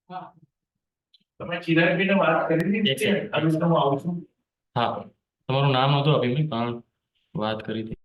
તમે ચિરાગભાઈને વાત કરી દીધી છે અમે હું આવું છું. હા, તમારું નામ નહોતું આપ્યું મેં, પણ વાત કરી હતી.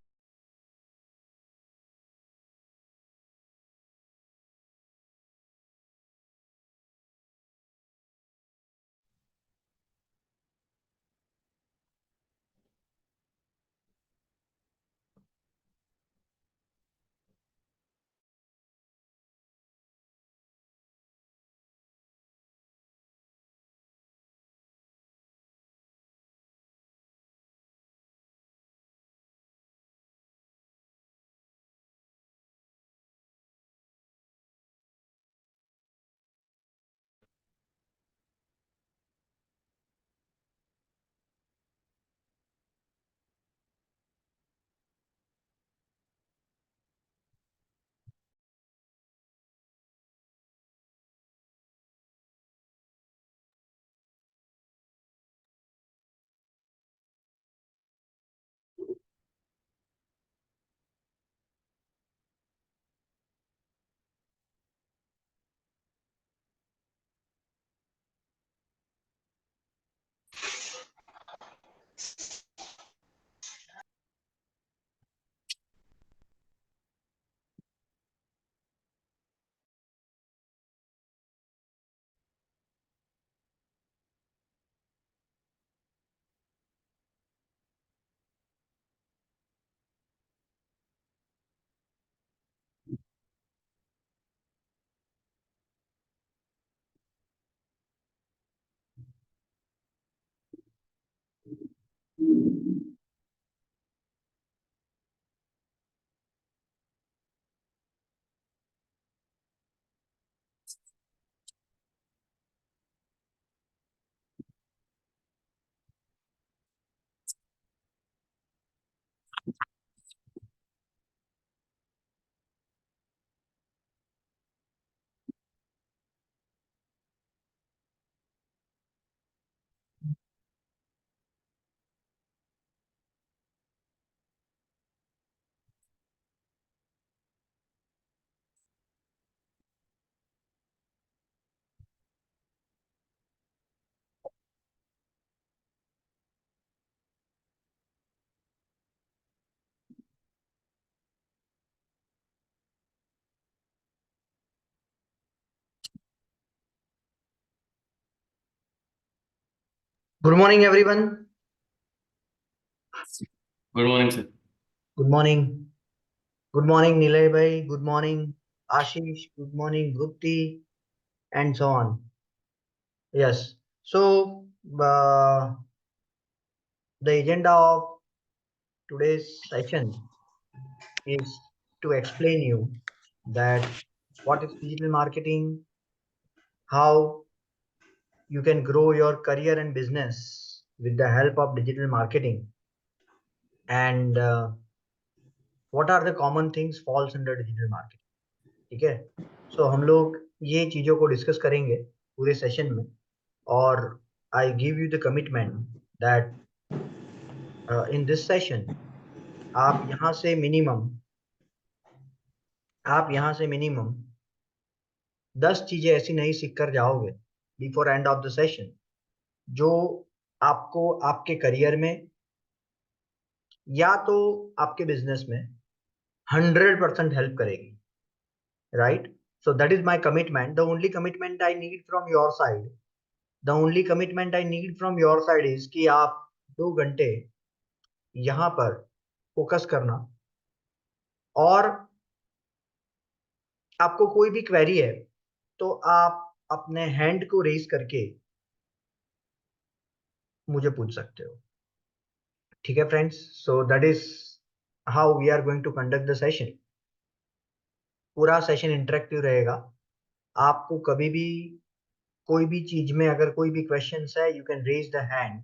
Good morning, everyone. Good morning, sir. Good morning. Good morning, Nilay bhai. Good morning, Ashish. Good morning, Gupti, and so on. Yes. So, the agenda of today's session is to explain you that what is digital marketing, how you can grow your career and business with the help of digital marketing, and what are the common things falls under digital marketing. ठीक है, सो हम लोग ये चीजों को discuss करेंगे पूरे session में, और I give you the commitment that in this session आप यहाँ से मिनिमम 10 चीजें ऐसी नहीं सीख कर जाओगे before and of the session, जो आपको आपके करियर में या तो आपके बिजनेस में 100% हेल्प करेगी, right? So that is my commitment. The only commitment I need from your side, the only commitment I need from your side is कि आप 2 घंटे यहाँ पर फोकस करना, और आपको कोई भी क्वेरी है तो आप अपने हैंड को रेज करके मुझे पूछ सकते हो। ठीक है friends, so that is how we are going to conduct the session. पूरा सेशन इंटरेक्टिव रहेगा। आपको कभी भी कोई भी चीज में अगर कोई भी क्वेश्चंस है, you can raise the hand,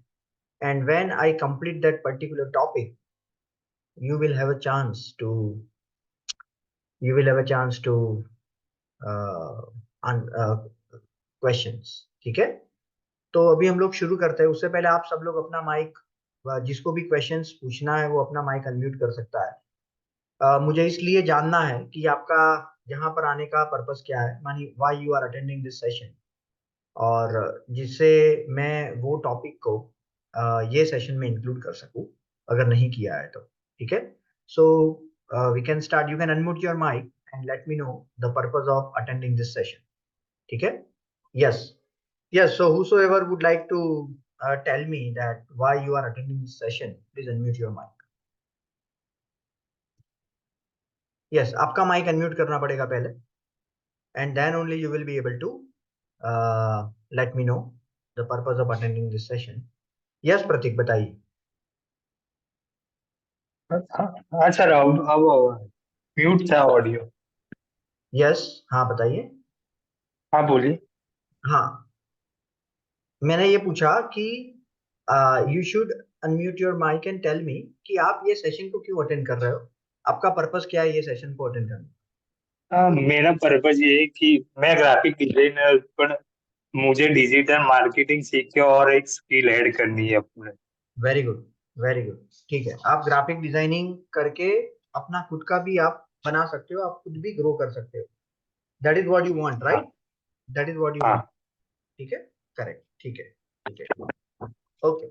and when I complete that particular topic you will have a chance to you will have a chance to questions. ठीक है, तो अभी हम लोग शुरू करते हैं। उससे पहले आप सब लोग अपना माइक, जिसको भी क्वेश्चंस पूछना है वो अपना माइक अनम्यूट कर सकता है। मुझे इसलिए जानना है कि आपका यहाँ पर आने का पर्पस क्या है, मानी why you are attending this session. और जिससे मैं वो टॉपिक को ये सेशन में इंक्लूड कर सकूं अगर नहीं किया है तो। ठीक है, so we can start. You can unmute your mic and let me know the purpose of attending this session. ठीक है, yes yes, so whosoever would like to tell me that why you are attending this session, please unmute your mic. Yes, आपका mic unmute करना पड़ेगा पहले, and then only you will be able to let me know the purpose of attending this session. Yes, प्रतीक बताइए। हाँ sir, अब mute था audio. Yes, हाँ बताइए। हाँ बोलिए। हाँ, मैंने ये पूछा कि you should unmute your mic and tell me कि आप ये सेशन को क्यों अटेंड कर रहे हो, आपका पर्पस क्या है ये सेशन को अटेंड करने। मेरा पर्पज ये है कि मैं ग्राफिक डिजाइनर, पर मुझे डिजिटल मार्केटिंग सीख के और एक स्किल ऐड करनी है अपने। Very good, very good. ठीक है, आप ग्राफिक डिजाइनिंग करके अपना खुद का भी आप बना सकते हो, आप खुद भी ग्रो कर सकते हो। That is what you want, हाँ right? That is what you want. हाँ। ठीक है, करेक्ट, ठीक है, ठीक है, okay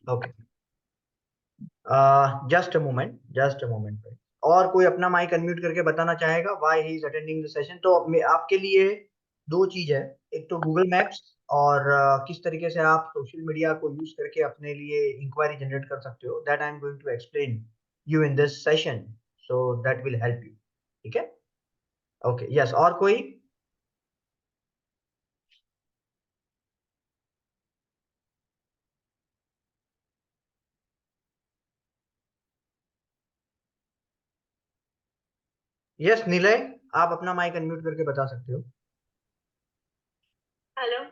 okay. Just a moment, just a moment. और कोई अपना माइक अनम्यूट करके बताना चाहेगा why he is attending the session? तो आपके लिए दो चीज है, एक तो गूगल मैप्स और किस तरीके से आप सोशल मीडिया को यूज करके अपने लिए इंक्वायरी जनरेट कर सकते हो, that I am going to explain you in this session, so that will help you. ठीक है, ओके, यस। और कोई? यस निलय, आप अपना माइक अनम्यूट करके बता सकते हो। हेलो।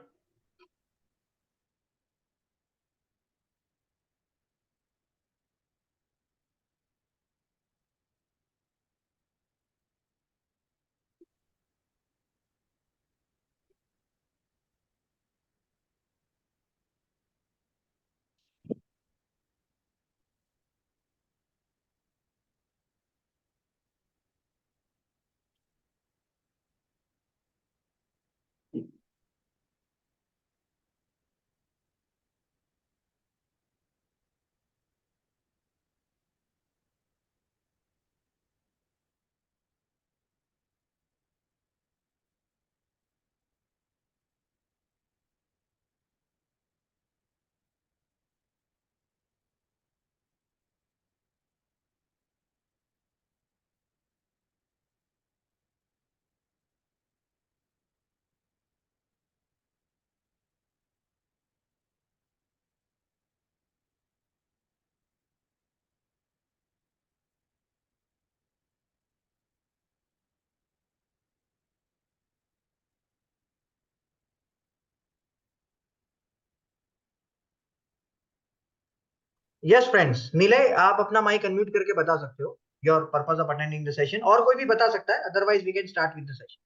यस फ्रेंड्स, निलय आप अपना माइक अनम्यूट करके बता सकते हो your purpose of attending the session. और कोई भी बता सकता है, otherwise we can start with the session.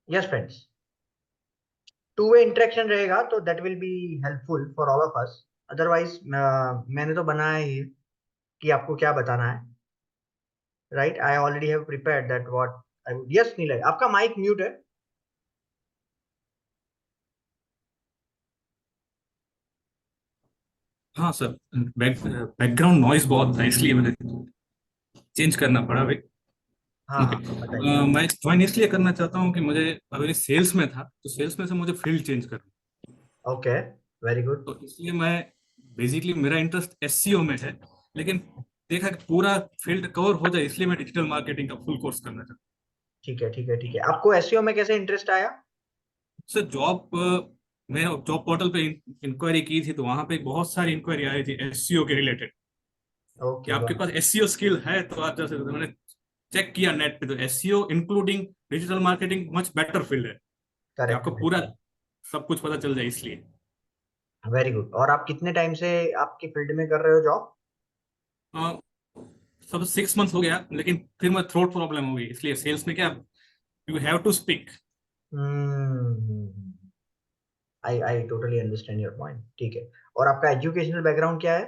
Yes friends, two way interaction रहेगा तो that will be helpful for all of us. Otherwise मैंने तो बनाया ही है कि आपको क्या बताना है, right? I already have prepared that what I would. Yes Nilay, आपका माइक म्यूट है। हाँ सर, बैकग्राउंड नॉइज बहुत था इसलिए मैंने चेंज करना पड़ा भाई। हाँ ओके। हाँ बताइए। मैं ज्वाइन इसलिए करना चाहता हूँ कि मुझे अगर सेल्स में था तो सेल्स में से मुझे फील्ड चेंज करना, ओके, वेरी गुड। तो इसलिए मैं बेसिकली मेरा इंटरेस्ट एससीओ में है, लेकिन देखा कि पूरा फील्ड कवर हो जाए इसलिए मैं डिजिटल मार्केटिंग का फुल कोर्स करना चाहता ठीक है, ठीक है, ठीक है। आपको एसईओ में कैसे इंटरेस्ट आया? हूँ सर। मैं जॉब पोर्टल पे इंक्वायरी की थी तो वहां पे बहुत सारी इंक्वायरी आई थी एससीओ के रिलेटेड कि ओके, आपके पास एससीओ स्किल है तो आप जा सकते हो। तो मैंने चेक किया नेट पे तो SCO including digital marketing much better field है कि करेक्ट आपको पूरा करेक्ट, सब कुछ पता चल जाए इसलिए। Very good. और आप कितने टाइम से आपकी फील्ड में कर रहे हो जॉब? अ, सब 6 मंथ हो गया, लेकिन फिर मैं थ्रोट प्रॉब्लम हो गई, इसलिए सेल्स में क्या you have to speak. I totally understand your point. ठीक है, और आपका एजुकेशनल बैकग्राउंड क्या है?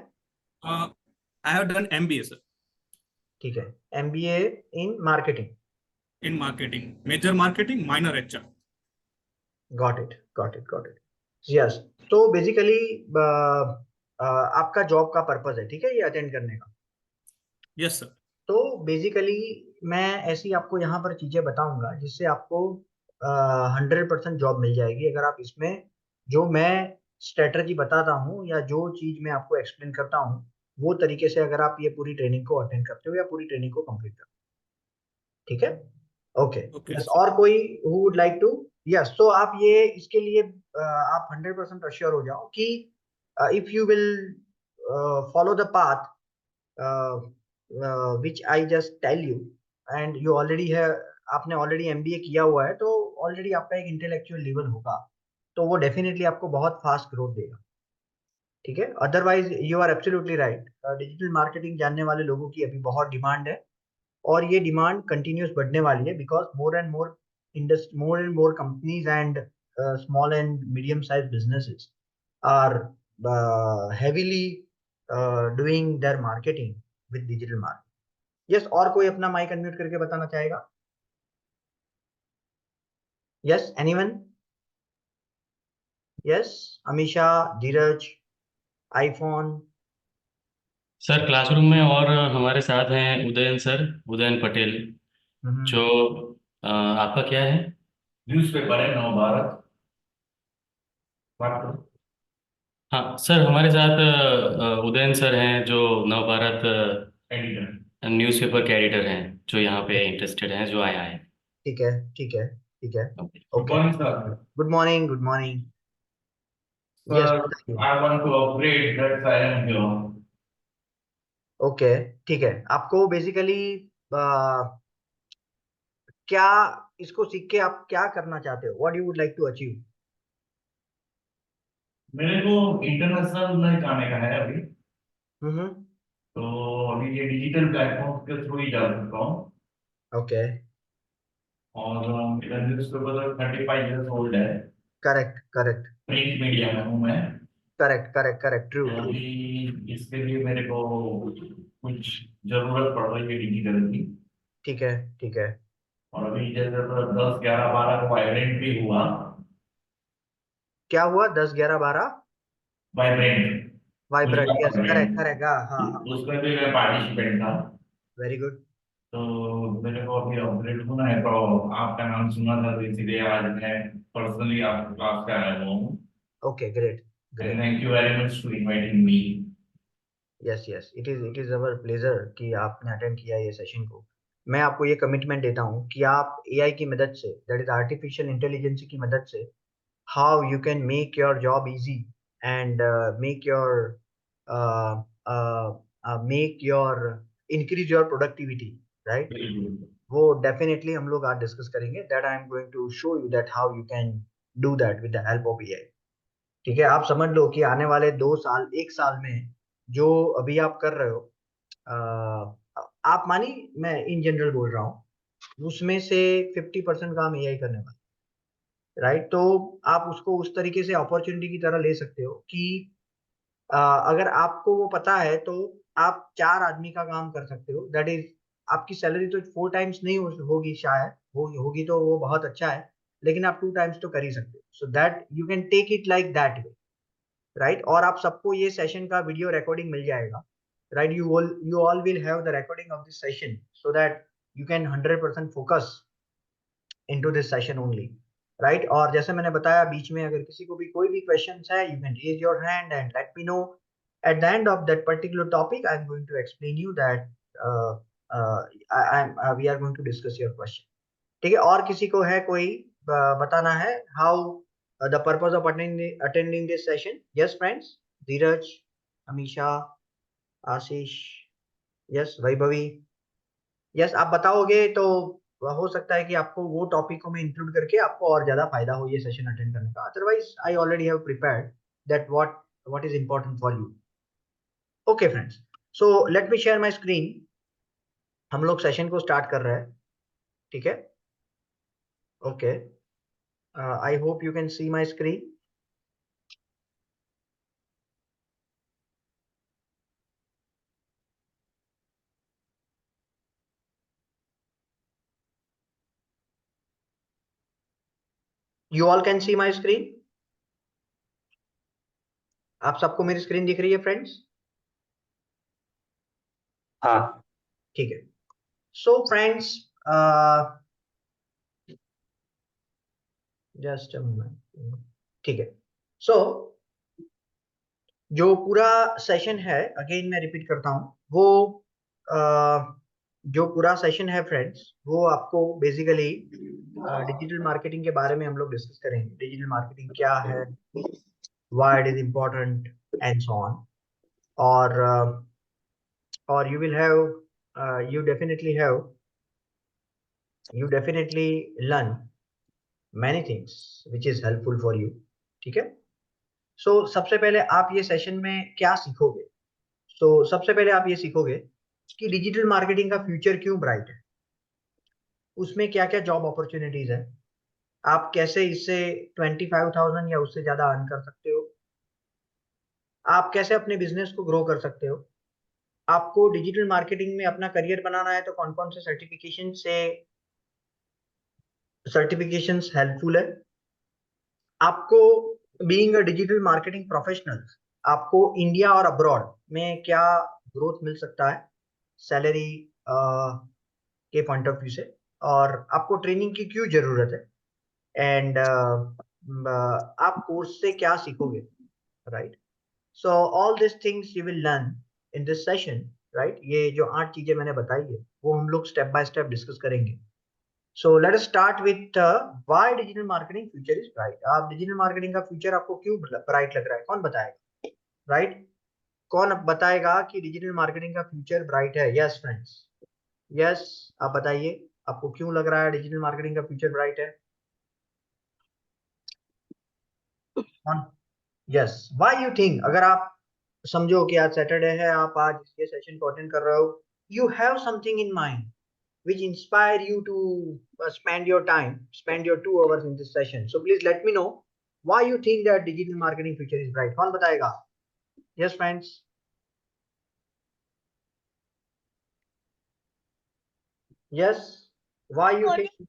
I have done MBA sir. ठीक है, MBA in marketing. in marketing. Major marketing, minor HR. Got it, got it, got it. Yes. तो basically आपका जॉब का पर्पस है, ठीक है, ये अटेंड करने का. Yes sir. तो बेसिकली मैं ऐसी आपको यहाँ पर चीजें बताऊंगा जिससे आपको 100% जॉब मिल जाएगी अगर आप इसमें जो मैं स्ट्रेटजी बताता हूँ या जो चीज मैं आपको एक्सप्लेन करता हूँ वो तरीके से अगर आप ये पूरी ट्रेनिंग को अटेंड करते हो या पूरी ट्रेनिंग को कंप्लीट करते हो, ठीक है. ओके. Okay yes, sir. और कोई who would like to. Yes, तो आप ये इसके लिए आप 100% अश्योर हो जाओ कि if you will follow the path which I just tell you and you already have, आपने ऑलरेडी एमबीए किया हुआ है तो ऑलरेडी आपका एक इंटेलेक्चुअल लेवल होगा तो वो डेफिनेटली आपको बहुत फास्ट ग्रोथ देगा, ठीक है. Otherwise you are absolutely right, digital marketing जानने वाले लोगों की अभी बहुत डिमांड है और ये डिमांड कंटिन्यूस बढ़ने वाली है because more and more companies and small and medium size businesses are heavily doing their marketing with digital marketing. Yes, और कोई अपना माइक अनम्यूट करके बताना चाहेगा? Yes, anyone? Yes, Amisha, Dheeraj, iPhone. Sir classroom में और हमारे साथ हैं उदयन सर, उदयन पटेल, जो आपका क्या है? न्यूज़पेपर है नवभारत. हाँ सर, हमारे साथ उदयन सर हैं जो नवभारत एडिटर. न्यूज़पेपर के एडिटर हैं, जो यहाँ पे इंटरेस्टेड हैं, जो आया है. ठीक है, ठीक है, ठीक है. Good okay. Morning sir. Good morning, good morning. Yes, sir I want to upgrade that's I am here. Okay, ठीक है. आपको बेसिकली क्या इसको सीख के आप क्या करना चाहते हो? What you would like to achieve? मेरे को इंटरनेशनल में जाने का है अभी. हम्म. तो अभी ये डिजिटल प्लेटफॉर्म के थ्रू ही जा सकता हूँ. ओके. और मेरा न्यूज़पेपर 35 years ओल्ड है. करेक्ट, करेक्ट, प्रिंट मीडिया में हूँ मैं. Correct, correct, correct. ट्रू, तो ट्रू. अभी इसके लिए मेरे को कुछ जरूरत पड़ रही है डिजिटल की. ठीक है, ठीक है. और अभी जैसे तो 10, 11, 12 को वाइब्रेंट भी हुआ. क्या हुआ? 10, 11, 12 vibrant. Vibrant. Yes, correct, vibrant correct. हाँ, हाँ, हाँ. उसमें भी मैं पार्टिसिपेंट था. Very good. तो मेरे को अभी अपग्रेड होना है. तो आपका नाम सुना था तो इसीलिए आज मैं पर्सनली आपके क्लास पे आया हुआ हूँ. Okay, great, and great. Thank you very much to inviting me. Yes, yes, it is our pleasure कि आपने अटेंड किया ये सेशन को. मैं आपको ये कमिटमेंट देता हूँ कि आप एआई की मदद से, दैट इज आर्टिफिशियल इंटेलिजेंस की मदद से, how you can make your job easy and make your increase your productivity, right? वो डेफिनेटली हम लोग आज डिस्कस करेंगे. That I am going to show you that how you can do that with the help of AI. ठीक है, आप समझ लो कि आने वाले 2 साल, 1 साल में जो अभी आप कर रहे हो, आप मानी, मैं इन जनरल बोल रहा हूँ, उसमें से 50% काम एआई करने वाला, राइट? तो आप उसको उस तरीके से अपॉर्चुनिटी की तरह ले सकते हो कि अगर आपको वो पता है तो आप 4 आदमी का काम कर सकते हो. दैट इज, आपकी सैलरी तो 4 टाइम्स नहीं होगी शायद, होगी तो वो बहुत अच्छा है, लेकिन आप 2 टाइम्स तो कर ही सकते हो. So that you can take it like that way, right? और आप सबको ये सेशन का वीडियो रिकॉर्डिंग मिल जाएगा, right? You all will have the recording of this session so that you can 100% focus into this session only, right? और जैसे मैंने बताया, बीच में अगर किसी को भी कोई भी क्वेश्चंस है, you can raise your hand and let me know. At the end of that particular topic I am going to explain you that we are going to discuss your question. ठीक है, और किसी को है कोई बताना है how the purpose of attending this session? Yes friends, Dheeraj, Amisha, Ashish, yes, Vaibhavi. Yes, आप बताओगे तो हो सकता है कि आपको वो टॉपिक को मैं इंक्लूड करके आपको और ज्यादा फायदा हो ये सेशन अटेंड करने का. Otherwise I already have prepared that what is important for you. Okay friends, so let me share my screen. हम लोग सेशन को स्टार्ट कर रहे हैं, ठीक है? Okay, I hope you can see my screen. You all can see my screen? आप सबको मेरी स्क्रीन दिख रही है फ्रेंड्स? हाँ ठीक है. So friends, just a moment. ठीक है. So जो पूरा सेशन है, अगेन मैं रिपीट करता हूँ, वो जो पूरा सेशन है फ्रेंड्स, वो आपको बेसिकली डिजिटल मार्केटिंग के बारे में हम लोग डिस्कस करेंगे. डिजिटल मार्केटिंग क्या है, why it is important and so on. और you will have you definitely learn many things which is helpful for you. ठीक है. सो सबसे पहले आप ये सेशन में क्या सीखोगे? सबसे पहले आप ये सीखोगे कि डिजिटल मार्केटिंग का फ्यूचर क्यों ब्राइट है, उसमें क्या क्या जॉब अपॉर्चुनिटीज है, आप कैसे इससे 25,000 या उससे ज्यादा अर्न कर सकते हो, आप कैसे अपने बिजनेस को ग्रो कर सकते हो, आपको डिजिटल मार्केटिंग में अपना करियर बनाना है तो कौन कौन से सर्टिफिकेशंस हेल्पफुल है, आपको being a digital marketing professional आपको इंडिया और अब्रॉड में क्या ग्रोथ मिल सकता है सैलरी के पॉइंट ऑफ व्यू से, और आपको ट्रेनिंग की क्यों जरूरत है, एंड आप कोर्स से क्या सीखोगे, right. So all this things you will learn in this session, right. ये जो 8 चीजें मैंने बताई है वो हम लोग स्टेप बाय स्टेप डिस्कस करेंगे. So let us start with why digital marketing future is bright. आप डिजिटल मार्केटिंग का फ्यूचर आपको क्यों ब्राइट लग रहा है, कौन बताएगा, राइट. कौन बताएगा कि डिजिटल मार्केटिंग का फ्यूचर ब्राइट है? यस फ्रेंड्स, यस, आप बताइए आपको क्यों लग रहा है डिजिटल मार्केटिंग का फ्यूचर ब्राइट है. कौन? यस, व्हाई यू थिंक, अगर आप समझो कि आज सैटरडे है, आप आज ये सेशन को अटेंड कर रहे हो, you have something in mind which inspire you to spend your 2 hours in this session. So please let me know why you think that digital marketing future is bright. कौन बताएगा? Yes friends. Yes. Why you think?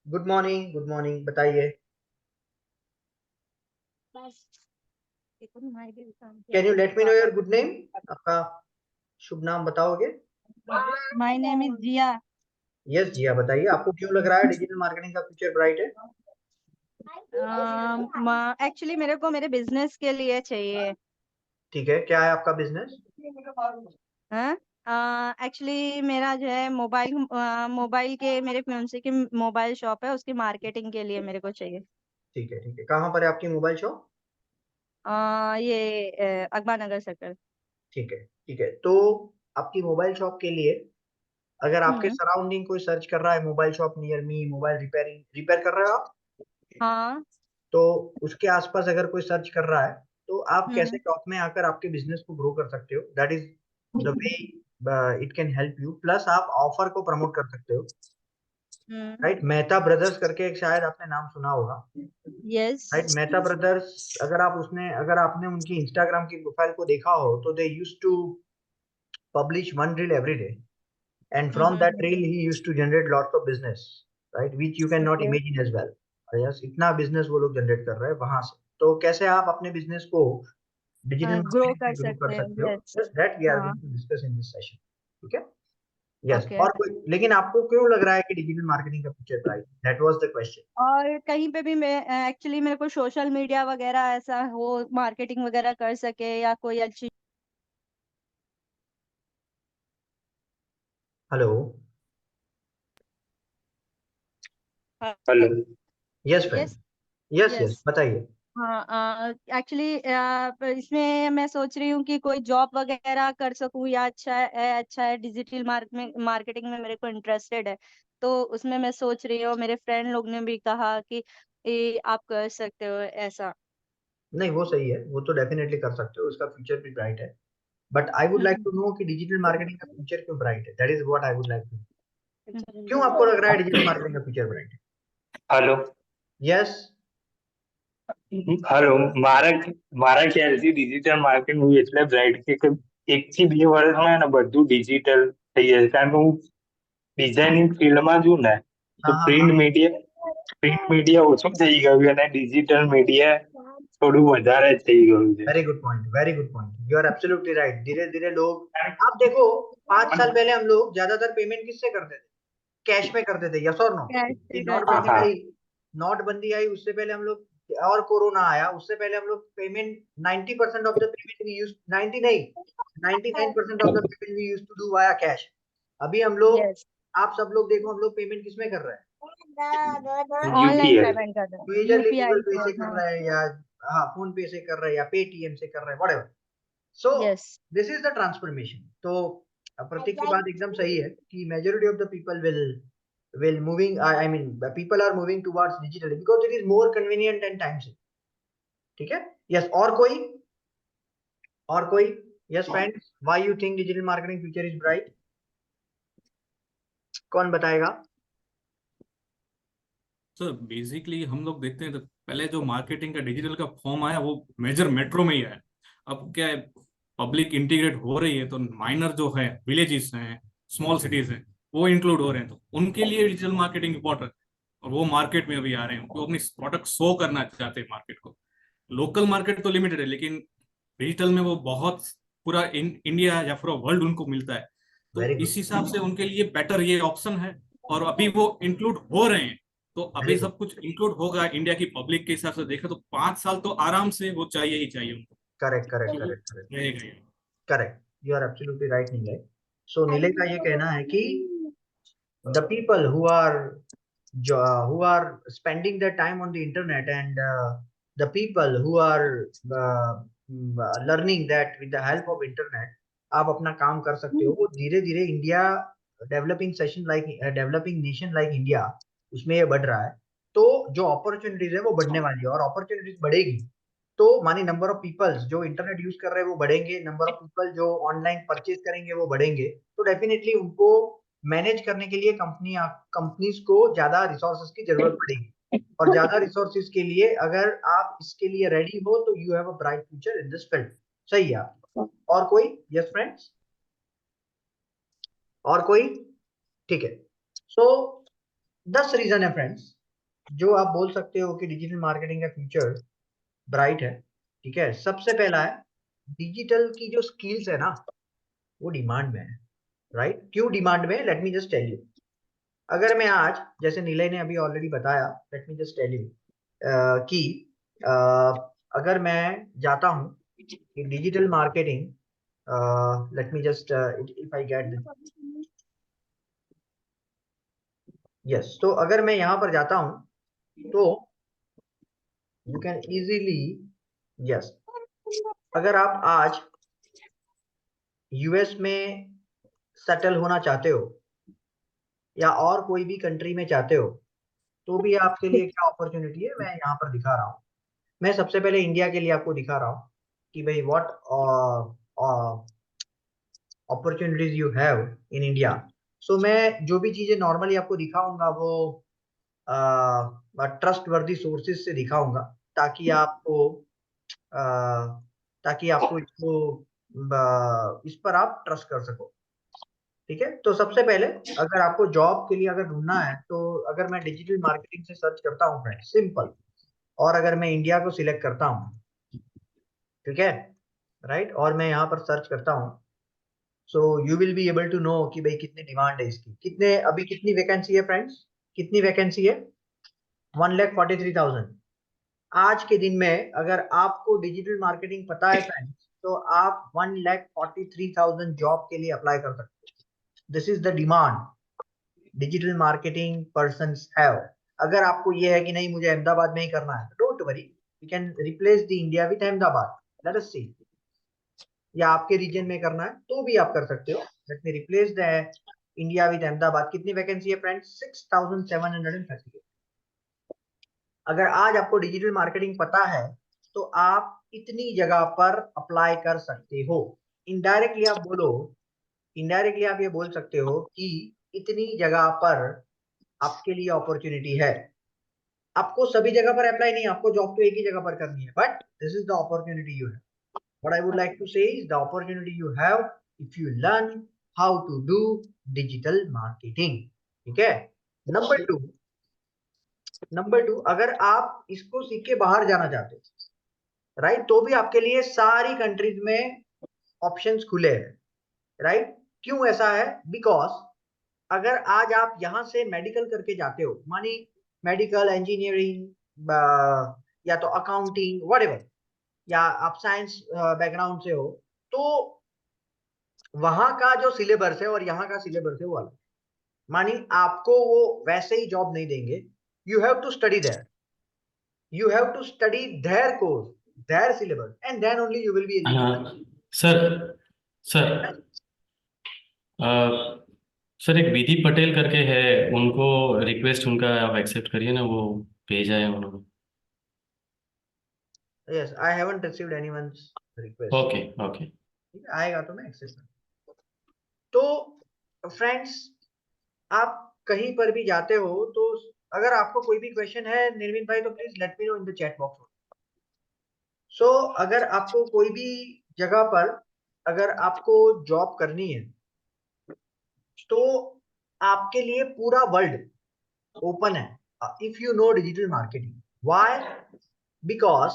Good morning. Good morning. बताइए. Can you let me know your good name? आपका शुभ नाम बताओगे? My name is Jia. Yes जिया, बताइए आपको क्यों लग रहा है डिजिटल मार्केटिंग का फ्यूचर ब्राइट है? एक्चुअली मेरे को मेरे बिजनेस के लिए चाहिए. ठीक है, क्या है आपका बिजनेस? एक्चुअली मेरा जो है मोबाइल के मेरे फियांसे की मोबाइल शॉप है, उसकी मार्केटिंग के लिए मेरे को चाहिए. ठीक है, ठीक है. कहाँ पर है आपकी मोबाइल शॉप? ये अकबर नगर सर्कल. ठीक है, ठीक है. तो आपकी मोबाइल शॉप के लिए अगर आपके सराउंडिंग कोई सर्च कर रहा है mobile shop near me, mobile repair कर रहे हो आप, हाँ. तो उसके आसपास अगर कोई सर्च कर रहा है तो आप कैसे टॉप में आकर आपके बिजनेस को ग्रो कर सकते हो, that is the way it can help you. Plus आप ऑफर को प्रमोट कर सकते हो, राइट. मेहता ब्रदर्स करके एक शायद आपने नाम सुना होगा, यस. राइट. मेहता ब्रदर्स, अगर आपने उनकी इंस्टाग्राम की प्रोफाइल को देखा हो तो they used to publish one reel every day. And from that reel he used to generate lots of business, right, which you cannot imagine as well. Yes, इतना business वो लोग generate कर रहे हैं वहां से. तो कैसे आप अपने business को डिजिटल ग्रो मार्केटिंग कर में ग्रो कर सकते हैं. सकते हो, yes. just that we are हाँ. going to discuss in this session. ठीक है. यस. Okay. और कोई, लेकिन आपको क्यों लग रहा है कि डिजिटल मार्केटिंग का future bright? That was the question. और कहीं पे भी मैं एक्चुअली मेरे को सोशल मीडिया वगैरह ऐसा हो, मार्केटिंग वगैरह कर सके या कोई अच्छी. Hello. Hello. Yes friend. Yes. Yes yes, yes. बताइए. हाँ. एक्चुअली इसमें मैं सोच रही हूँ कि कोई जॉब वगैरह कर सकूँ या अच्छा है डिजिटल मार्केटिंग में मेरे को इंटरेस्टेड है, तो उसमें मैं सोच रही हूँ. मेरे फ्रेंड लोग ने भी कहा कि आप कर सकते हो ऐसा. नहीं, वो सही है, वो तो डेफिनेटली कर सकते हो, उसका फ्यूचर भी ब्राइट है. But I would like to know कि डिजिटल मार्केटिंग का फ्यूचर क्यों ब्राइट है. That is what I would like to. क्यों आपको लग रहा है डिजिटल मार्केटिंग का फ्यूचर ब्राइट है? हेलो. यस. हेलो. મારા ખ્યાલથી ડિજિટલ માર્કેટિંગ એટલે બ્રાઇટ કે 1 થી 2 વર્ષમાં ને બધું ડિજિટલ થઈ જશે. કારણ કે હું ડિઝાઇનિંગ ફિલ્ડમાં છું ને, તો हाँ हाँ પ્રિન્ટ हाँ. મીડિયા પ્રિન્ટ મીડિયા ઓછું થઈ ગયું અને ડિજિટલ મીડિયા થોડું વધારે થઈ ગયું છે. Very good point, very good point, you are absolutely right. धीरे धीरे लोग, आप देखो 5 साल पहले हम लोग ज्यादातर पेमेंट किससे करते थे? कैश में करते थे, यस और नो? कैश से नोटबंदी हाँ. आई, नोटबंदी आई उससे पहले हम लोग, और कोरोना आया उससे पहले हम लोग payment 90% of the payment we use, 90 नहीं 99% of the payment we use to do via cash. अभी हम लोग, यस आप सब लोग देखो, हम लोग पेमेंट किसमें कर रहे हैं? Online UPI. पेमेंट कर रहे हैं, मेजरली यूपीआई गूगल पे से से. कर हाँ रहे हैं, या हाँ फोन पे से कर रहे हैं, या पेटीएम से कर रहे हैं, whatever. So yes this is the transformation. तो प्रतीक की बात एकदम सही है कि majority of the people will moving, I mean people are moving towards digital because it is more convenient and time saving. ठीक है? यस, और कोई yes friends, why you think digital marketing future is bright? कौन बताएगा? Sir basically हम लोग देखते हैं तो पहले जो मार्केटिंग का डिजिटल का फॉर्म आया वो मेजर मेट्रो में ही आया. अब क्या है, पब्लिक इंटीग्रेट हो रही है तो माइनर जो है विलेजेस हैं, स्मॉल सिटीज हैं, वो इंक्लूड हो रहे हैं, तो उनके लिए डिजिटल मार्केटिंग इंपॉर्टेंट. और वो मार्केट में अभी आ रहे हैं, वो अपनी प्रोडक्ट शो करना चाहते हैं मार्केट को. लोकल मार्केट तो लिमिटेड है, लेकिन डिजिटल में वो बहुत पूरा इंडिया या पूरा वर्ल्ड उनको मिलता है. तो Very good. इस हिसाब से उनके लिए बेटर ये ऑप्शन है, और अभी वो इंक्लूड हो रहे हैं. तो अभी सब कुछ इंक्लूड होगा इंडिया की पब्लिक के हिसाब से देखा तो 5 साल तो आराम से वो चाहिए ही चाहिए उनको. करेक्ट करेक्ट करेक्ट करेक्ट रहेगा ये. Correct, you are absolutely right Neele. So नीले का ये कहना है कि the people who are spending their time on the internet, and the people who are learning that with the help of internet आप अपना काम कर सकते हो, वो धीरे धीरे India developing nation like India, उसमें ये बढ़ रहा है. तो जो अपॉर्चुनिटीज है वो बढ़ने वाली है, और अपॉर्चुनिटीज बढ़ेगी तो मानी नंबर ऑफ पीपल्स जो इंटरनेट यूज कर रहे हैं वो बढ़ेंगे, नंबर ऑफ पीपल जो ऑनलाइन परचेज करेंगे वो बढ़ेंगे. तो डेफिनेटली उनको मैनेज करने के लिए कंपनीज को ज्यादा रिसोर्सेज की जरूरत पड़ेगी, और ज्यादा रिसोर्सेज के लिए अगर आप इसके लिए रेडी हो तो you have a bright future in this field. सही है. और कोई? यस फ्रेंड्स, और कोई? ठीक है. सो 10 रीजन है फ्रेंड्स जो आप बोल सकते हो कि डिजिटल मार्केटिंग का फ्यूचर ब्राइट है. ठीक है. सबसे पहला है, डिजिटल की जो स्किल्स है ना वो डिमांड में है. राइट? क्यों डिमांड में? Let me just tell you. अगर मैं आज, जैसे नीलय ने अभी ऑलरेडी बताया, let me just tell you कि अगर मैं जाता हूं कि digital marketing, let me just if I get, yes, तो अगर मैं यहां पर जाता हूं तो यू कैन इजीली, यस, अगर आप आज यूएस में सेटल होना चाहते हो या और कोई भी कंट्री में चाहते हो तो भी आपके लिए क्या अपॉर्चुनिटी है मैं यहाँ पर दिखा रहा हूँ. मैं सबसे पहले इंडिया के लिए आपको दिखा रहा हूँ कि भाई what opportunities you have in India. So मैं जो भी चीजें नॉर्मली आपको दिखाऊंगा वो ट्रस्ट वर्दी सोर्सेज से दिखाऊंगा, ताकि आपको इसको इस पर आप ट्रस्ट कर सको. ठीक है. तो सबसे पहले अगर आपको जॉब के लिए अगर ढूंढना है तो अगर मैं डिजिटल मार्केटिंग से सर्च करता हूँ फ्रेंड, सिंपल, और अगर मैं इंडिया को सिलेक्ट करता हूँ, ठीक है, राइट, और मैं यहाँ पर सर्च करता हूँ, so you will be able to know कि भाई कितनी डिमांड है इसकी, कितने अभी कितनी वैकेंसी है फ्रेंड्स, कितनी वैकेंसी है? 1,43,000. आज के दिन में अगर आपको डिजिटल मार्केटिंग पता है फ्रेंड्स तो आप 1,43,000 जॉब के लिए अप्लाई कर सकते हो. This is the demand digital marketing persons have. अगर आपको ये है कि नहीं मुझे अहमदाबाद में ही करना है, don't worry, we can replace the India with Ahmedabad. Let us see. या आपके रीजन में करना है तो भी आप कर सकते हो. Let me replace the India with Ahmedabad. कितनी वैकेंसी है फ्रेंड्स? 6,738. अगर आज आपको डिजिटल मार्केटिंग पता है तो आप इतनी जगह पर अप्लाई कर सकते हो. इनडायरेक्टली आप ये बोल सकते हो कि इतनी जगह पर आपके लिए अपॉर्चुनिटी है. आपको सभी जगह पर अप्लाई नहीं, आपको जॉब तो एक ही जगह पर करनी है, but this is the opportunity you have. What I would like to say is the opportunity you have if you learn how to do digital marketing. ठीक है. नंबर 2, नंबर 2, अगर आप इसको सीख के बाहर जाना चाहते हो, राइट, तो भी आपके लिए सारी कंट्रीज में ऑप्शंस खुले हैं, राइट। क्यों ऐसा है? बिकॉज अगर आज आप यहाँ से मेडिकल करके जाते हो, मानी मेडिकल इंजीनियरिंग या तो अकाउंटिंग व्हाटएवर, या आप साइंस बैकग्राउंड से हो, तो वहां का जो सिलेबस है और यहाँ का सिलेबस है वो अलग। मानी आपको वो वैसे ही जॉब नहीं देंगे, you have to study there, you have to study their course, their syllabus, and then only you will be eligible. हाँ सर। सर सर एक विधि पटेल करके है, उनको रिक्वेस्ट उनका आप एक्सेप्ट करिए ना, वो भेजा है उन्होंने। Yes, I haven't received anyone's request. Okay okay. आएगा तो मैं एक्सेप्ट। तो फ्रेंड्स, आप कहीं पर भी जाते हो तो अगर आपको कोई भी क्वेश्चन है निर्विन भाई, तो please let me know in the chat box. So अगर आपको कोई भी जगह पर अगर आपको जॉब करनी है, तो आपके लिए पूरा वर्ल्ड ओपन है if you know digital marketing. Why? Because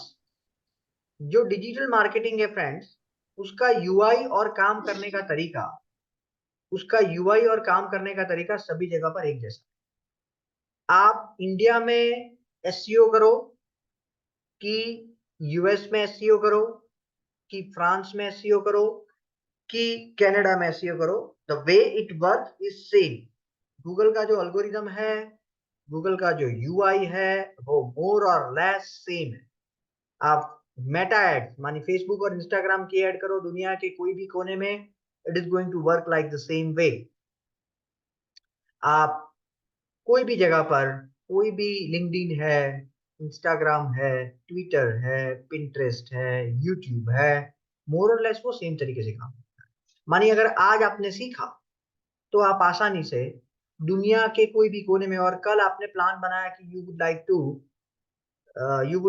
जो डिजिटल मार्केटिंग है फ्रेंड्स, उसका यूआई और काम करने का तरीका, सभी जगह पर एक जैसा। आप इंडिया में एसईओ करो, कि यूएस में एसईओ करो, कि फ्रांस में एसईओ करो, कि कनाडा में एसईओ करो, the way it work is same. Google का जो एल्गोरिदम है, गूगल का जो यूआई है, वो मोर और लेस सेम है। आप मेटा एड मानी फेसबुक और इंस्टाग्राम की ऐड करो दुनिया के कोई भी कोने में, it is going to work like the same way. आप कोई भी जगह पर, कोई भी लिंक्डइन है, इंस्टाग्राम है, ट्विटर है, पिंटरेस्ट है, यूट्यूब है, मोर और लेस वो सेम तरीके से काम। मानी अगर आज आपने सीखा, तो आप आसानी से दुनिया के कोई भी कोने में, और कल आपने प्लान बनाया कि you would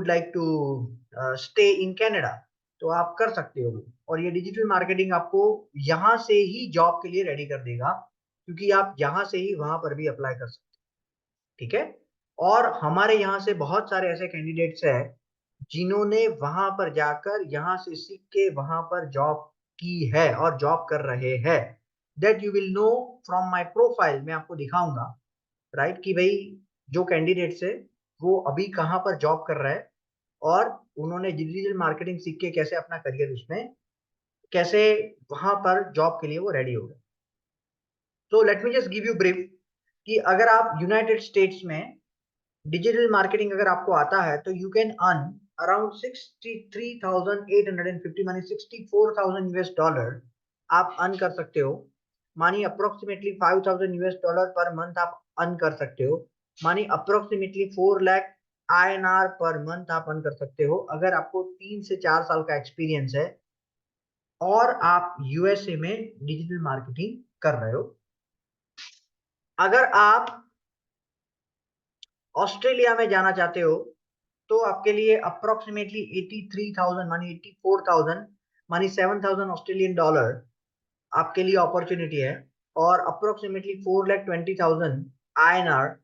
like to stay in Canada, तो आप कर सकते हो। और ये डिजिटल मार्केटिंग आपको यहाँ से ही जॉब के लिए रेडी कर देगा, क्योंकि आप यहाँ से ही वहां पर भी अप्लाई कर सकते हो, ठीक है। और हमारे यहाँ से बहुत सारे ऐसे कैंडिडेट्स हैं जिन्होंने वहां पर जाकर यहाँ से सीख के वहां पर जॉब की है और जॉब कर रहे हैं। That you will know from my profile. मैं आपको दिखाऊंगा, राइट, कि भाई जो कैंडिडेट्स है वो अभी कहाँ पर जॉब कर रहा है, और उन्होंने डिजिटल मार्केटिंग सीख के कैसे अपना करियर उसमें, कैसे वहां पर जॉब के लिए वो रेडी हो गए। तो late me just give you brief कि अगर आप यूनाइटेड स्टेट्स में डिजिटल मार्केटिंग अगर आपको आता है, तो यू कैन अर्न अराउंड 63,850 मानी 64,000 यूएस डॉलर आप अर्न कर सकते हो। मानी approximately 5,000 US dollar per month आप अर्न कर सकते हो। मानी approximately 4 lakh INR per month आप अर्न कर सकते हो, अगर आपको 3 से 4 साल का एक्सपीरियंस है और आप यूएसए में डिजिटल मार्केटिंग कर रहे हो। अगर आप ऑस्ट्रेलिया में जाना चाहते हो, तो आपके लिए अप्रोक्सीमेटली 83,000 मानी 84,000 मानी 7,000 ऑस्ट्रेलियन डॉलर आपके लिए अपॉर्चुनिटी है, और approximately 4,20,000 INR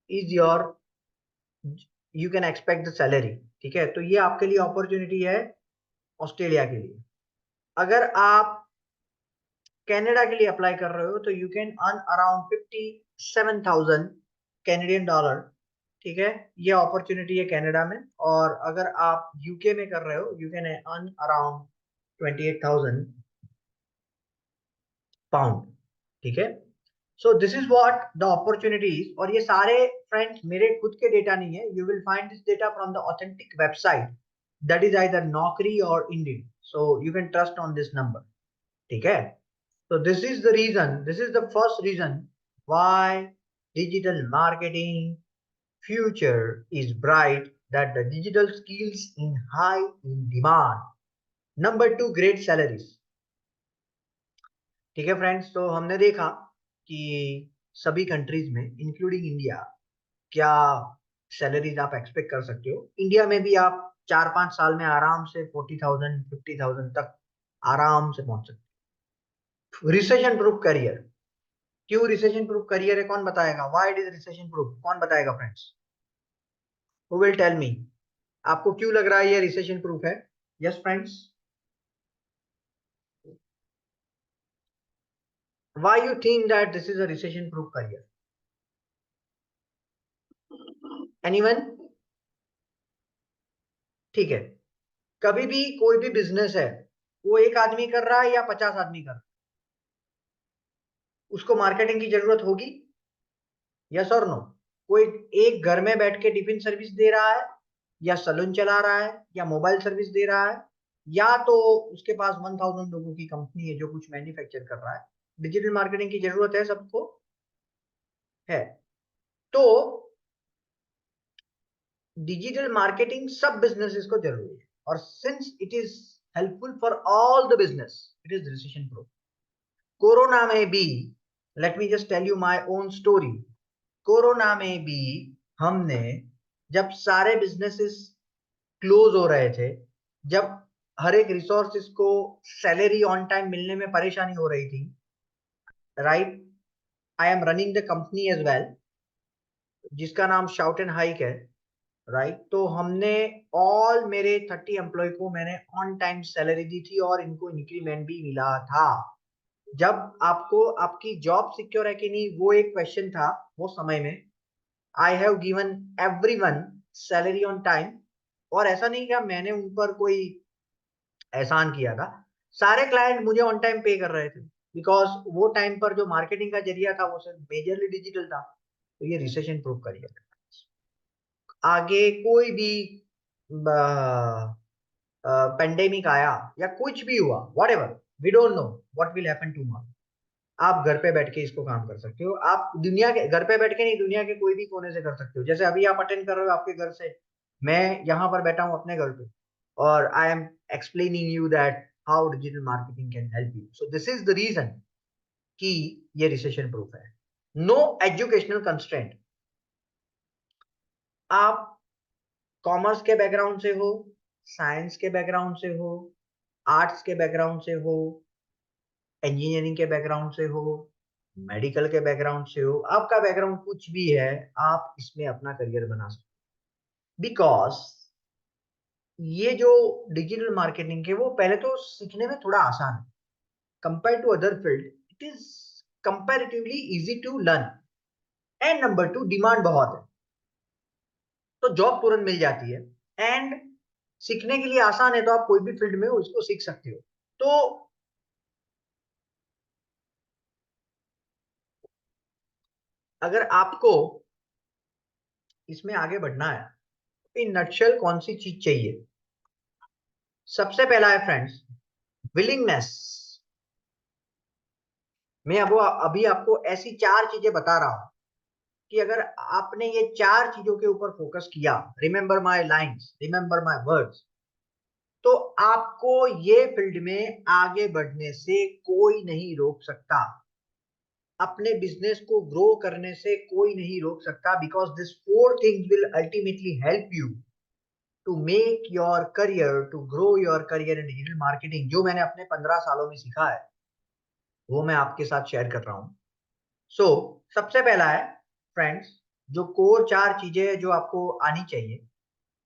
is your, you can expect the salary, ठीक है। तो ये आपके लिए अपॉर्चुनिटी है ऑस्ट्रेलिया के लिए। अगर आप कनाडा के लिए अप्लाई कर रहे हो, तो you can earn around 57,000 Canadian dollar, ठीक है। ये अपॉर्चुनिटी है कनाडा में। और अगर आप यूके में कर रहे हो, you can earn around 28,000 pound, ठीक है। So this is what the opportunities. और ये सारे फ्रेंड्स मेरे खुद के डेटा नहीं है, you will find this data from the authentic website, that is either नौकरी और Indeed, so you can trust on this number, ठीक है। So this is the reason, this is the first reason why digital marketing future is bright, that the digital skills in high in demand. Number 2, great salaries, ठीक है friends. तो हमने देखा कि सभी countries में इंक्लूडिंग इंडिया क्या salaries आप एक्सपेक्ट कर सकते हो। इंडिया में भी आप 4-5 साल में आराम से 40,000 50,000 तक आराम से पहुंच सकते हो। रिसेशन प्रूफ करियर, क्यों रिसेशन प्रूफ करियर है, कौन बताएगा? Why it is recession proof, कौन बताएगा friends? Who will tell me? आपको क्यों लग रहा है ये रिसेशन प्रूफ है? Yes, friends. Why you think that this is a recession proof career? Anyone? ठीक है, कभी भी कोई भी बिजनेस है, वो एक आदमी कर रहा है या 50 आदमी कर रहा है, उसको मार्केटिंग की जरूरत होगी? यस और नो? कोई एक घर में बैठ के टिफिन सर्विस दे रहा है, या सलून चला रहा है, या मोबाइल सर्विस दे रहा है, या तो उसके पास 1000 लोगों की कंपनी है जो कुछ मैन्युफैक्चर कर रहा है, डिजिटल मार्केटिंग की जरूरत है सबको, है। तो डिजिटल मार्केटिंग सब बिजनेसेस को जरूरी है, और since it is helpful for all the business, it is recession proof. Corona में भी, let me just tell you my own story. Corona में भी हमने, जब सारे बिजनेसेस क्लोज हो रहे थे, जब हर एक रिसोर्सेस को सैलरी ऑन टाइम मिलने में परेशानी हो रही थी, right, I am running the company as well, जिसका नाम शाउट एंड हाइक है, राइट। तो हमने ऑल मेरे 30 एम्प्लॉय को मैंने ऑन टाइम सैलरी दी थी, और इनको इंक्रीमेंट भी मिला था। जब आपको आपकी जॉब सिक्योर है कि नहीं, वो एक क्वेश्चन था वो समय में। I have given everyone salary on time, और ऐसा नहीं कि मैंने उन पर कोई एहसान किया था, सारे क्लाइंट मुझे ऑन टाइम पे कर रहे थे, बिकॉज वो टाइम पर जो मार्केटिंग का जरिया था वो सिर्फ मेजरली डिजिटल था। तो ये रिसेशन प्रूफ करिए। आगे कोई भी पेंडेमिक आया या कुछ भी हुआ, whatever, we don't know what will happen tomorrow, आप घर पे बैठ के इसको काम कर सकते हो। आप दुनिया के घर पे बैठ के नहीं, दुनिया के कोई भी कोने से कर सकते हो। जैसे अभी आप अटेंड कर रहे हो आपके घर से, मैं यहाँ पर बैठा हूँ अपने घर पे, और I am explaining you that how digital marketing can help you. So this is the reason कि ये रिसेशन प्रूफ है। No educational constraint. आप कॉमर्स के बैकग्राउंड से हो, साइंस के बैकग्राउंड से हो, आर्ट्स के बैकग्राउंड से हो, इंजीनियरिंग के बैकग्राउंड से हो, मेडिकल के बैकग्राउंड से हो, आपका बैकग्राउंड कुछ भी है, आप इसमें अपना करियर बना सकते हो। बिकॉज ये जो डिजिटल मार्केटिंग है वो पहले तो सीखने में थोड़ा आसान है, compare to other field it is comparatively easy to learn, and number 2 demand बहुत है, तो जॉब तुरंत मिल जाती है, एंड सीखने के लिए आसान है, तो आप कोई भी फील्ड में उसको सीख सकते हो। तो अगर आपको इसमें आगे बढ़ना है, इन नटशेल कौन सी चीज चाहिए? सबसे पहला है फ्रेंड्स, विलिंगनेस। मैं अब अभी आपको ऐसी 4 चीजें बता रहा हूं कि अगर आपने ये 4 चीजों के ऊपर फोकस किया, remember my lines, remember my words, तो आपको ये फील्ड में आगे बढ़ने से कोई नहीं रोक सकता, अपने बिजनेस को ग्रो करने से कोई नहीं रोक सकता, because this 4 things will ultimately help you to make your career, to grow your career in digital marketing. जो मैंने अपने 15 सालों में सीखा है वो मैं आपके साथ शेयर कर रहा हूं। सो सबसे पहला है फ्रेंड्स, जो कोर 4 चीजें जो आपको आनी चाहिए,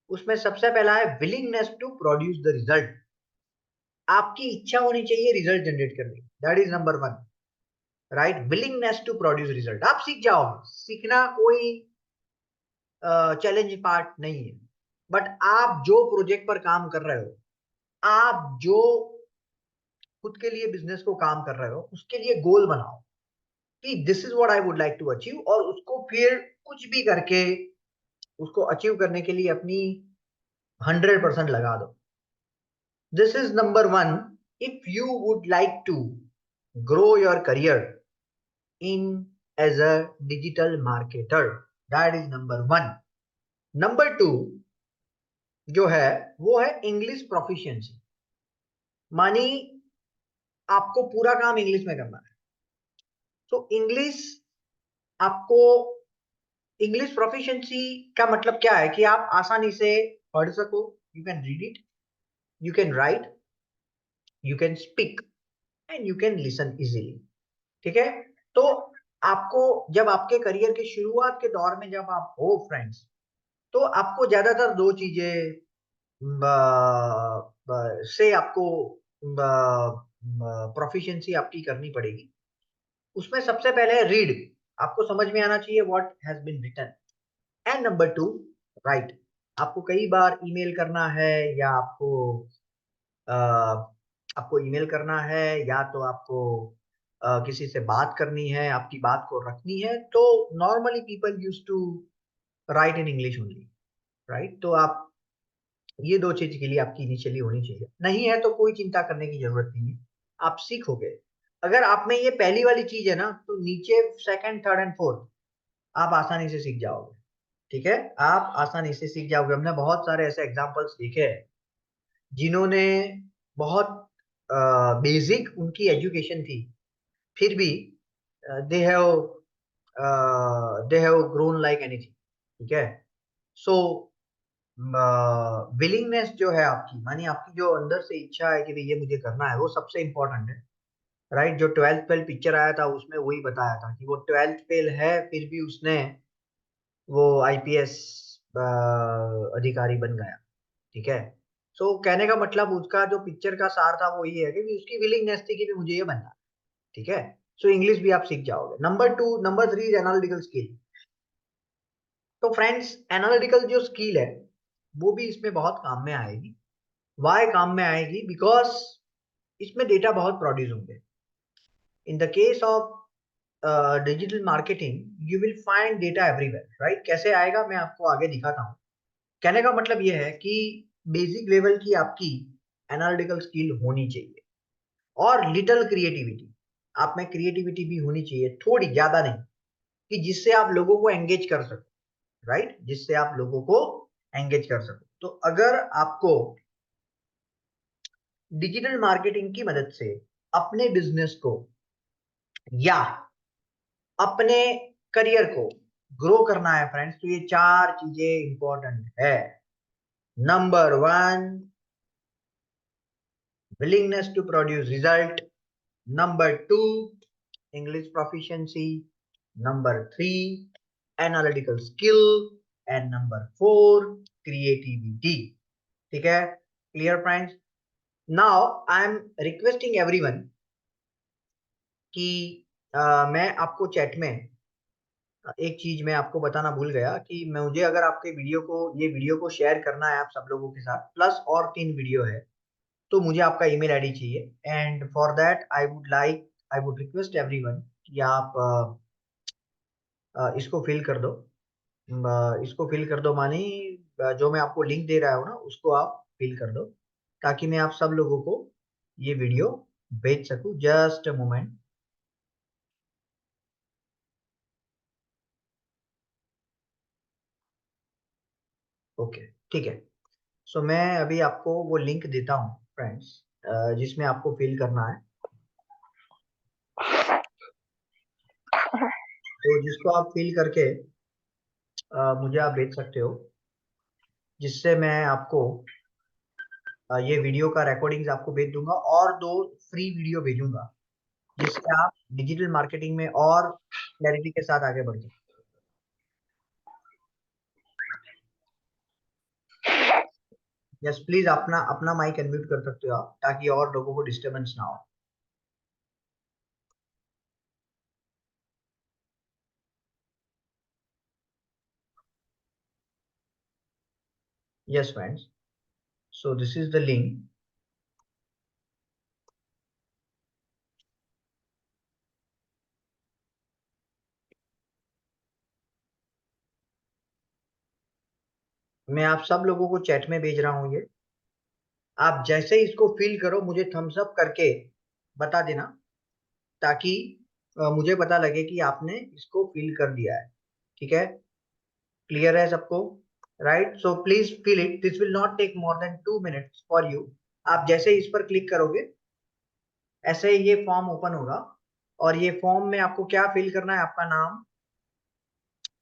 उसमें सबसे पहला है willingness to produce the result. आपकी इच्छा होनी चाहिए रिजल्ट जनरेट करने की, that is number 1, right. Willingness to produce result, आप सीख जाओगे, सीखना कोई चैलेंजिंग पार्ट नहीं है, बट आप जो प्रोजेक्ट पर काम कर रहे हो, आप जो खुद के लिए बिजनेस को काम कर रहे हो, उसके लिए गोल बनाओ कि this is what I would like to achieve, और उसको फिर कुछ भी करके उसको अचीव करने के लिए अपनी 100% लगा दो। This is number 1 if you would like to grow your career in as a digital marketer, that is number 1। Number 2 जो है वो है इंग्लिश प्रोफिशिएंसी। मानी आपको पूरा काम इंग्लिश में करना है, तो इंग्लिश आपको, इंग्लिश प्रोफिशिएंसी का मतलब क्या है कि आप आसानी से पढ़ सको, you can read it, you can write, you can speak, and you can listen easily. ठीक है, तो आपको जब आपके करियर के शुरुआत के दौर में जब आप हो फ्रेंड्स, तो आपको ज्यादातर दो चीजें से आपको प्रोफिशिएंसी आपकी करनी पड़ेगी। उसमें सबसे पहले रीड, आपको समझ में आना चाहिए what has been written. And number 2, right. आपको कई बार ईमेल करना है, या आपको ईमेल करना है, या तो आपको किसी से बात करनी है, आपकी बात को रखनी है, तो normally people use to write in English only, right. तो आप ये दो चीज के लिए आपकी इनिशियली होनी चाहिए। नहीं है तो कोई चिंता करने की जरूरत नहीं है, आप सीखोगे। अगर आप में ये पहली वाली चीज है ना, तो नीचे सेकंड, थर्ड एंड फोर्थ आप आसानी से सीख जाओगे। ठीक है, आप आसानी से सीख जाओगे। हमने बहुत सारे ऐसे एग्जांपल्स देखे हैं जिन्होंने बहुत बेसिक उनकी एजुकेशन थी, फिर भी they have grown like anything. ठीक है, सो विलिंगनेस जो है आपकी, मानी आपकी जो अंदर से इच्छा है कि भाई ये मुझे करना है, वो सबसे इंपॉर्टेंट है, राइट। जो 12th फेल पिक्चर आया था उसमें वही बताया था कि वो 12th फेल है, फिर भी उसने वो आईपीएस अधिकारी बन गया। ठीक है, सो कहने का मतलब उसका जो पिक्चर का सार था वो ये है कि उसकी विलिंगनेस थी कि भी मुझे ये बनना है। ठीक है, सो इंग्लिश भी आप सीख जाओगे। Number 3 analytical skill. तो फ्रेंड्स, एनालिटिकल जो स्किल है वो भी इसमें बहुत काम में आएगी। वाई काम में आएगी? बिकॉज इसमें डेटा बहुत प्रोड्यूस होंगे। इन the case of digital marketing you will find data everywhere, right. कैसे आएगा मैं आपको आगे दिखाता हूँ। कहने का मतलब यह है कि बेसिक लेवल की आपकी एनालिटिकल स्किल होनी चाहिए, और लिटिल क्रिएटिविटी, आप में क्रिएटिविटी भी होनी चाहिए, थोड़ी, ज्यादा नहीं, कि जिससे आप लोगों को एंगेज कर सको, राइट, जिससे आप लोगों को एंगेज कर सको। तो अगर आपको डिजिटल मार्केटिंग की मदद से अपने बिजनेस को या अपने करियर को ग्रो करना है फ्रेंड्स, तो ये 4 चीजें इंपॉर्टेंट है। Number 1, willingness to produce result. Number 2, English proficiency. Number 3, analytical skill. And number 4, creativity. ठीक है, clear friends? Now I am requesting everyone कि मैं आपको चैट में एक चीज मैं आपको बताना भूल गया कि मुझे अगर आपके ये वीडियो को शेयर करना है आप सब लोगों के साथ, प्लस और 3 वीडियो है, तो मुझे आपका ईमेल आईडी चाहिए। And for that I would request everyone कि आप इसको फिल कर दो। इसको फिल कर दो, मानी जो मैं आपको लिंक दे रहा हूँ ना, उसको आप फिल कर दो, ताकि मैं आप सब लोगों को ये वीडियो भेज सकूं। Just a moment. ओके, ठीक है। सो मैं अभी आपको वो लिंक देता हूँ फ्रेंड्स, जिसमें आपको फिल करना है। तो जिसको आप फिल करके मुझे आप भेज सकते हो, जिससे मैं आपको ये वीडियो का रिकॉर्डिंग्स आपको भेज दूंगा, और 2 फ्री वीडियो भेजूंगा, जिससे आप डिजिटल मार्केटिंग में और क्लैरिटी के साथ आगे बढ़ सकते। यस, प्लीज अपना अपना माइक अनम्यूट कर सकते हो आप, ताकि और लोगों को डिस्टरबेंस ना हो। Yes friends, so this is the link. मैं आप सब लोगों को चैट में भेज रहा हूँ ये। आप जैसे ही इसको फिल करो मुझे थम्स अप करके बता देना, ताकि मुझे पता लगे कि आपने इसको फिल कर दिया है। ठीक है, क्लियर है सबको? Right, so please fill it, this will not take more than 2 minutes for you. आप जैसे ही इस पर क्लिक करोगे, ऐसे ही ये फॉर्म ओपन होगा, और ये फॉर्म में आपको क्या फिल करना है? आपका नाम,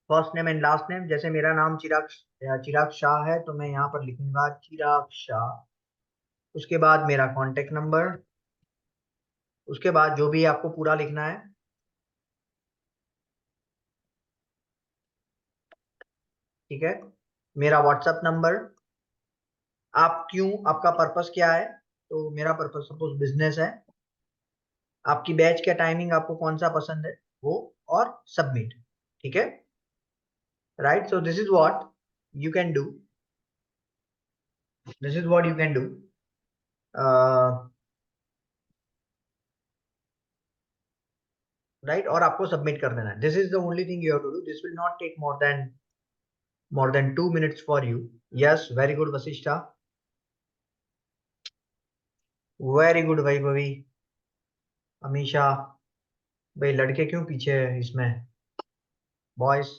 first name and last name. जैसे मेरा नाम चिराग शाह है, तो मैं यहाँ पर लिखूंगा चिराग शाह। उसके बाद मेरा कॉन्टेक्ट नंबर, उसके बाद जो भी आपको पूरा लिखना है। ठीक है, मेरा व्हाट्सएप नंबर, आप क्यों, आपका पर्पस क्या है। तो मेरा पर्पस सपोज बिजनेस है, आपकी बैच का टाइमिंग आपको कौन सा पसंद है वो, और सबमिट। ठीक है, right. So this is what you can do, this is what you can do. Right, और आपको सबमिट कर देना है। This is the only thing you have to do. This will not take more than 2 minutes for you. Yes, very good Vasishta, very good Vaibhavi, Amisha. भाई लड़के क्यों पीछे है इसमें, boys.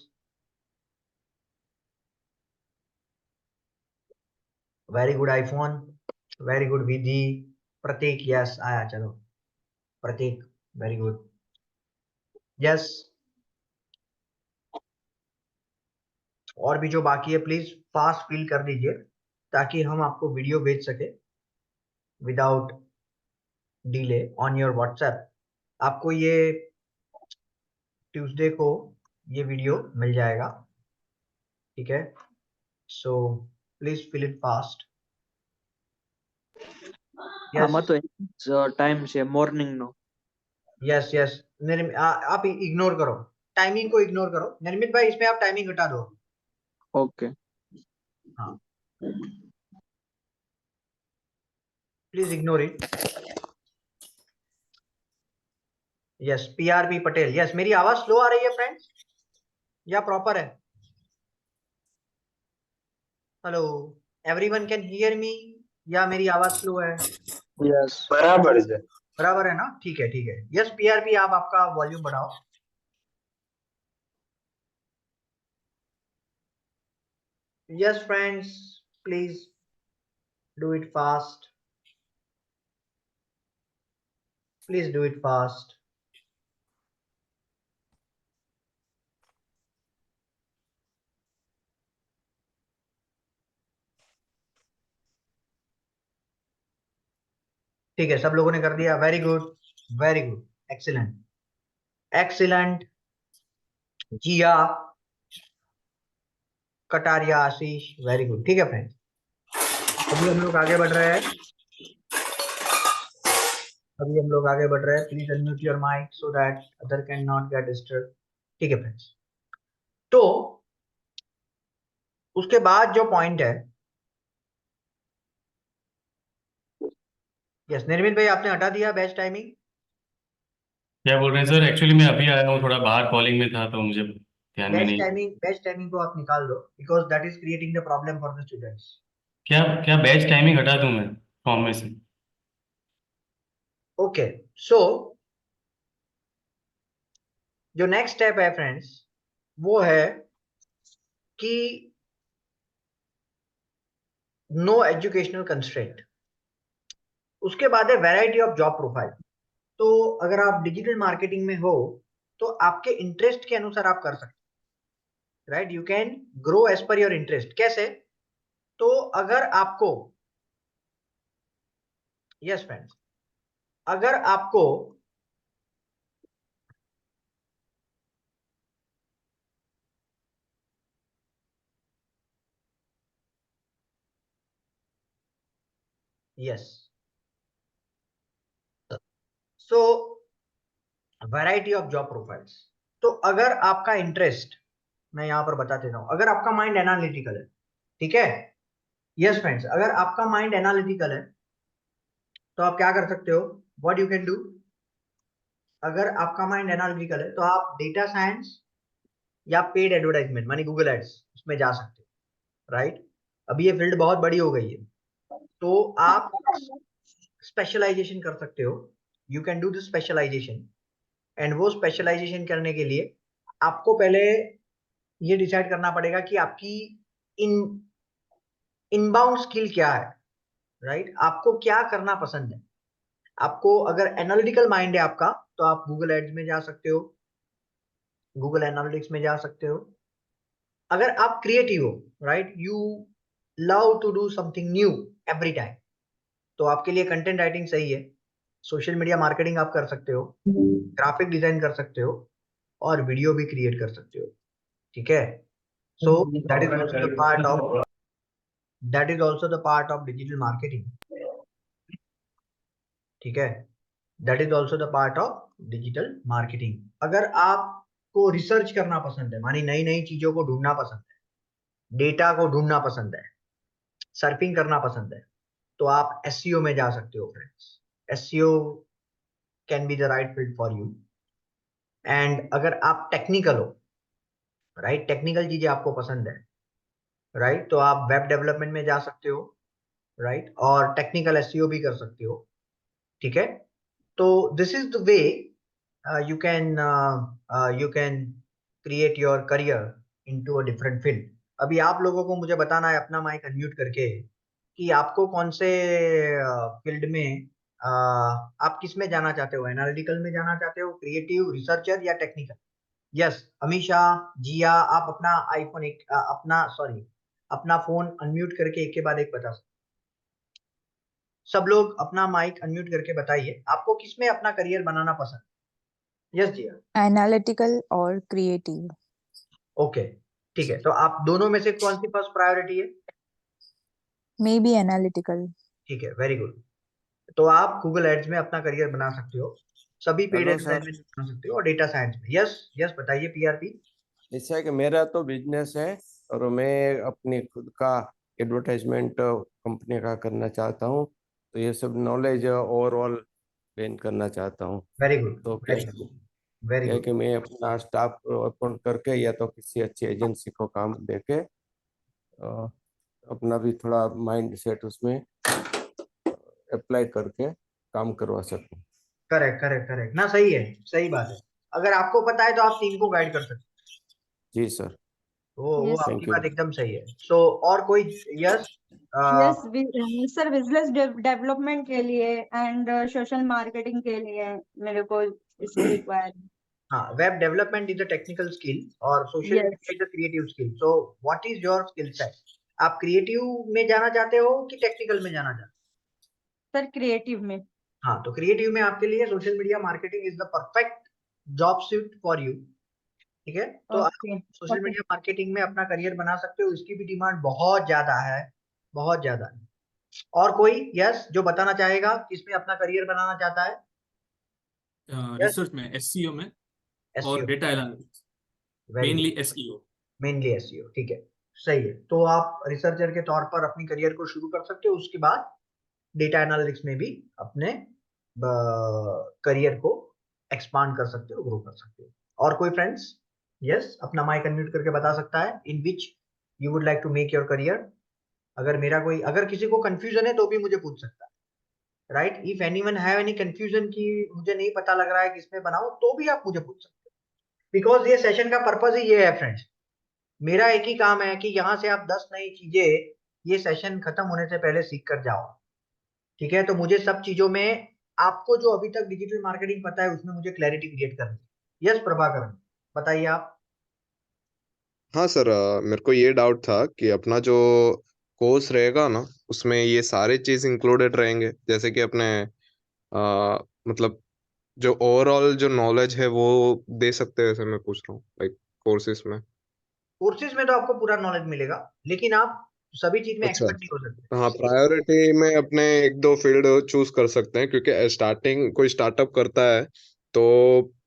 Very good iPhone, very good Vidhi, Prateek yes आया, चलो प्रतीक very good yes. और भी जो बाकी है प्लीज फास्ट फिल कर दीजिए ताकि हम आपको वीडियो भेज सके without delay on your WhatsApp. आपको ये ट्यूसडे को ये वीडियो मिल जाएगा, ठीक है। So please fill it fast. આમાં તો ટાઈમ છે મોર્નિંગ નો. यस यस, आप इग्नोर करो, टाइमिंग को इग्नोर करो। निर्मित भाई इसमें आप टाइमिंग हटा दो। ઓકે. हाँ, please ignore it. Yes, PRP Patel yes. मेरी आवाज स्लो आ रही है फ्रेंड्स या प्रॉपर है? Hello, everyone can hear me या मेरी आवाज स्लो है? યસ. बराबर है। बराबर है ना, ठीक है ठीक है। यस पीआरपी, आप आपका वॉल्यूम बढ़ाओ। Yes friends, please do it fast, please do it fast. ठीक है, सब लोगों ने कर दिया, very good very good, excellent excellent. Jiya, Kataria, Ashish, very good. ठीक है फ्रेंड्स, अभी हम लोग आगे बढ़ रहे हैं, अभी हम लोग आगे बढ़ रहे हैं। Please unmute your mic so that other can not get disturb. ठीक है फ्रेंड्स, तो उसके बाद जो पॉइंट है, यस निर्मित भाई आपने हटा दिया बैच टाइमिंग। क्या बोल रहे हैं सर? एक्चुअली मैं अभी आया हूँ, थोड़ा बाहर कॉलिंग में था तो मुझे ध्यान में नहीं। बैच टाइमिंग को आप निकाल दो because that is creating the problem for the students. क्या क्या बैच टाइमिंग हटा दूं मैं फॉर्म में से? ओके, सो जो नेक्स्ट स्टेप है फ्रेंड्स वो है कि नो एजुकेशनल कंस्ट्रेंट। उसके बाद है वैरायटी ऑफ जॉब प्रोफाइल। तो अगर आप डिजिटल मार्केटिंग में हो तो आपके इंटरेस्ट के अनुसार आप कर सकते, right. You can grow as per your interest. कैसे? तो अगर आपको, यस फ्रेंड्स, अगर आपको yes, so variety of job profiles. तो अगर आपका इंटरेस्ट, मैं यहां पर बता देता हूं, अगर आपका माइंड एनालिटिकल है, ठीक है, यस फ्रेंड्स, अगर आपका माइंड एनालिटिकल है तो आप क्या कर सकते हो, व्हाट यू कैन डू। अगर आपका माइंड एनालिटिकल है तो आप डेटा साइंस या पेड एडवर्टाइजमेंट मानी गूगल एड्स उसमें जा सकते हो, राइट। अभी ये फील्ड बहुत बड़ी हो गई है, तो आप स्पेशलाइजेशन कर सकते हो। You can do this specialization, and वो स्पेशलाइजेशन करने के लिए आपको पहले ये डिसाइड करना पड़ेगा कि आपकी इन इनबाउंड स्किल क्या है, राइट। आपको क्या करना पसंद है। आपको अगर एनालिटिकल माइंड है आपका तो आप गूगल एड्स में जा सकते हो, गूगल एनालिटिक्स में जा सकते हो। अगर आप क्रिएटिव हो, right, you love to do something new every time, तो आपके लिए कंटेंट राइटिंग सही है। सोशल मीडिया मार्केटिंग आप कर सकते हो, ग्राफिक डिजाइन कर सकते हो, और वीडियो भी क्रिएट कर सकते हो, ठीक है। So that is also the part of digital marketing. ठीक है, that is also the part of digital marketing. अगर आपको रिसर्च करना पसंद है, मानी नई नई चीजों को ढूंढना पसंद है, डेटा को ढूंढना पसंद है, सर्फिंग करना पसंद है, तो आप SEO में जा सकते हो friends. SEO can be the right field for you. And अगर आप टेक्निकल हो, राइट, टेक्निकल चीजें आपको पसंद है, राइट, तो आप वेब डेवलपमेंट में जा सकते हो, राइट, और टेक्निकल SEO भी कर सकते हो. ठीक है, तो this is the way you can create your career into a different field. अभी आप लोगों को मुझे बताना है अपना माइक अनम्यूट करके कि आपको कौन से फील्ड में आप किस में जाना चाहते हो. एनालिटिकल में जाना चाहते हो, क्रिएटिव, रिसर्चर या टेक्निकल. यस, अमीशा, जिया, आप अपना फोन अनम्यूट करके एक के बाद एक बता सकते. सब लोग अपना माइक अनम्यूट करके बताइए आपको किसमें अपना करियर बनाना पसंद. यस जिया. एनालिटिकल और क्रिएटिव. ओके, ठीक है, तो आप दोनों में से कौन सी फर्स्ट प्रायोरिटी है? May be analytical. ठीक है, वेरी गुड. तो आप गूगल एड्स में अपना करियर बना सकते हो, सभी पेड हेलो एडवर्टाइजमेंट सर, बना सकते हो, और डेटा साइंस में. यस यस, बताइए PRP. ऐसा है कि मेरा तो बिजनेस है और मैं अपनी खुद का एडवर्टाइजमेंट कंपनी का करना चाहता हूँ, तो ये सब नॉलेज ओवरऑल गेन करना चाहता हूँ. वेरी गुड, तो वेरी कैसे वेरी है गुड. कि मैं अपना स्टाफ अपॉइंट करके या तो किसी अच्छी एजेंसी को काम देके अपना भी थोड़ा माइंड सेट उसमें अप्लाई करके काम करवा सकूँ. करेक्ट करेक्ट करेक्ट ना, सही है, सही बात है. अगर आपको पता है तो आप टीम को गाइड कर सकते जी सर, हो. वो Yes. आपकी थैंक यू. बात एकदम सही है. सो और कोई? Yes. Yes sir, business development के लिए एंड सोशल मार्केटिंग के लिए मेरे को इसकी रिक्वायर. हाँ, web development is a technical skill और social Yes. Media is a creative skill. So what is your skill set? आप क्रिएटिव में जाना चाहते हो कि टेक्निकल में जाना चाहते हो? सर क्रिएटिव में. हाँ, तो क्रिएटिव में आपके लिए social media marketing is the perfect job suit for you. ठीक है, तो आप ओके सोशल मीडिया मार्केटिंग में अपना करियर बना सकते हो. इसकी भी डिमांड बहुत ज्यादा है, बहुत ज्यादा है. और कोई यस जो बताना चाहेगा किसमें अपना करियर बनाना चाहता है? रिसर्च में, SEO में और SEO. Data analytics, very mainly good, SEO. Mainly SEO. ठीक है, सही है. तो आप रिसर्चर के तौर पर अपनी करियर को शुरू कर सकते हो, उसके बाद डेटा एनालिटिक्स में भी अपने करियर को एक्सपांड कर सकते हो, ग्रो कर सकते हो. और कोई फ्रेंड्स? यस, अपना माइक अनम्यूट करके बता सकता है in which you would like to make your career. अगर किसी को कंफ्यूजन है तो भी मुझे पूछ सकता है, right. If anyone have any confusion कि मुझे नहीं पता लग रहा है किसमें बनाऊं, तो भी आप मुझे पूछ सकते हो. बिकॉज ये सेशन का पर्पज ही ये है फ्रेंड्स. मेरा एक ही काम है कि यहाँ से आप 10 नई चीजें ये सेशन खत्म होने से पहले सीख कर जाओ. ठीक है, तो मुझे सब चीजों में आपको जो अभी तक डिजिटल मार्केटिंग पता है उसमें मुझे क्लैरिटी क्रिएट करनी है. यस प्रभाकरन, बताइए आप. हाँ सर, मेरे को ये डाउट था कि अपना जो कोर्स रहेगा ना उसमें ये सारे चीज इंक्लूडेड रहेंगे, जैसे कि अपने मतलब जो ओवरऑल जो नॉलेज है वो दे सकते हैं, ऐसे मैं पूछ रहा हूँ लाइक कोर्सेज में. कोर्सेज में तो आपको पूरा नॉलेज मिलेगा, लेकिन आप सभी चीज में अच्छा, एक्सपर्ट नहीं हो सकते. हाँ, प्रायोरिटी में अपने एक दो फील्ड चूज कर सकते हैं, क्योंकि स्टार्टिंग कोई स्टार्टअप करता है तो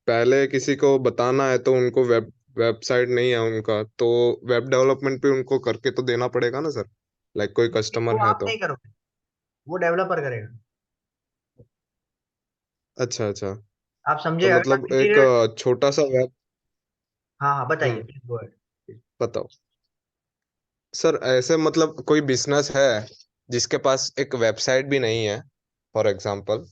पहले किसी को बताना है तो उनको वेबसाइट नहीं है उनका, तो वेब डेवलपमेंट भी उनको करके तो देना पड़ेगा ना सर, लाइक कोई वो कस्टमर है आप तो. नहीं करोगे, वो डेवलपर करेगा. अच्छा अच्छा, आप समझे? तो अगर आप मतलब एक इंटीरियर. छोटा सा वेब. हाँ हाँ, बताइए, हाँ, प्लीज गो अहेड. बताओ सर. ऐसे मतलब कोई बिजनेस है जिसके पास एक वेबसाइट भी नहीं है फॉर एग्जांपल,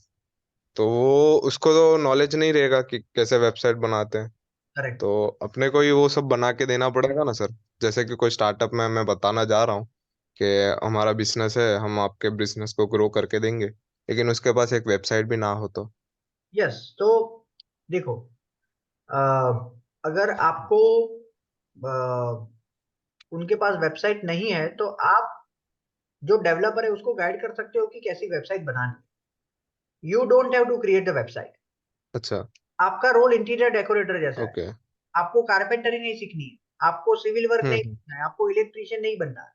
तो वो उसको तो नॉलेज नहीं रहेगा कि कैसे वेबसाइट बनाते हैं, करेक्ट. तो अपने को ही वो सब बना के देना पड़ेगा ना सर. जैसे कि कोई स्टार्टअप में मैं बताना जा रहा हूँ कि हमारा बिजनेस है, हम आपके बिजनेस को ग्रो करके देंगे, लेकिन उसके पास एक वेबसाइट भी ना हो तो. यस, तो देखो, अ, अगर आपको उनके पास वेबसाइट नहीं है तो आप जो डेवलपर है उसको गाइड कर सकते हो कि कैसी वेबसाइट बनानी है. You don't have to create the website. अच्छा, आपका रोल इंटीरियर डेकोरेटर जैसा है. ओके. आपको कारपेंटरी नहीं सीखनी है, आपको सिविल वर्क नहीं हम्म। करना है, आपको इलेक्ट्रीशियन नहीं बनना है,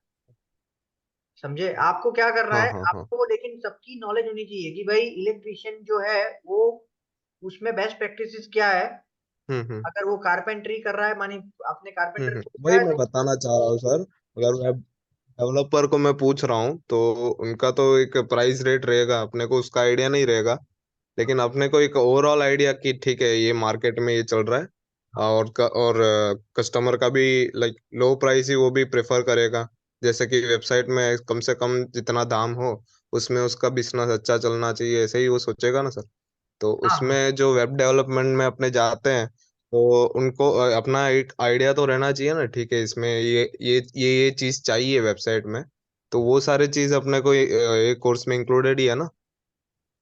समझे? आपको क्या करना हाँ है, हाँ हाँ। आपको लेकिन सबकी नॉलेज होनी चाहिए कि भाई इलेक्ट्रीशियन जो है वो उसमें बेस्ट प्रैक्टिसेस क्या है। हम्म। अगर वो कारपेंटरी कर रहा है, मानी आपने कारपेंटर किया वही है मैं तो बताना चाह रहा हूँ सर। अगर वेब डेवलपर को मैं पूछ रहा हूँ तो उनका तो एक प्राइस रेट रहेगा, अपने को उसका आइडिया नहीं रहेगा। लेकिन अपने को एक ओवरऑल आइडिया कि ठीक है ये मार्केट में ये चल रहा है, और कस्टमर का भी लाइक लो प्राइस ही वो भी प्रेफर करेगा। जैसे कि वेबसाइट में कम से कम जितना दाम हो उसमें उसका बिजनेस अच्छा चलना चाहिए, ऐसे ही वो सोचेगा ना सर। तो हाँ हाँ उसमें जो वेब डेवलपमेंट में अपने जाते हैं तो उनको अपना एक आइडिया तो रहना चाहिए ना, ठीक है इसमें ये चीज चाहिए वेबसाइट में। तो वो सारे चीज अपने को ये कोर्स में इंक्लूडेड ही है ना।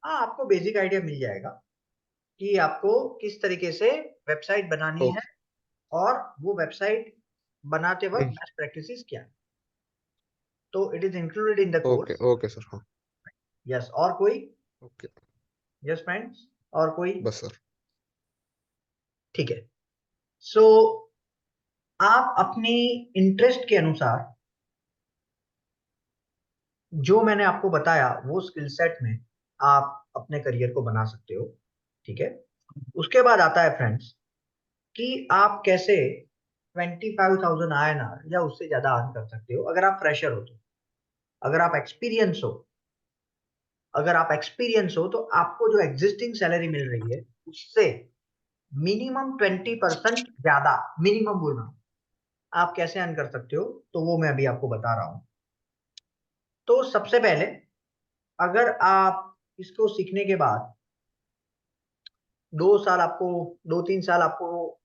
हाँ, आपको बेसिक आइडिया मिल जाएगा कि आपको किस तरीके से वेबसाइट बनानी है ओके। और वो वेबसाइट बनाते वक्त बेस्ट प्रैक्टिसेस क्या है, तो it is included in the okay course. Okay sir. हाँ। यस, और कोई? ओके। यस फ्रेंड्स, और कोई? बस सर। ठीक है। सो आप अपनी इंटरेस्ट के अनुसार जो मैंने आपको बताया वो स्किल सेट में आप अपने करियर को बना सकते हो, ठीक है? उसके बाद आता है फ्रेंड्स कि आप कैसे 25,000 INR या उससे ज्यादा अर्न कर सकते हो अगर आप फ्रेशर हो तो। अगर आप एक्सपीरियंस हो, अगर आप एक्सपीरियंस हो तो आपको जो एग्जिस्टिंग सैलरी मिल रही है उससे मिनिमम 20% ज्यादा, मिनिमम बोल रहा हूं, आप कैसे अर्न कर सकते हो तो वो मैं अभी आपको बता रहा हूं। तो सबसे पहले अगर आप इसको सीखने के बाद 2 साल आपको, 2-3 साल आपको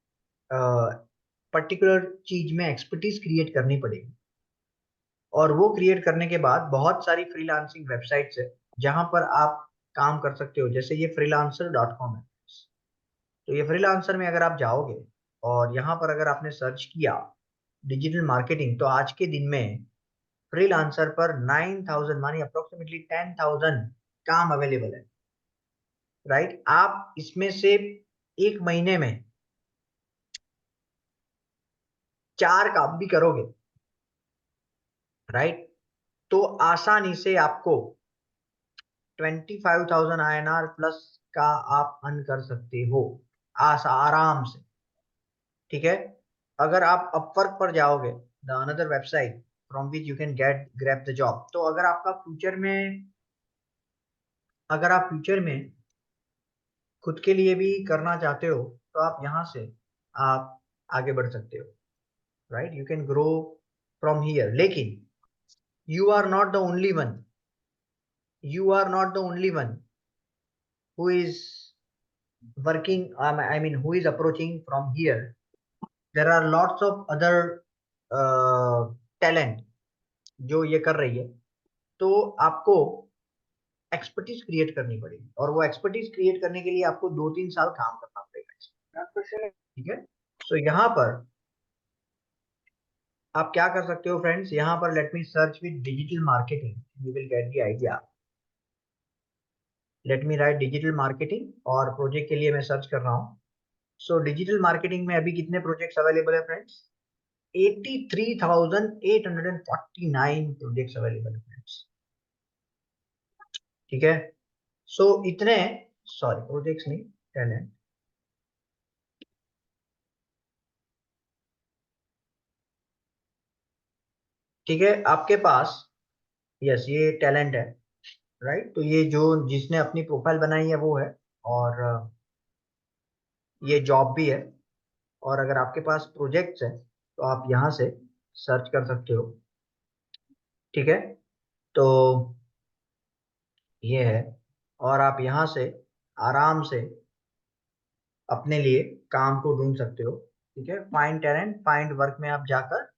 पर्टिकुलर चीज में एक्सपर्टीज क्रिएट करनी पड़ेगी, और वो क्रिएट करने के बाद बहुत सारी फ्रीलांसिंग वेबसाइट्स है जहां पर आप काम कर सकते हो। जैसे ये freelancer.com है, तो ये फ्रीलांसर में अगर आप जाओगे और यहाँ पर अगर आपने सर्च किया डिजिटल मार्केटिंग, तो आज के दिन में फ्रीलांसर पर 9,000 मानी अप्रोक्सीमेटली 10,000 काम अवेलेबल है, राइट? आप इसमें से एक महीने में 4 काम भी करोगे, राइट? तो आसानी से आपको 25,000 INR प्लस का आप अर्न कर सकते हो, आराम से, ठीक है? अगर आप अपवर्क पर जाओगे, the another website from which you can get grab the job, तो अगर आपका फ्यूचर में, अगर आप फ्यूचर में खुद के लिए भी करना चाहते हो तो आप यहाँ से आप आगे बढ़ सकते हो, right? You can grow from here. लेकिन you are not the only one, you are not the only one who is working, I mean who is approaching from here. There are lots of other talent जो ये कर रही है, तो आपको expertise create करनी पड़ेगी, और वो एक्सपर्टीज क्रिएट करने के लिए आपको 2-3 साल काम करना पड़ेगा, ठीक है? सो यहाँ पर आप क्या कर सकते हो फ्रेंड्स, यहाँ पर let me search with digital marketing, you will get the idea. Let me right digital marketing, और प्रोजेक्ट के लिए मैं सर्च कर रहा हूँ। सो डिजिटल मार्केटिंग में अभी कितने प्रोजेक्ट्स अवेलेबल है फ्रेंड्स? 83,849 प्रोजेक्ट्स अवेलेबल है फ्रेंड्स, ठीक है? सो इतने, सॉरी प्रोजेक्ट्स नहीं, टैलेंट, ठीक है? आपके पास, यस ये टैलेंट है, राइट? तो ये जो जिसने अपनी प्रोफाइल बनाई है वो है, और ये जॉब भी है, और अगर आपके पास प्रोजेक्ट्स है तो आप यहाँ से सर्च कर सकते हो, ठीक है? तो ये है, और आप यहाँ से आराम से अपने लिए काम को ढूंढ सकते हो, ठीक है? फाइंड टैलेंट, फाइंड वर्क में आप जाकर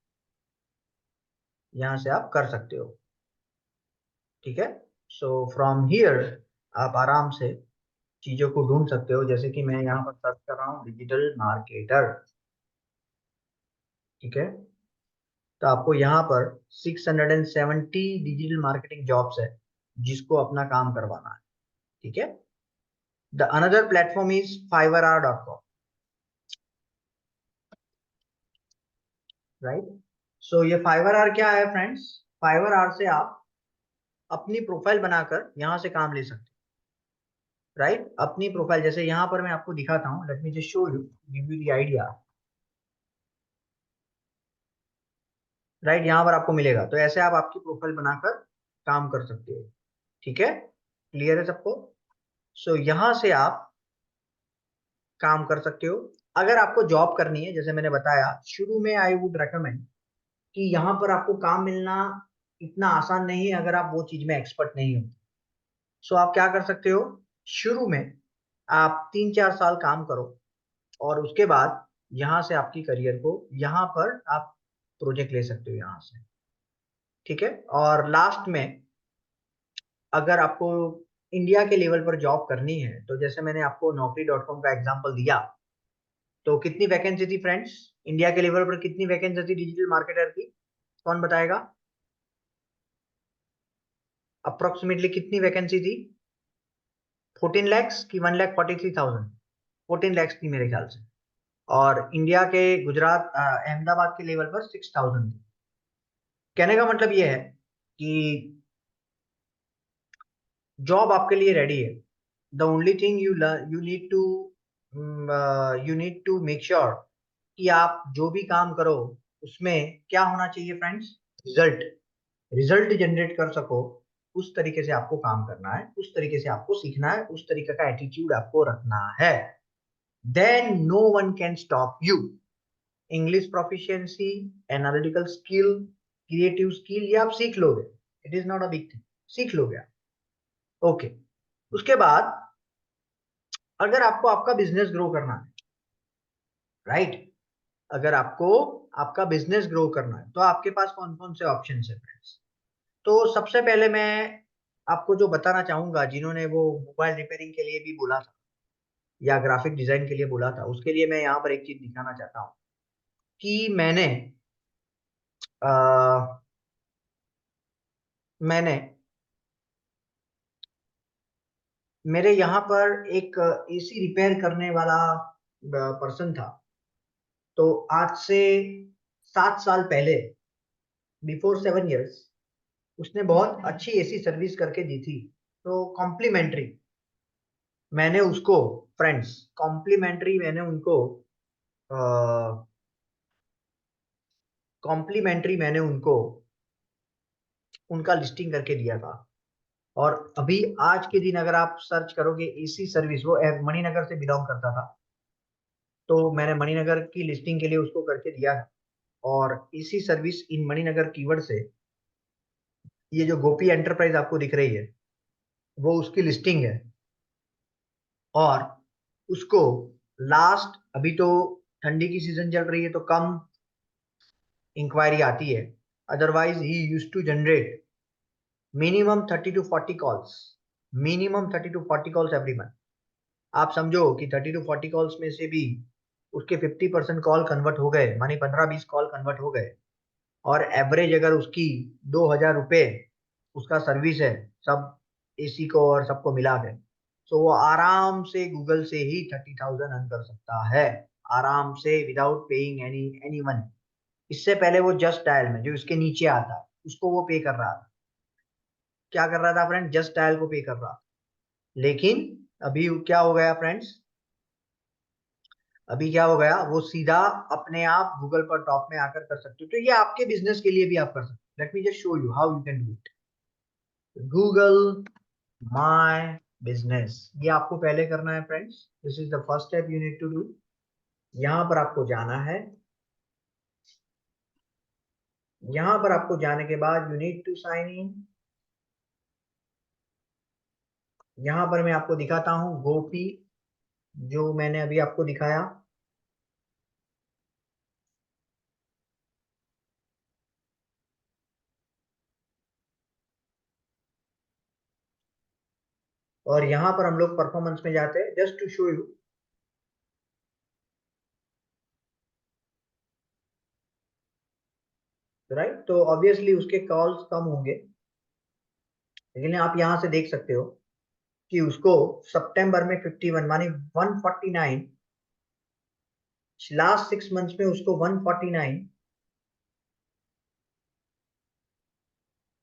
यहाँ से आप कर सकते हो, ठीक है? सो फ्रॉम हियर आप आराम से चीजों को ढूंढ सकते हो, जैसे कि मैं यहाँ पर सर्च कर रहा हूँ डिजिटल मार्केटर, ठीक है? तो आपको यहाँ पर 670 डिजिटल मार्केटिंग जॉब्स है जिसको अपना काम करवाना है, ठीक है? The another platform is fiverr.com, right. So ये फाइवर आर क्या है फ्रेंड्स? फाइवर आर से आप अपनी प्रोफाइल बनाकर यहाँ से काम ले सकते हैं, राइट। अपनी प्रोफाइल, जैसे यहाँ पर मैं आपको दिखाता हूँ, late me just show you, give you the idea, right. यहाँ पर आपको मिलेगा, तो ऐसे आप आपकी प्रोफाइल बनाकर काम कर सकते हो, ठीक है। क्लियर है सबको? सो यहाँ से आप काम कर सकते हो। अगर आपको जॉब करनी है, जैसे मैंने बताया शुरू में, आई वुड रेकमेंड कि यहाँ पर आपको काम मिलना इतना आसान नहीं है अगर आप वो चीज में एक्सपर्ट नहीं हो। सो आप क्या कर सकते हो, शुरू में आप 3-4 साल काम करो और उसके बाद यहाँ से आपकी करियर को, यहाँ पर आप प्रोजेक्ट ले सकते हो यहाँ से, ठीक है। और लास्ट में अगर आपको इंडिया के लेवल पर जॉब करनी है, तो जैसे मैंने आपको naukri.com का एग्जांपल दिया, तो कितनी वैकेंसी थी फ्रेंड्स? इंडिया के लेवल पर कितनी वैकेंसी थी डिजिटल मार्केटर की? कौन बताएगा? अप्रोक्सीमेटली कितनी वैकेंसी थी? 14 lakhs की 1,43,000? 14 lakhs थी मेरे ख्याल से। और इंडिया के गुजरात अहमदाबाद के लेवल पर 6,000 थी। कहने का मतलब ये है कि जॉब आपके लिए रेडी है। The only thing you need to make sure कि आप जो भी काम करो उसमें क्या होना चाहिए फ्रेंड्स? रिजल्ट। रिजल्ट जनरेट कर सको, उस तरीके से आपको काम करना है, उस तरीके से आपको सीखना है, उस तरीके का एटीट्यूड आपको रखना है। Then no one can stop you. English proficiency, analytical skill, creative skill, ये आप सीख लोगे, it is not a big thing, सीख लोगे आप, ओके। उसके बाद अगर आपको आपका बिजनेस ग्रो करना है, राइट, अगर आपको आपका बिजनेस ग्रो करना है, तो आपके पास कौन कौन से ऑप्शन है फ्रेंड्स? तो सबसे पहले मैं आपको जो बताना चाहूंगा, जिन्होंने वो मोबाइल रिपेयरिंग के लिए भी बोला था या ग्राफिक डिजाइन के लिए बोला था, उसके लिए मैं यहाँ पर एक चीज दिखाना चाहता हूँ कि मैंने मेरे यहाँ पर एक एसी रिपेयर करने वाला पर्सन था। तो आज से 7 साल पहले, बिफोर 7 years, उसने बहुत अच्छी एसी सर्विस करके दी थी। तो कॉम्प्लीमेंट्री मैंने उसको, फ्रेंड्स, कॉम्प्लीमेंट्री मैंने उनको कॉम्प्लीमेंट्री मैंने उनको उनका लिस्टिंग करके दिया था। और अभी आज के दिन अगर आप सर्च करोगे एसी सर्विस, वो मणिनगर से बिलोंग करता था, तो मैंने मणिनगर की लिस्टिंग के लिए उसको करके दिया है। और AC service in Maninagar keyword से ये जो गोपी एंटरप्राइज आपको दिख रही है, वो उसकी लिस्टिंग है। और उसको लास्ट, अभी तो ठंडी की सीजन चल रही है तो कम इंक्वायरी आती है, अदरवाइज ही used to generate minimum 30 to 40 calls, minimum 30 to 40 calls every month. आप समझो कि 30 to 40 कॉल्स में से भी उसके 50% कॉल कन्वर्ट हो गए, मानी 15-20 कॉल कन्वर्ट हो गए, और एवरेज अगर उसकी 2,000 रुपये उसका सर्विस है, सब एसी को और सबको मिला के, तो वो आराम से गूगल से ही 30,000 अर्न कर सकता है, आराम से, विदाउट पेइंग एनी वन। इससे पहले वो जस्ट डायल में, जो इसके नीचे आता है, उसको वो पे कर रहा था। क्या कर रहा था फ्रेंड? जस्ट डायल को पे कर रहा था। लेकिन अभी क्या हो गया फ्रेंड्स? अभी क्या हो गया, वो सीधा अपने आप गूगल पर टॉप में आकर कर सकते हो। तो ये आपके बिजनेस के लिए भी आप कर सकते हो। Let me just show you how you can do it. Google my business, ये आपको पहले करना है friends. This is the first step you need to do. यहाँ पर आपको जाना है। यहाँ पर आपको जाने के बाद you need to sign in. यहाँ पर मैं आपको दिखाता हूँ गोपी, जो मैंने अभी आपको दिखाया। और यहाँ पर हम लोग परफॉर्मेंस में जाते हैं, just to show you. Right, तो ऑब्वियसली उसके कॉल्स कम होंगे, लेकिन आप यहाँ से देख सकते हो कि उसको सितंबर में 51, मानी 149, लास्ट 6 मंथ्स में उसको 149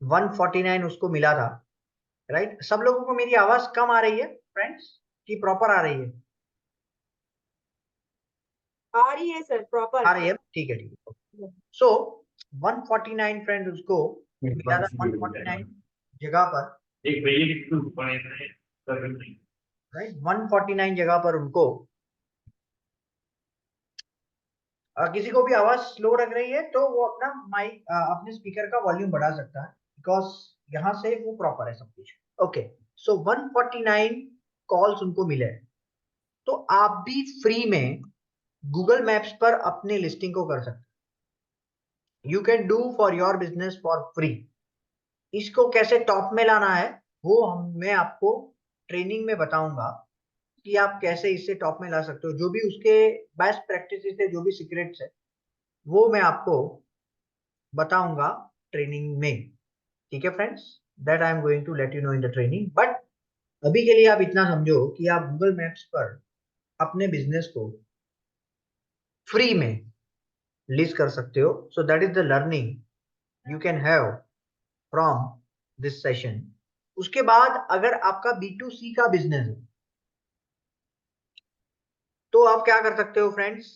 149 उसको मिला था, राइट। सब लोगों को मेरी आवाज कम आ रही है फ्रेंड्स कि प्रॉपर आ रही है? आ रही है सर, प्रॉपर आ रही है, ठीक है ठीक है। सो 149 फ्रेंड उसको मिला था, 149 जगह पर, एक भैया की पड़े थे राइट। 149 जगह पर उनको किसी को भी आवाज स्लो लग रही है तो वो अपना माइक अपने स्पीकर का वॉल्यूम बढ़ा सकता है, बिकॉज यहाँ से वो प्रॉपर है सब कुछ। ओके, सो 149 कॉल्स उनको मिले, तो आप भी फ्री में गूगल मैप्स पर अपने लिस्टिंग को कर सकते हैं। You can do for your business for free. इसको कैसे टॉप में लाना है वो मैं आपको ट्रेनिंग में बताऊंगा कि आप कैसे इससे टॉप में ला सकते हो। जो भी उसके बेस्ट प्रैक्टिसेस है, जो भी सीक्रेट्स है, वो मैं आपको बताऊंगा ट्रेनिंग में, ठीक है friends. That I am going to let you know in the training. But अभी के लिए आप इतना समझो कि आप गूगल मैप्स पर अपने बिजनेस को फ्री में लिस्ट कर सकते हो। So that is the learning you can have from this session. उसके बाद अगर आपका B2C का बिजनेस है तो आप क्या कर सकते हो फ्रेंड्स,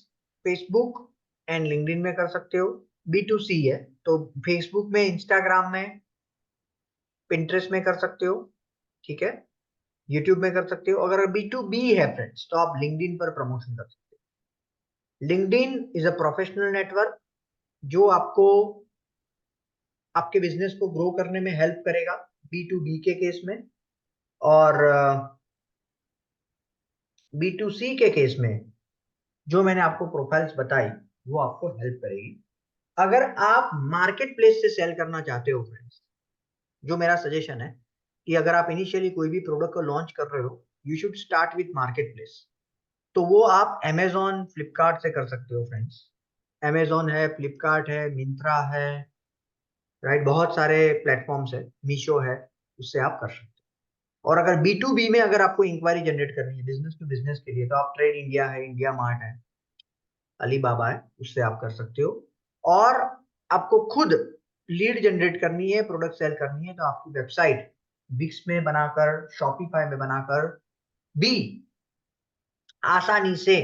फेसबुक एंड लिंक्डइन में कर सकते हो। B2C है तो फेसबुक में, इंस्टाग्राम में, पिंटरेस्ट में कर सकते हो, ठीक है, यूट्यूब में कर सकते हो। अगर B2B है फ्रेंड्स तो आप लिंक्डइन पर प्रमोशन कर सकते हो। LinkedIn is a professional network जो आपको आपके बिजनेस को ग्रो करने में हेल्प करेगा B2B के केस में, और B2C के केस में जो मैंने आपको प्रोफाइल्स बताई वो आपको हेल्प करेगी। अगर आप मार्केट प्लेस से सेल करना चाहते हो फ्रेंड्स, जो मेरा सजेशन है कि अगर आप इनिशियली कोई भी प्रोडक्ट को लॉन्च कर रहे हो, you should start with market place. तो वो आप Amazon, फ्लिपकार्ट से कर सकते हो फ्रेंड्स। Amazon है, फ्लिपकार्ट है, मिंत्रा है, राइट, बहुत सारे प्लेटफॉर्म्स है, मीशो है, उससे आप कर सकते हो। और अगर B2B में अगर आपको इंक्वायरी जनरेट करनी है बिजनेस टू बिजनेस के लिए, तो आप ट्रेड इंडिया है, इंडिया मार्ट है, अलीबाबा है, उससे आप कर सकते हो। और आपको खुद लीड जनरेट करनी है, प्रोडक्ट सेल करनी है, तो आपकी वेबसाइट विक्स में बनाकर, शॉपिफाई में बनाकर भी आसानी से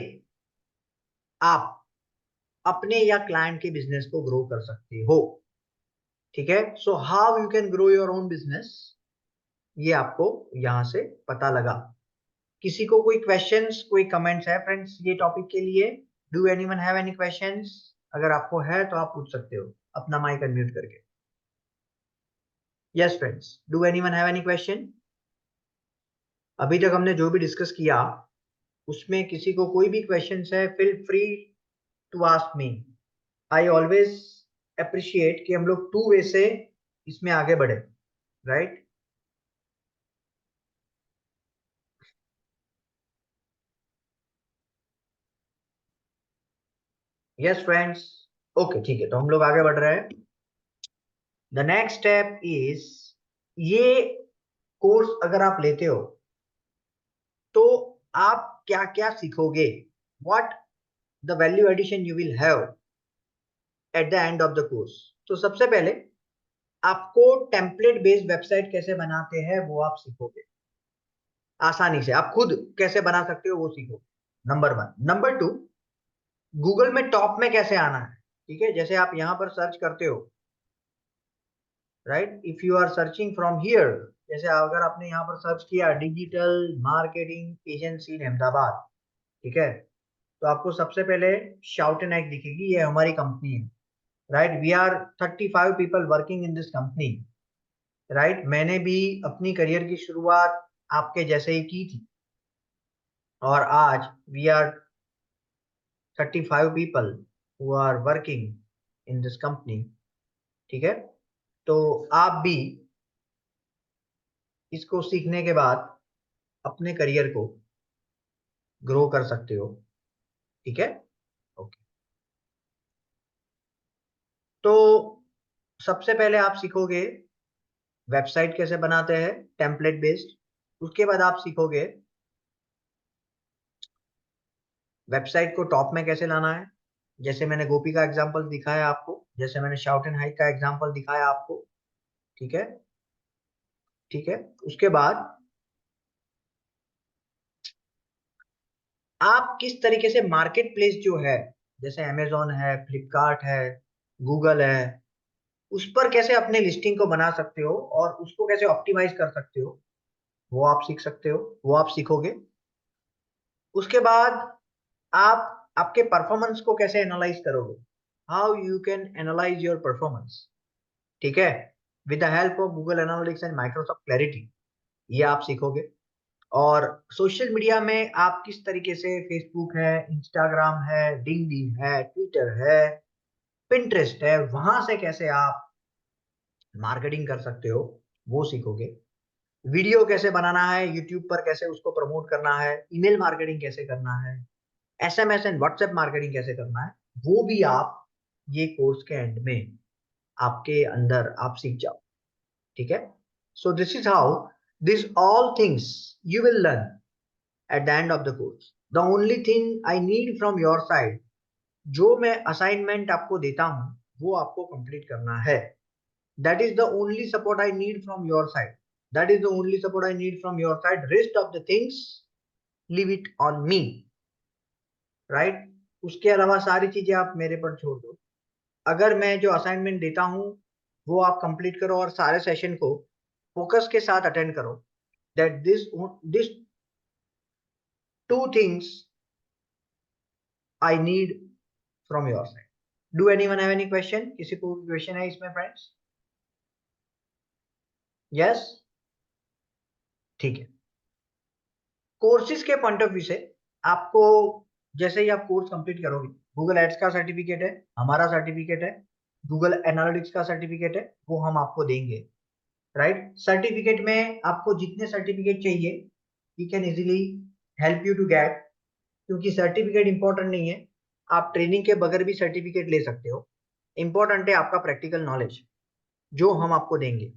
आप अपने या क्लाइंट के बिजनेस को ग्रो कर सकते हो, ठीक है। So how you can grow your own business, ये आपको यहां से पता लगा। किसी को कोई क्वेश्चंस, कोई कमेंट्स है फ्रेंड्स ये टॉपिक के लिए? Do anyone have any questions? अगर आपको है तो आप पूछ सकते हो अपना माइक अनम्यूट करके। Yes friends, do anyone have any question? अभी तक हमने जो भी डिस्कस किया उसमें किसी को कोई भी क्वेश्चंस है, feel free to ask me. I always appreciate कि हम लोग टू वे से इसमें आगे बढ़े, राइट। यस फ्रेंड्स, ओके ठीक है, तो हम लोग आगे बढ़ रहे हैं। द नेक्स्ट स्टेप इज, ये कोर्स अगर आप लेते हो तो आप क्या क्या सीखोगे, what the value addition you will have at the end of the course. तो सबसे पहले आपको टेम्पलेट बेस्ड वेबसाइट कैसे बनाते हैं वो आप सीखोगे आसानी से। आप खुद कैसे बना सकते हो वो सीखोगे, नंबर 1। नंबर 2, गूगल में टॉप में कैसे आना है, ठीक है। जैसे आप यहाँ पर सर्च करते हो, right, if you are searching from here, जैसे अगर आपने यहाँ पर सर्च किया digital marketing agency in Ahmedabad, ठीक है, तो आपको सबसे पहले शाउट एंड एक्ट दिखेगी, ये हमारी कंपनी है, right. We are 35 people working in this company, right. मैंने भी अपनी करियर की शुरुआत आपके जैसे ही की थी, और आज we are 35 people who are working in this company, ठीक है। तो आप भी इसको सीखने के बाद अपने करियर को ग्रो कर सकते हो, ठीक है, ओके। तो सबसे पहले आप सीखोगे वेबसाइट कैसे बनाते हैं टेम्पलेट बेस्ड। उसके बाद आप सीखोगे वेबसाइट को टॉप में कैसे लाना है, जैसे मैंने गोपी का एग्जांपल दिखाया आपको, जैसे मैंने शाउट एंड हाइक का एग्जांपल दिखाया आपको, ठीक है, ठीक है। उसके बाद आप किस तरीके से मार्केट प्लेस जो है, जैसे अमेजोन है, फ्लिपकार्ट है, गूगल है, उस पर कैसे अपने लिस्टिंग को बना सकते हो और उसको कैसे ऑप्टिमाइज कर सकते हो, वो आप सीख सकते हो, वो आप सीखोगे। उसके बाद आप आपके परफॉर्मेंस को कैसे एनालाइज करोगे, how you can analyse your performance, ठीक है, with the help of Google analytics and Microsoft clarity, ये आप सीखोगे। और सोशल मीडिया में आप किस तरीके से, फेसबुक है, इंस्टाग्राम है, लिंक्डइन है, ट्विटर है, पिंटरेस्ट है, वहां से कैसे आप मार्केटिंग कर सकते हो, वो सीखोगे। वीडियो कैसे बनाना है, यूट्यूब पर कैसे उसको प्रमोट करना है, ईमेल मार्केटिंग कैसे करना है, एसएमएस एंड व्हाट्सएप मार्केटिंग कैसे करना है, वो भी आप ये कोर्स के एंड में आपके अंदर आप सीख जाओ, ठीक है। So this is how this all things you will learn eight the end of the course. The only thing I need from your side, जो मैं असाइनमेंट आपको देता हूं वो आपको कंप्लीट करना है। That is the only support I need from your side, that is the only support I need from your side. Rest of the things leave it on me, right. उसके अलावा सारी चीजें आप मेरे पर छोड़ दो। अगर मैं जो असाइनमेंट देता हूं वो आप कंप्लीट करो और सारे सेशन को फोकस के साथ अटेंड करो। That this two things I need from your side. Do anyone have any question? किसी को क्वेश्चन है इसमें फ्रेंड्स? यस, ठीक है। कोर्सेज के पॉइंट ऑफ व्यू से आपको, जैसे ही आप कोर्स कंप्लीट करोगे, गूगल एड्स का सर्टिफिकेट है, हमारा सर्टिफिकेट है, गूगल एनालिटिक्स का सर्टिफिकेट है, वो हम आपको देंगे, राइट। सर्टिफिकेट में आपको जितने सर्टिफिकेट चाहिए we can easily help you to get, क्योंकि सर्टिफिकेट इंपॉर्टेंट नहीं है, आप ट्रेनिंग के बगैर भी सर्टिफिकेट ले सकते हो। इंपॉर्टेंट है आपका प्रैक्टिकल नॉलेज जो हम आपको देंगे।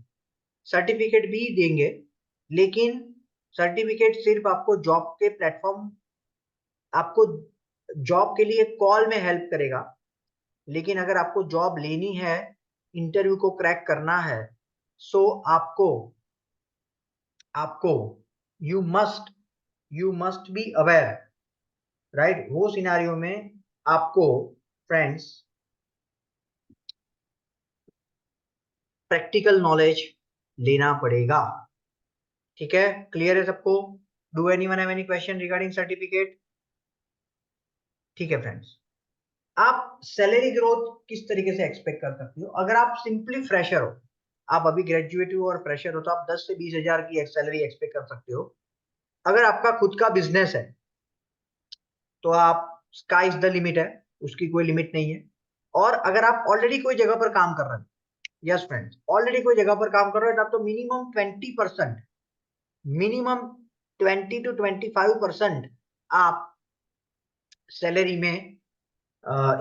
सर्टिफिकेट भी देंगे, लेकिन सर्टिफिकेट सिर्फ आपको जॉब के प्लेटफॉर्म, आपको जॉब के लिए कॉल में हेल्प करेगा, लेकिन अगर आपको जॉब लेनी है, इंटरव्यू को क्रैक करना है, सो आपको आपको you must be aware, right. वो सिनेरियो में आपको फ्रेंड्स प्रैक्टिकल नॉलेज लेना पड़ेगा, ठीक है। क्लियर है सबको? Do anyone have any question regarding certificate? ठीक है फ्रेंड्स, आप सैलरी ग्रोथ किस तरीके से एक्सपेक्ट कर सकते हो? अगर आप सिंपली फ्रेशर हो, आप अभी ग्रेजुएट हो और फ्रेशर हो, तो आप 10 से 20 हजार की सैलरी एक्सपेक्ट कर सकते हो। अगर आपका खुद का बिजनेस है तो आप स्काई इज द लिमिट है, उसकी कोई लिमिट नहीं है। और अगर आप ऑलरेडी कोई जगह पर काम कर रहे हो, यस फ्रेंड्स, ऑलरेडी कोई जगह पर काम कर रहे हो, तब तो मिनिमम 20%, मिनिमम 20 to 25% आप सैलरी में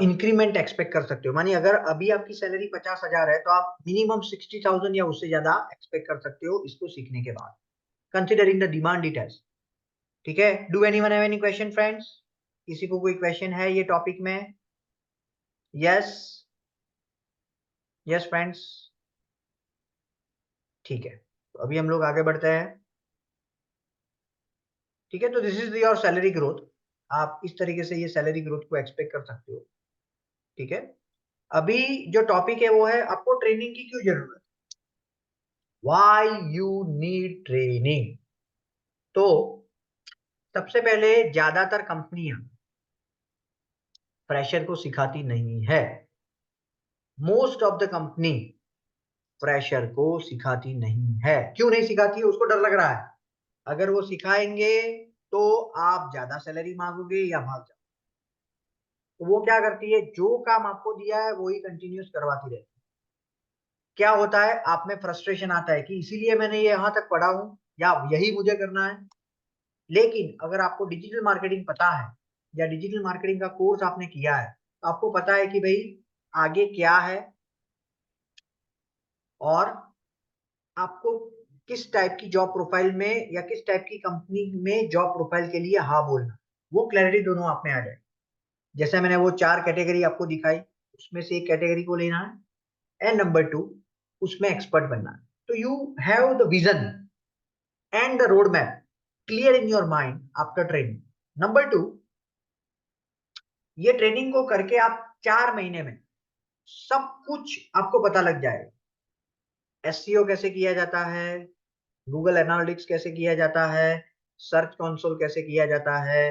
इंक्रीमेंट एक्सपेक्ट कर सकते हो। मानिए अगर अभी आपकी सैलरी 50,000 है, तो आप मिनिमम 60,000 या उससे ज्यादा एक्सपेक्ट कर सकते हो इसको सीखने के बाद, considering the demand it has, ठीक है। Do anyone have any question friends? किसी को कोई क्वेश्चन है ये टॉपिक में? यस, यस फ्रेंड्स, ठीक है। तो अभी हम लोग आगे बढ़ते हैं, ठीक है। तो this is your salary growth, आप इस तरीके से ये सैलरी ग्रोथ को एक्सपेक्ट कर सकते हो, ठीक है। अभी जो टॉपिक है वो है आपको ट्रेनिंग की क्यों जरूरत, व्हाई यू नीड ट्रेनिंग। तो सबसे पहले ज्यादातर कंपनियां फ्रेशर को सिखाती नहीं है, most of the company fresher को सिखाती नहीं है। क्यों नहीं सिखाती है? उसको डर लग रहा है अगर वो सिखाएंगे तो आप ज्यादा सैलरी मांगोगे या भाग जाओ। तो वो क्या करती है, जो काम आपको दिया है वही कंटिन्यूस करवाती रहती है। क्या होता है, आप में फ्रस्ट्रेशन आता है कि इसीलिए मैंने ये यहाँ तक पढ़ा हूं या यही मुझे करना है। लेकिन अगर आपको डिजिटल मार्केटिंग पता है या डिजिटल मार्केटिंग का कोर्स आपने किया है, तो आपको पता है कि भाई आगे क्या है और आपको किस टाइप की जॉब प्रोफाइल में या किस टाइप की कंपनी में जॉब प्रोफाइल के लिए हाँ बोलना, वो क्लैरिटी दोनों आप में आ जाए। जैसे मैंने वो 4 कैटेगरी आपको दिखाई, उसमें से एक कैटेगरी को लेना है, एंड नंबर 2 उसमें एक्सपर्ट बनना है। So you have the vision and the roadmap clear in your mind after training. Number 2, ये ट्रेनिंग को करके आप 4 महीने में सब कुछ आपको पता लग जाएगा। एसईओ कैसे किया जाता है, गूगल एनालिटिक्स कैसे किया जाता है, सर्च कंसोल कैसे किया जाता है,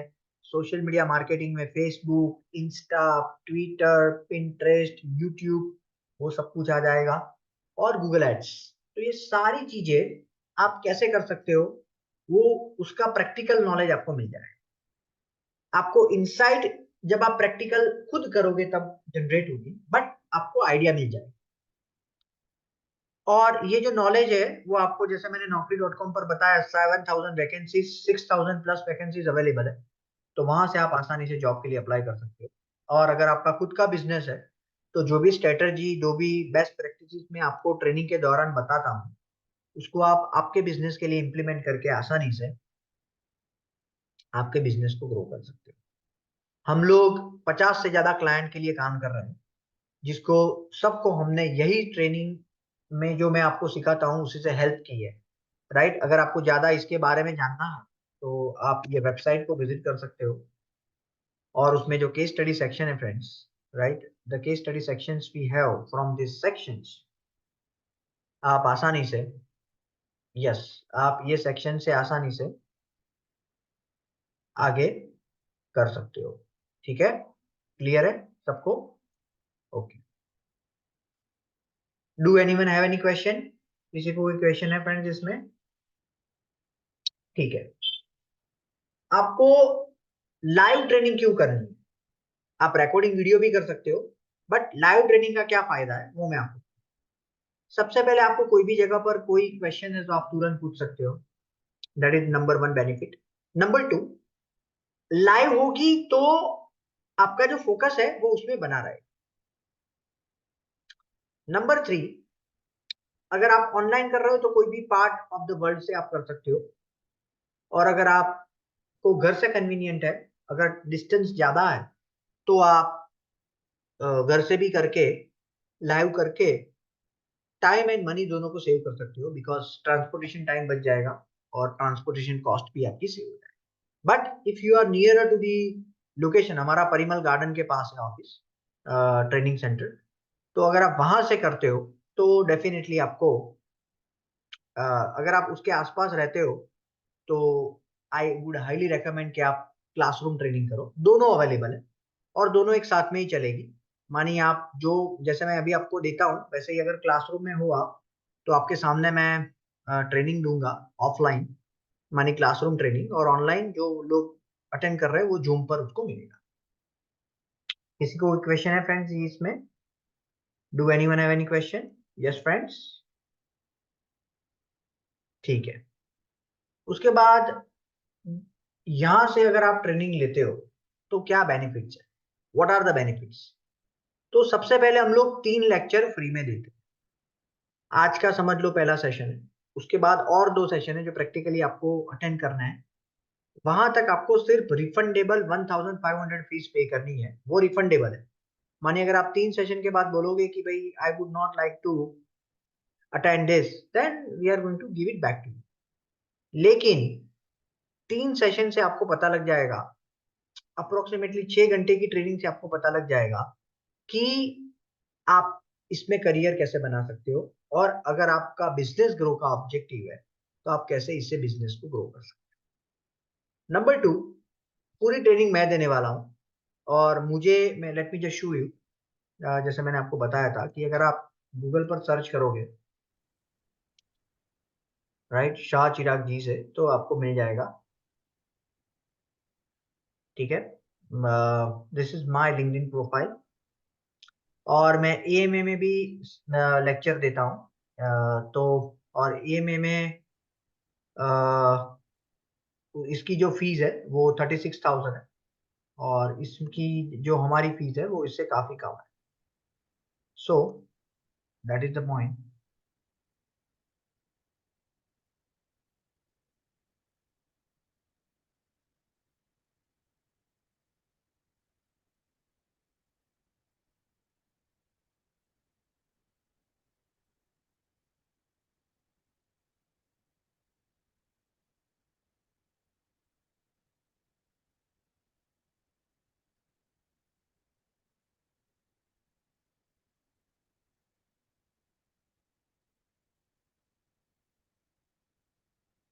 सोशल मीडिया मार्केटिंग में Facebook, Insta, Twitter, Pinterest, YouTube, वो सब कुछ आ जाएगा, और गूगल एड्स। तो ये सारी चीजें आप कैसे कर सकते हो, वो उसका प्रैक्टिकल नॉलेज आपको मिल जाएगा। आपको इनसाइट जब आप प्रैक्टिकल खुद करोगे तब जनरेट होगी, बट आपको आइडिया मिल जाएगा। और ये जो नॉलेज है वो आपको, जैसे मैंने naukri.com पर बताया, 7,000 वैकेंसीज, 6,000 प्लस वैकेंसीज अवेलेबल है, तो वहां से आप आसानी से जॉब के लिए अप्लाई कर सकते हो। और अगर आपका खुद का बिजनेस है तो जो भी स्ट्रेटजी, जो भी बेस्ट प्रैक्टिसेस मैं आपको ट्रेनिंग के दौरान बताता हूँ, उसको आप आपके बिजनेस के लिए इम्प्लीमेंट करके आसानी से आपके बिजनेस को ग्रो कर सकते हो। हम लोग 50 से ज्यादा क्लाइंट के लिए काम कर रहे हैं, जिसको सबको हमने यही ट्रेनिंग में जो मैं आपको सिखाता हूँ उसी से हेल्प की है। राइट, अगर आपको ज्यादा इसके बारे में जानना है तो आप ये वेबसाइट को विजिट कर सकते हो, और उसमें जो केस स्टडी सेक्शन है friends, right, the case study sections we have, from this sections आप आसानी से, यस, आप ये सेक्शन से आसानी से आगे कर सकते हो। ठीक है, क्लियर है सबको? Okay, do anyone have any question? किसी को कोई क्वेश्चन है फ्रेंड्स इसमें? ठीक है, आपको लाइव ट्रेनिंग क्यों करनी है? आप रिकॉर्डिंग वीडियो भी कर सकते हो, बट लाइव ट्रेनिंग का क्या फायदा है वो मैं आपको, सबसे पहले आपको कोई भी जगह पर कोई क्वेश्चन है तो आप तुरंत पूछ सकते हो, that is number 1 benefit. Number 2, live होगी तो आपका जो फोकस है वो उसमें बना रहेगा। नंबर 3, अगर आप ऑनलाइन कर रहे हो तो कोई भी पार्ट ऑफ द वर्ल्ड से आप कर सकते हो, और अगर आपको घर से कन्वीनियंट है, अगर डिस्टेंस ज्यादा है, तो आप घर से भी करके, लाइव करके टाइम एंड मनी दोनों को सेव कर सकते हो, बिकॉज ट्रांसपोर्टेशन टाइम बच जाएगा और ट्रांसपोर्टेशन कॉस्ट भी आपकी सेव हो जाएगी। But if you are near to the location, हमारा परिमल गार्डन के पास है ऑफिस, ट्रेनिंग सेंटर, तो अगर आप वहां से करते हो तो डेफिनेटली आपको, अगर आप उसके आसपास रहते हो तो आई वुड हाईली रेकमेंड कि आप क्लासरूम ट्रेनिंग करो। दोनों अवेलेबल है और दोनों एक साथ में ही चलेगी। मानिए आप जो, जैसे मैं अभी आपको देता हूँ वैसे ही अगर क्लासरूम में हो आप, तो आपके सामने मैं ट्रेनिंग दूंगा ऑफलाइन, मानी क्लासरूम ट्रेनिंग, और ऑनलाइन जो लोग अटेंड कर रहे हैं वो जूम पर उसको मिलेगा। किसी को कोई क्वेश्चन है फ्रेंड्स इसमें? Do anyone have any question? Yes friends, ठीक है। उसके बाद यहां से अगर आप ट्रेनिंग लेते हो तो क्या बेनिफिट्स है, व्हाट आर द बेनिफिट्स? तो सबसे पहले हम लोग 3 लेक्चर फ्री में देते हैं। आज का समझ लो पहला सेशन है, उसके बाद और 2 सेशन है जो प्रैक्टिकली आपको अटेंड करना है। वहां तक आपको सिर्फ रिफंडेबल 1,500 फीस पे करनी है, वो रिफंडेबल है। मानिए अगर आप 3 सेशन के बाद बोलोगे कि भाई I would not like to attend this, then we are going to give it back to you. लेकिन 3 सेशन से आपको पता लग जाएगा, अप्रोक्सीमेटली 6 घंटे की ट्रेनिंग से आपको पता लग जाएगा कि आप इसमें करियर कैसे बना सकते हो, और अगर आपका बिजनेस ग्रो का ऑब्जेक्टिव है तो आप कैसे इससे बिजनेस को ग्रो कर सकते हो। नंबर 2, पूरी ट्रेनिंग मैं देने वाला हूँ, और मुझे, मैं late me just show you, जैसे मैंने आपको बताया था कि अगर आप गूगल पर सर्च करोगे, राइट, शाह चिराग जी से, तो आपको मिल जाएगा। ठीक है, this is my LinkedIn profile, और मैं एएमए में भी लेक्चर देता हूँ। तो और एएमए में इसकी जो फीस है वो 36,000 है, और इसकी जो हमारी फीस है वो इससे काफी कम है। So that is the point.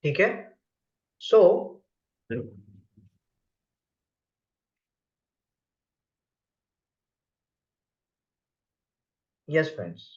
ठीक है। सो यस फ्रेंड्स,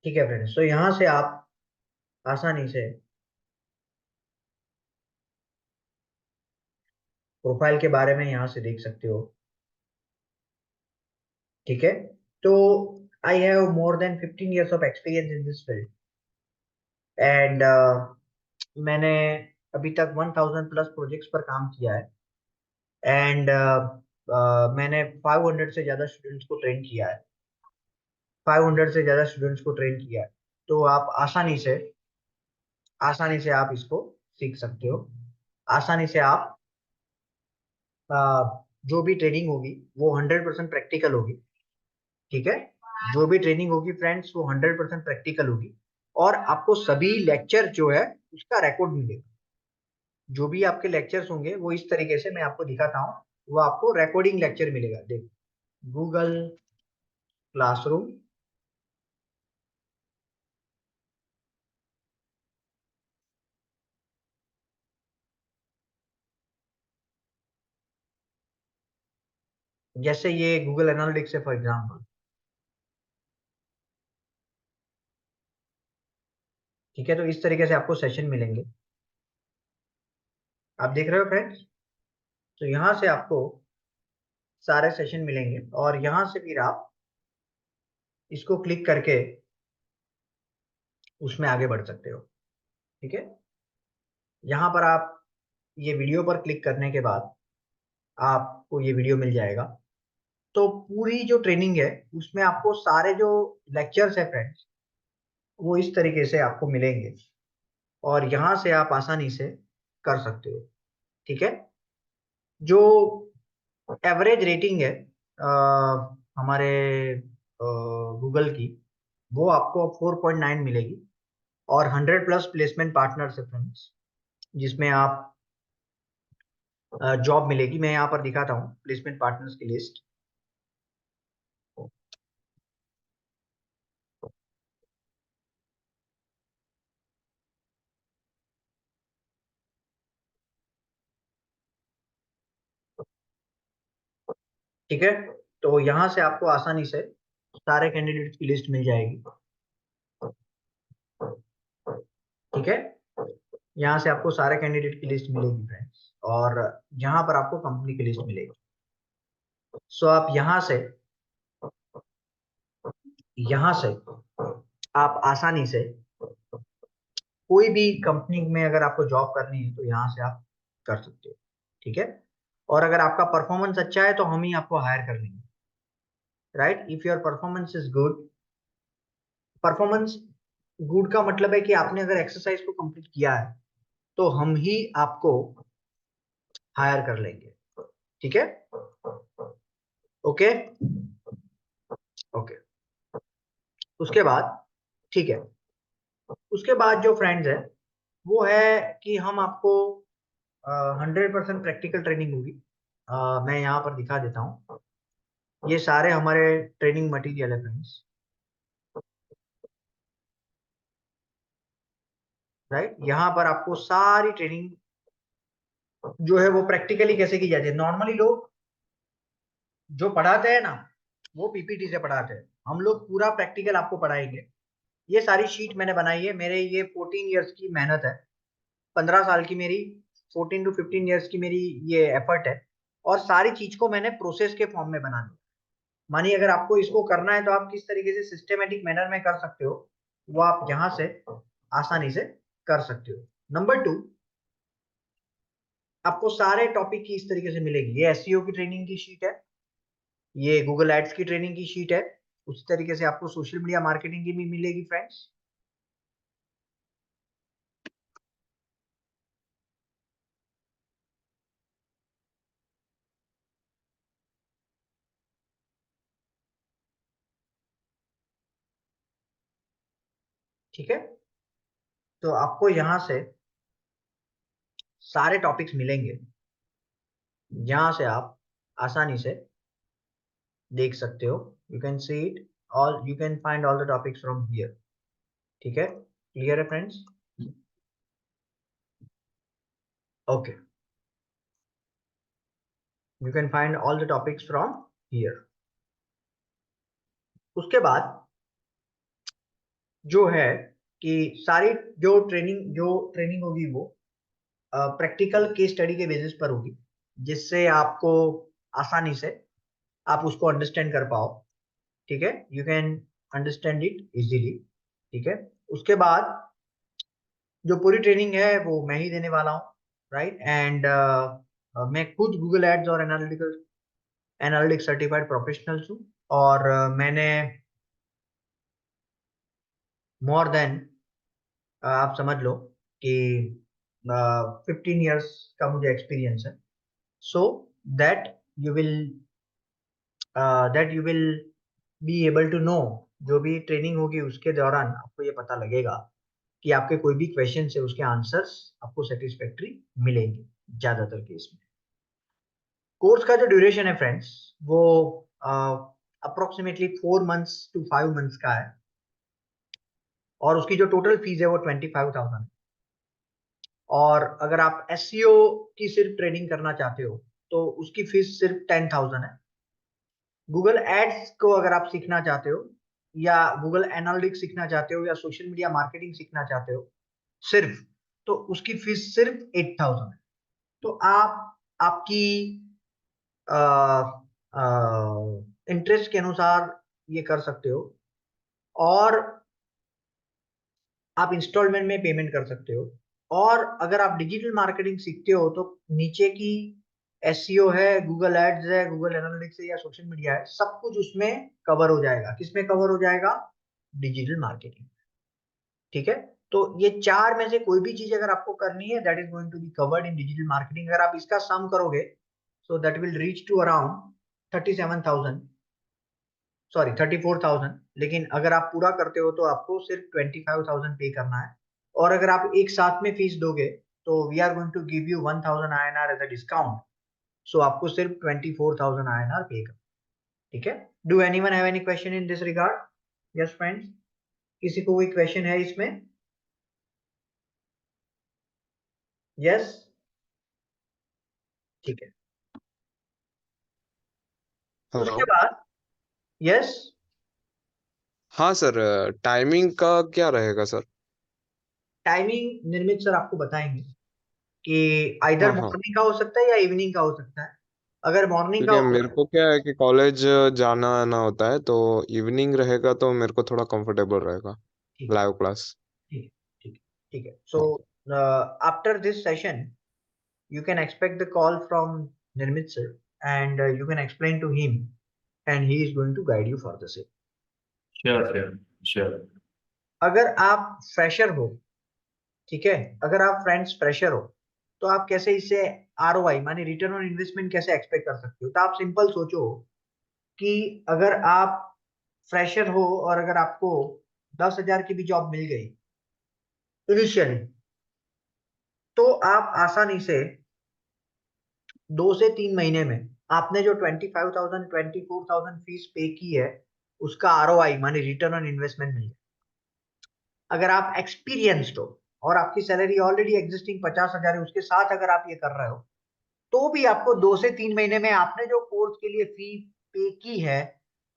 ठीक है फ्रेंड्स। तो यहाँ से आप आसानी से प्रोफाइल के बारे में यहाँ से देख सकते हो। ठीक है। तो I have more than 15 years of experience in this field and मैंने अभी तक 1000 प्लस प्रोजेक्ट्स पर काम किया है एंड मैंने 500 से ज़्यादा स्टूडेंट्स को ट्रेन किया है। 500 से ज़्यादा स्टूडेंट्स को ट्रेन किया है। तो आप आसानी से आप इसको सीख सकते हो। आसानी से आप जो भी ट्रेनिंग होगी वो 100% प्रैक्टिकल होगी। ठीक है। जो भी ट्रेनिंग होगी फ्रेंड्स वो 100% प्रैक्टिकल होगी और आपको सभी लेक्चर जो है उसका रिकॉर्ड मिलेगा। जो भी आपके लेक्चर्स होंगे वो इस तरीके से मैं आपको दिखाता हूँ, वो आपको रिकॉर्डिंग लेक्चर मिलेगा। देख, गूगल क्लासरूम, जैसे ये गूगल एनालिटिक्स है फॉर एग्जांपल। ठीक है। तो इस तरीके से आपको सेशन मिलेंगे, आप देख रहे हो फ्रेंड्स। तो यहाँ से आपको सारे सेशन मिलेंगे और यहाँ से फिर आप इसको क्लिक करके उसमें आगे बढ़ सकते हो। ठीक है। यहाँ पर आप ये वीडियो पर क्लिक करने के बाद आपको ये वीडियो मिल जाएगा। तो पूरी जो ट्रेनिंग है उसमें आपको सारे जो लेक्चर्स है फ्रेंड्स वो इस तरीके से आपको मिलेंगे और यहाँ से आप आसानी से कर सकते हो। ठीक है। जो एवरेज रेटिंग है हमारे गूगल की, वो आपको 4.9 मिलेगी और 100 प्लस प्लेसमेंट पार्टनर्स है फ्रेंड्स, जिसमें आप जॉब मिलेगी। मैं यहाँ पर दिखाता हूँ प्लेसमेंट पार्टनर्स की लिस्ट। ठीक है। तो यहाँ से आपको आसानी से सारे कैंडिडेट्स की लिस्ट मिल जाएगी। ठीक है। यहाँ से आपको सारे कैंडिडेट की लिस्ट मिलेगी फ्रेंड्स और यहाँ पर आपको कंपनी की लिस्ट मिलेगी। सो आप यहाँ से आप आसानी से कोई भी कंपनी में अगर आपको जॉब करनी है तो यहाँ से आप कर सकते हो। ठीक है। और अगर आपका परफॉर्मेंस अच्छा है तो हम ही आपको हायर कर लेंगे। Right, if your performance is good. Performance good का मतलब है कि आपने अगर एक्सरसाइज को कंप्लीट किया है तो हम ही आपको हायर कर लेंगे। ठीक है। Okay okay. उसके बाद ठीक है, उसके बाद जो फ्रेंड्स है वो है कि हम आपको 100% प्रैक्टिकल ट्रेनिंग होगी। मैं यहाँ पर दिखा देता हूँ, ये सारे हमारे ट्रेनिंग मटेरियल है फ्रेंड्स। राइट, यहाँ पर आपको सारी ट्रेनिंग जो है वो प्रैक्टिकली कैसे की जाती है। नॉर्मली लोग जो पढ़ाते हैं ना वो पीपीटी से पढ़ाते हैं, हम लोग पूरा प्रैक्टिकल आपको पढ़ाएंगे। ये सारी शीट मैंने बनाई है, मेरे ये 14 इयर्स की मेहनत है, 15 साल की मेरी, 14 to 15 इयर्स की मेरी ये एफर्ट है और सारी चीज को मैंने प्रोसेस के फॉर्म में बना दिया। मानिए अगर आपको इसको करना है तो आप किस तरीके से सिस्टेमेटिक मैनर में कर सकते हो वो आप यहाँ से आसानी से कर सकते हो। नंबर 2, आपको सारे टॉपिक की इस तरीके से मिलेगी। ये एसईओ की ट्रेनिंग की शीट है, ये गूगल एड्स की ट्रेनिंग की शीट है, उस तरीके से आपको सोशल मीडिया मार्केटिंग की भी मिलेगी फ्रेंड्स। ठीक है, तो आपको यहाँ से सारे टॉपिक्स मिलेंगे, जहां से आप आसानी से देख सकते हो। You can see it all, you can find all the topics from here. ठीक है, क्लियर है friends? Okay, you can find all the topics from here. उसके बाद जो है कि सारी जो ट्रेनिंग होगी वो प्रैक्टिकल केस स्टडी के बेसिस पर होगी, जिससे आपको आसानी से आप उसको अंडरस्टैंड कर पाओ। ठीक है, you can understand it easily. ठीक है, उसके बाद जो पूरी ट्रेनिंग है वो मैं ही देने वाला हूँ, राइट? एंड मैं खुद गूगल एड्स और एनालिटिक्स सर्टिफाइड प्रोफेशनल्स हूँ, और मैंने मोर देन आप समझ लो कि 15 ईयर्स का मुझे एक्सपीरियंस है। So that you will be able to know, जो भी ट्रेनिंग होगी उसके दौरान आपको ये पता लगेगा कि आपके कोई भी क्वेश्चन है उसके आंसर्स आपको सेटिस्फैक्ट्री मिलेंगे ज्यादातर केस में। कोर्स का जो ड्यूरेशन है फ्रेंड्स, वो अप्रोक्सीमेटली 4 मंथ्स to 5 मंथ्स का है, और उसकी जो टोटल फीस है वो 25,000 है। और अगर आप SEO की सिर्फ ट्रेनिंग करना चाहते हो तो उसकी फीस सिर्फ 10,000 है। गूगल एड्स को अगर आप सीखना चाहते हो, या गूगल एनालिटिक्स सीखना चाहते हो, या सोशल मीडिया मार्केटिंग सीखना चाहते हो सिर्फ, तो उसकी फीस सिर्फ 8,000 है। तो आप आपकी इंटरेस्ट के अनुसार ये कर सकते हो, और आप इंस्टॉलमेंट में पेमेंट कर सकते हो। और अगर आप डिजिटल मार्केटिंग सीखते हो तो नीचे की SEO है, गूगल एड्स है, गूगल एनालिटिक्स है, या सोशल मीडिया है, सब कुछ उसमें कवर हो जाएगा। किसमें कवर हो जाएगा? Digital marketing. ठीक है, तो ये चार में से कोई भी चीज अगर आपको करनी है, that is going to be covered in digital marketing. अगर आप इसका सम करोगे so that will reach to around 37,000, sorry 34,000। लेकिन अगर आप पूरा करते हो तो आपको सिर्फ 25,000 पे करना है। और अगर आप एक साथ में फीस दोगे तो we are going to give you 1,000 INR as a discount. So आपको सिर्फ 24,000 INR पे करना। ठीक है, do anyone have any question in this regard? Yes friends, किसी को कोई क्वेश्चन है इसमें? यस, ठीक है। हेलो। उसके बाद यस, हाँ सर, टाइमिंग का क्या रहेगा सर? टाइमिंग निर्मित सर आपको बताएंगे कि आइदर हाँ हाँ, मॉर्निंग का हो सकता है या इवनिंग का हो सकता है। अगर मॉर्निंग का क्योंकि होगा, मेरे को क्या है कि कॉलेज जाना आना होता है, तो इवनिंग रहेगा तो मेरे को थोड़ा कंफर्टेबल रहेगा ठीक है, लाइव क्लास। ठीक है, ठीक है, ठीक है। So after this session you can expect the call from Nirmit sir, and you can explain to him, and he is going to guide you for the same. Sure sure sure. अगर आप fresher हो, ठीक है, अगर आप friends fresher हो, तो आप कैसे इससे ROI माने रिटर्न ऑन इन्वेस्टमेंट कैसे एक्सपेक्ट कर सकते हो? तो आप सिंपल सोचो कि अगर आप फ्रेशर हो और अगर आपको 10,000 की भी जॉब मिल गई इनिशियली, तो आप आसानी से 2 से 3 महीने में आपने जो 25,000 24,000 फीस पे की है उसका ROI माने रिटर्न ऑन इन्वेस्टमेंट मिल जाए। अगर आप एक्सपीरियंस्ड हो और आपकी सैलरी ऑलरेडी एग्जिस्टिंग 50,000 है, उसके साथ अगर आप ये कर रहे हो, तो भी आपको 2 से 3 महीने में आपने जो कोर्स के लिए फी पे की है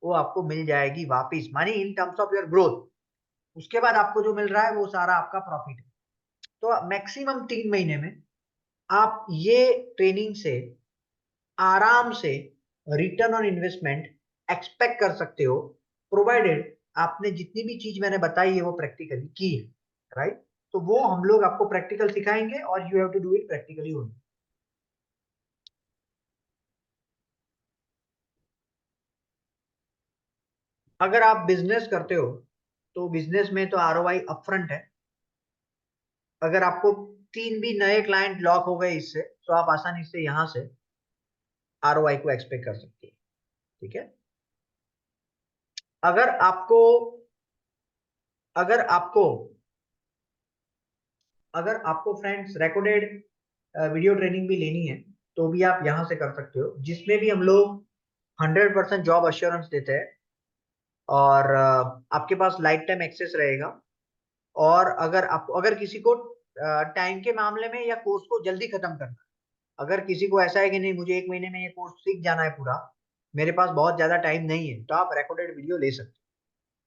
वो आपको मिल जाएगी वापिस, मानी in terms of your growth. उसके बाद आपको जो मिल रहा है वो सारा आपका प्रॉफिट है। तो मैक्सिमम 3 महीने में आप ये ट्रेनिंग से आराम से रिटर्न ऑन इन्वेस्टमेंट एक्सपेक्ट कर सकते हो, प्रोवाइडेड आपने जितनी भी चीज मैंने बताई है वो प्रैक्टिकली की है, राइट? तो वो हम लोग आपको प्रैक्टिकल सिखाएंगे और you have to do it practically only. अगर आप बिजनेस करते हो तो बिजनेस में तो ROI अपफ्रंट है। अगर आपको 3 भी नए क्लाइंट लॉक हो गए इससे, तो आप आसानी से यहां से ROI को एक्सपेक्ट कर सकते हैं। ठीक है, अगर आपको अगर आपको फ्रेंड्स रिकॉर्डेड वीडियो ट्रेनिंग भी लेनी है तो भी आप यहाँ से कर सकते हो, जिसमें भी हम लोग 100% जॉब अश्योरेंस देते हैं और आपके पास लाइफ टाइम एक्सेस रहेगा। और अगर किसी को टाइम के मामले में या कोर्स को जल्दी खत्म करना, अगर किसी को ऐसा है कि नहीं मुझे 1 महीने में ये कोर्स सीख जाना है पूरा, मेरे पास बहुत ज्यादा टाइम नहीं है, तो आप रिकॉर्डेड वीडियो ले सकते हो।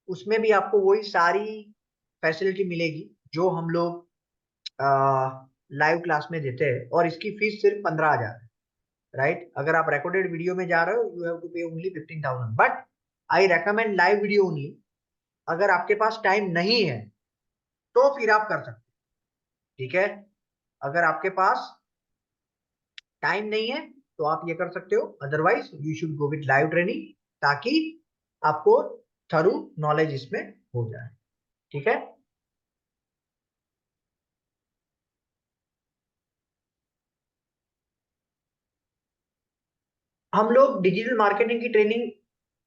उसमें भी आपको वही सारी फैसिलिटी मिलेगी जो हम लोग लाइव क्लास में देते हैं, और इसकी फीस सिर्फ 15,000 है, राइट। अगर आप रिकॉर्डेड वीडियो में जा रहे हो यू हैव टू पे only 15,000, but I recommend live video only. अगर आपके पास टाइम नहीं है तो फिर आप कर सकते हैं, ठीक है। अगर आपके पास टाइम नहीं है तो आप ये कर सकते हो, otherwise you should go with live training, ताकि आपको थरू नॉलेज इसमें हो जाए, ठीक है। हम लोग डिजिटल मार्केटिंग की ट्रेनिंग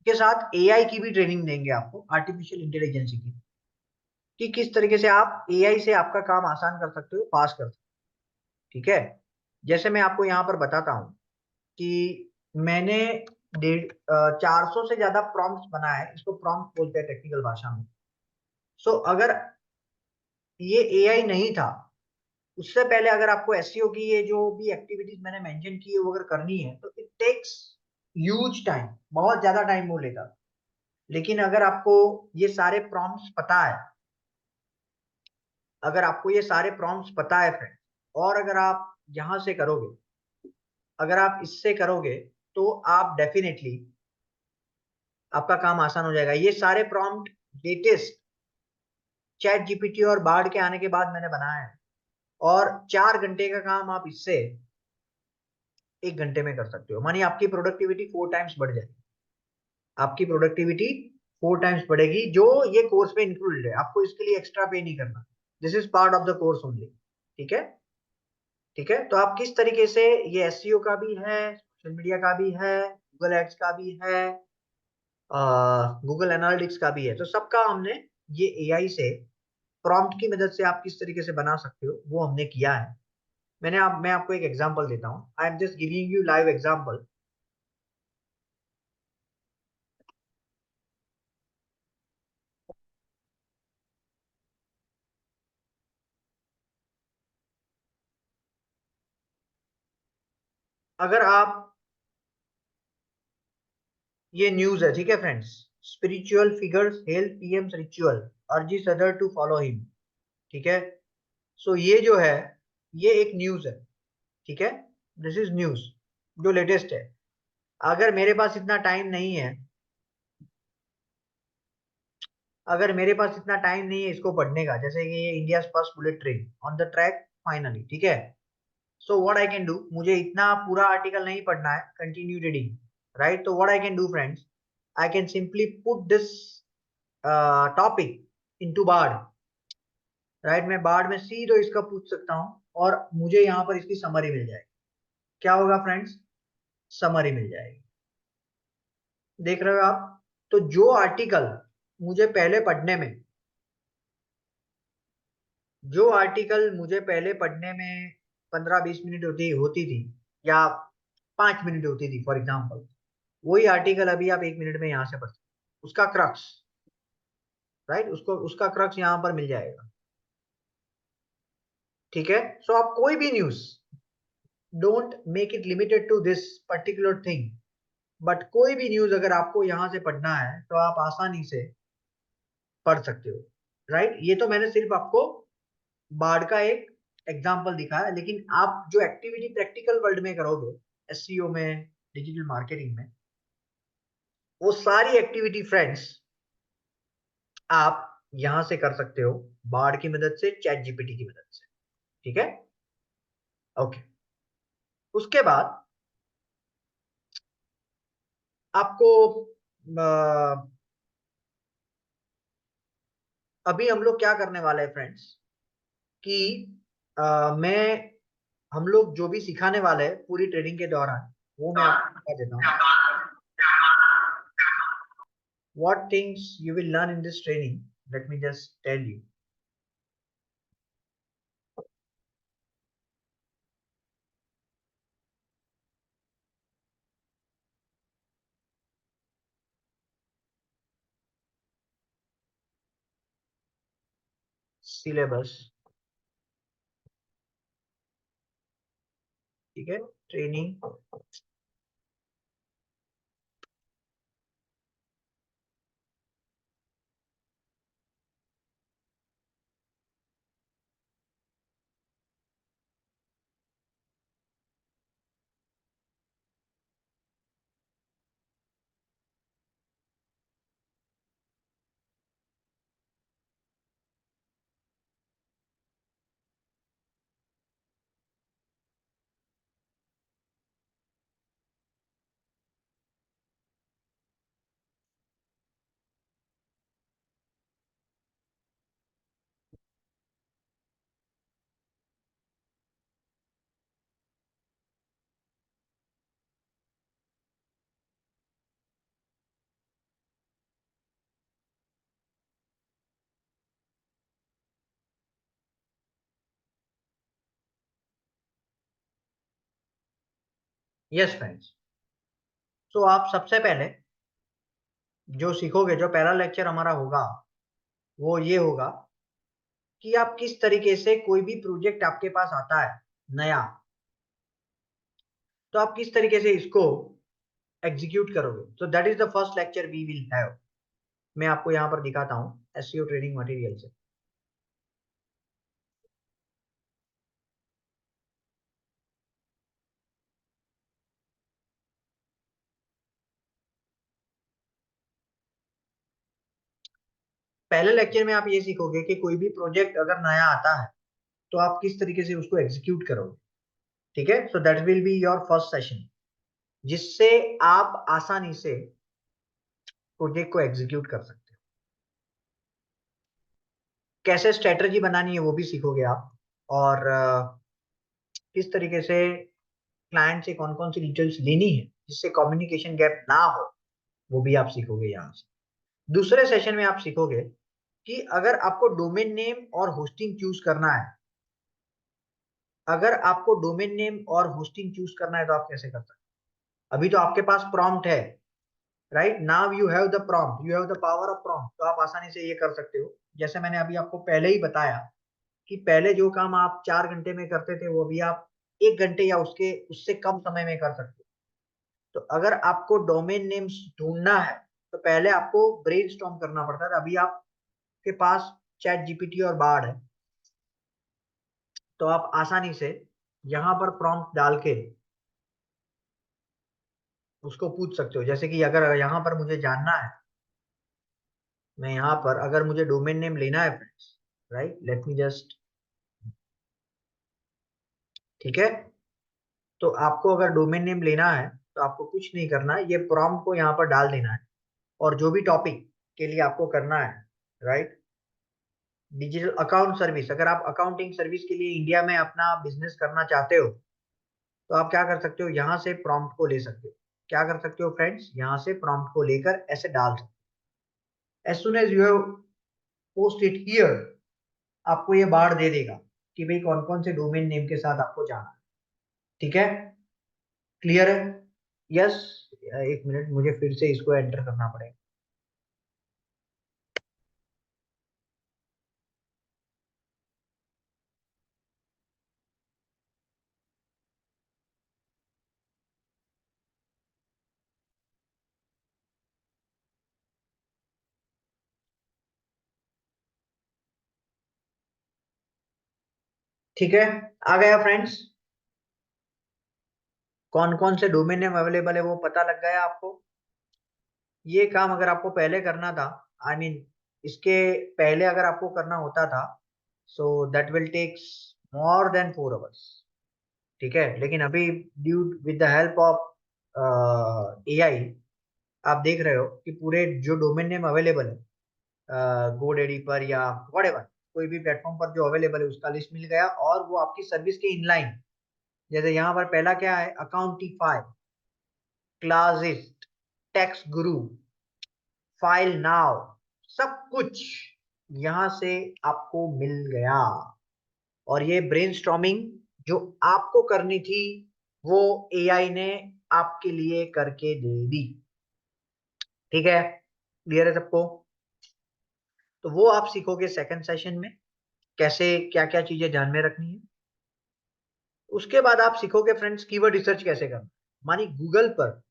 के साथ एआई की भी ट्रेनिंग देंगे आपको, आर्टिफिशियल इंटेलिजेंस की, कि किस तरीके से आप एआई से आपका काम आसान कर सकते हो, फास्ट कर सकते हो, ठीक है। जैसे मैं आपको यहाँ पर बताता हूँ कि मैंने 400 से ज्यादा प्रॉम्प्ट्स बनाया है, इसको प्रॉम्प्ट बोलते हैं टेक्निकल भाषा में। सो अगर ये एआई नहीं था, उससे पहले अगर आपको एसईओ की ये जो भी एक्टिविटीज मैंने मेंशन की है वो अगर करनी है तो इट टेक्स ह्यूज टाइम, बहुत ज्यादा टाइम वो लेगा। लेकिन अगर आपको ये सारे प्रॉम्प्ट्स पता है, फ्रेंड, और अगर आप यहाँ से करोगे, अगर आप इससे करोगे, तो आप डेफिनेटली आपका काम आसान हो जाएगा। ये सारे प्रॉम्प्ट लेटेस्ट चैट जीपीटी और बार्ड के आने के बाद मैंने बनाया है, और 4 घंटे का काम आप इससे 1 घंटे में कर सकते हो। मानिए आपकी प्रोडक्टिविटी 4 टाइम्स बढ़ जाएगी, आपकी प्रोडक्टिविटी 4 टाइम्स बढ़ेगी, जो ये कोर्स में इंक्लूडेड है। आपको इसके लिए एक्स्ट्रा पे नहीं करना, this is part of the course only, ठीक है। ठीक है, तो आप किस तरीके से, ये एसईओ का भी है, सोशल मीडिया का भी है, गूगल एड्स का भी है, गूगल एनालिटिक्स का भी है, तो सबका हमने ये एआई से प्रॉम्प्ट की मदद से आप किस तरीके से बना सकते हो वो हमने किया है। मैं आपको एक एग्जांपल देता हूँ, I am just giving you live example. अगर आप, ये न्यूज है, ठीक है friends, spiritual figures help PM's ritual, urges other to follow him, ठीक है। सो ये जो है ये एक न्यूज है, ठीक है, दिस इज न्यूज जो लेटेस्ट है। अगर मेरे पास इतना टाइम नहीं है, इसको पढ़ने का, जैसे कि ये India first bullet train on the track finally, ठीक है। So what I can do, मुझे इतना पूरा आर्टिकल नहीं पढ़ना है, कंटिन्यू रीडिंग, राइट। तो what I can do friends, I can simply put this topic into Bard, right. मैं बार्ड में सीधे इसका पूछ सकता हूँ और मुझे यहाँ पर इसकी समरी मिल जाएगी। क्या होगा फ्रेंड्स, समरी मिल जाएगी, देख रहे हो आप। तो जो आर्टिकल मुझे पहले पढ़ने में, 15-20 मिनट होती थी, या 5 मिनट होती थी फॉर एग्जाम्पल, वही आर्टिकल अभी आप 1 मिनट में यहाँ से पढ़ सकते, उसका क्रक्स, राइट, उसका क्रक्स यहाँ पर मिल जाएगा, ठीक है। सो आप कोई भी news, don't make it limited to this particular thing, but कोई भी न्यूज अगर आपको यहाँ से पढ़ना है तो आप आसानी से पढ़ सकते हो, राइट। ये तो मैंने सिर्फ आपको बार्ड का एक एग्जाम्पल दिखाया, लेकिन आप जो एक्टिविटी प्रैक्टिकल वर्ल्ड में करोगे, एसईओ में, डिजिटल मार्केटिंग में, वो सारी एक्टिविटी फ्रेंड्स आप यहां से कर सकते हो, बार्ड की मदद से, चैट जीपीटी की मदद से, ठीक है। ओके, उसके बाद आपको अभी हम लोग क्या करने वाले हैं फ्रेंड्स, कि मैं, हम लोग जो भी सिखाने वाले हैं पूरी ट्रेनिंग के दौरान, वो मैं आपको बता देता हूँ। What things you will learn in this training, let me just tell you. Syllabus, ठीक है, ट्रेनिंग, यस फ्रेंड्स। तो आप सबसे पहले जो सीखोगे, जो पहला लेक्चर हमारा होगा वो ये होगा कि आप किस तरीके से कोई भी प्रोजेक्ट आपके पास आता है नया, तो आप किस तरीके से इसको एग्जीक्यूट करोगे। So that is the first lecture we will have. मैं आपको यहाँ पर दिखाता हूँ एसईओ ट्रेनिंग मटेरियल से। पहले लेक्चर में आप ये सीखोगे कि कोई भी प्रोजेक्ट अगर नया आता है तो आप किस तरीके से उसको एग्जीक्यूट करोगे, ठीक है। So that will be your first session, जिससे आप आसानी से प्रोजेक्ट को एग्जीक्यूट कर सकते हो। कैसे स्ट्रेटजी बनानी है वो भी सीखोगे आप, और किस तरीके से क्लाइंट से कौन कौन सी डिटेल्स लेनी है जिससे कम्युनिकेशन गैप ना हो, वो भी आप सीखोगे यहाँ से। दूसरे सेशन में आप सीखोगे कि अगर आपको डोमेन नेम और होस्टिंग चूज करना है, अगर आपको डोमेन नेम और होस्टिंग चूज करना है तो आप कैसे कर सकते हैं। अभी तो आपके पास प्रॉम्प्ट है, right, now you have the prompt, you have the power of prompt, तो आप आसानी से ये कर सकते हो। जैसे मैंने अभी आपको पहले ही बताया कि पहले जो काम आप 4 घंटे में करते थे वो अभी आप 1 घंटे या उससे कम समय में कर सकते हो। तो अगर आपको डोमेन नेम्स ढूंढना है तो पहले आपको ब्रेनस्टॉर्म करना पड़ता था, अभी आपके पास चैट जीपीटी और बार्ड है, तो आप आसानी से यहाँ पर प्रॉम्प्ट डाल के उसको पूछ सकते हो। जैसे कि अगर यहाँ पर मुझे जानना है, मैं यहाँ पर अगर मुझे डोमेन नेम लेना है friends, right, late me just, ठीक है। तो आपको अगर डोमेन नेम लेना है तो आपको कुछ नहीं करना है, ये प्रॉम्प्ट को यहाँ पर डाल देना है, और जो भी टॉपिक के लिए आपको करना है, राइट, डिजिटल अकाउंट सर्विस, अगर आप अकाउंटिंग सर्विस के लिए इंडिया में अपना बिजनेस करना चाहते हो तो आप क्या कर सकते हो, यहाँ से प्रॉम्प्ट को ले सकते हो। क्या कर सकते हो फ्रेंड्स, यहाँ से प्रॉम्प्ट को लेकर ऐसे डाल सकते हो। As soon as you have post it here, आपको ये बार दे देगा कि भाई कौन कौन से डोमेन नेम के साथ आपको जाना है, ठीक है, क्लियर है। यस, एक मिनट, मुझे फिर से इसको एंटर करना पड़ेगा। ठीक है, आ गया फ्रेंड्स, कौन कौन से डोमेन नेम अवेलेबल है वो पता लग गया आपको। ये काम अगर आपको पहले करना था, आई मीन इसके पहले अगर आपको करना होता था, so that will takes more than 4 hours, ठीक है। लेकिन अभी due with the help of AI आप देख रहे हो कि पूरे जो डोमेन नेम अवेलेबल है गोडेडी पर या व्हाटएवर कोई भी प्लेटफॉर्म पर जो अवेलेबल है उसका लिस्ट मिल गया, और वो आपकी सर्विस के इनलाइन, जैसे यहाँ पर पहला क्या है, अकाउंटिफाई, क्लासिस्ट, टैक्स गुरु, फाइल नाउ, सब कुछ यहां से आपको मिल गया, और ये ब्रेनस्टॉर्मिंग जो आपको करनी थी वो एआई ने आपके लिए करके दे दी। ठीक है, क्लियर है सबको? तो वो आप सीखोगे सेकंड सेशन में, कैसे क्या क्या चीजें ध्यान में रखनी है। उसके बाद आप सीखोगे फ्रेंड्स कीवर्ड रिसर्च कैसे करना। मानी गूगल पर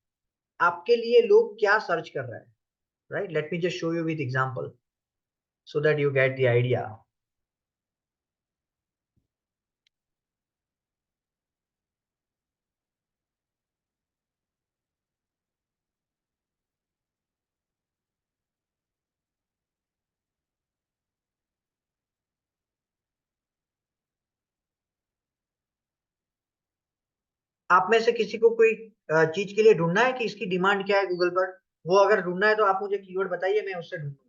आपके लिए लोग क्या सर्च कर रहे हैं, right? Late me just show you with example so that you get the idea. आप में से किसी को कोई चीज के लिए ढूंढना है कि इसकी डिमांड क्या है गूगल पर? वो अगर ढूंढना है तो आप मुझे कीवर्ड बताइए, मैं उससे ढूंढूंगा।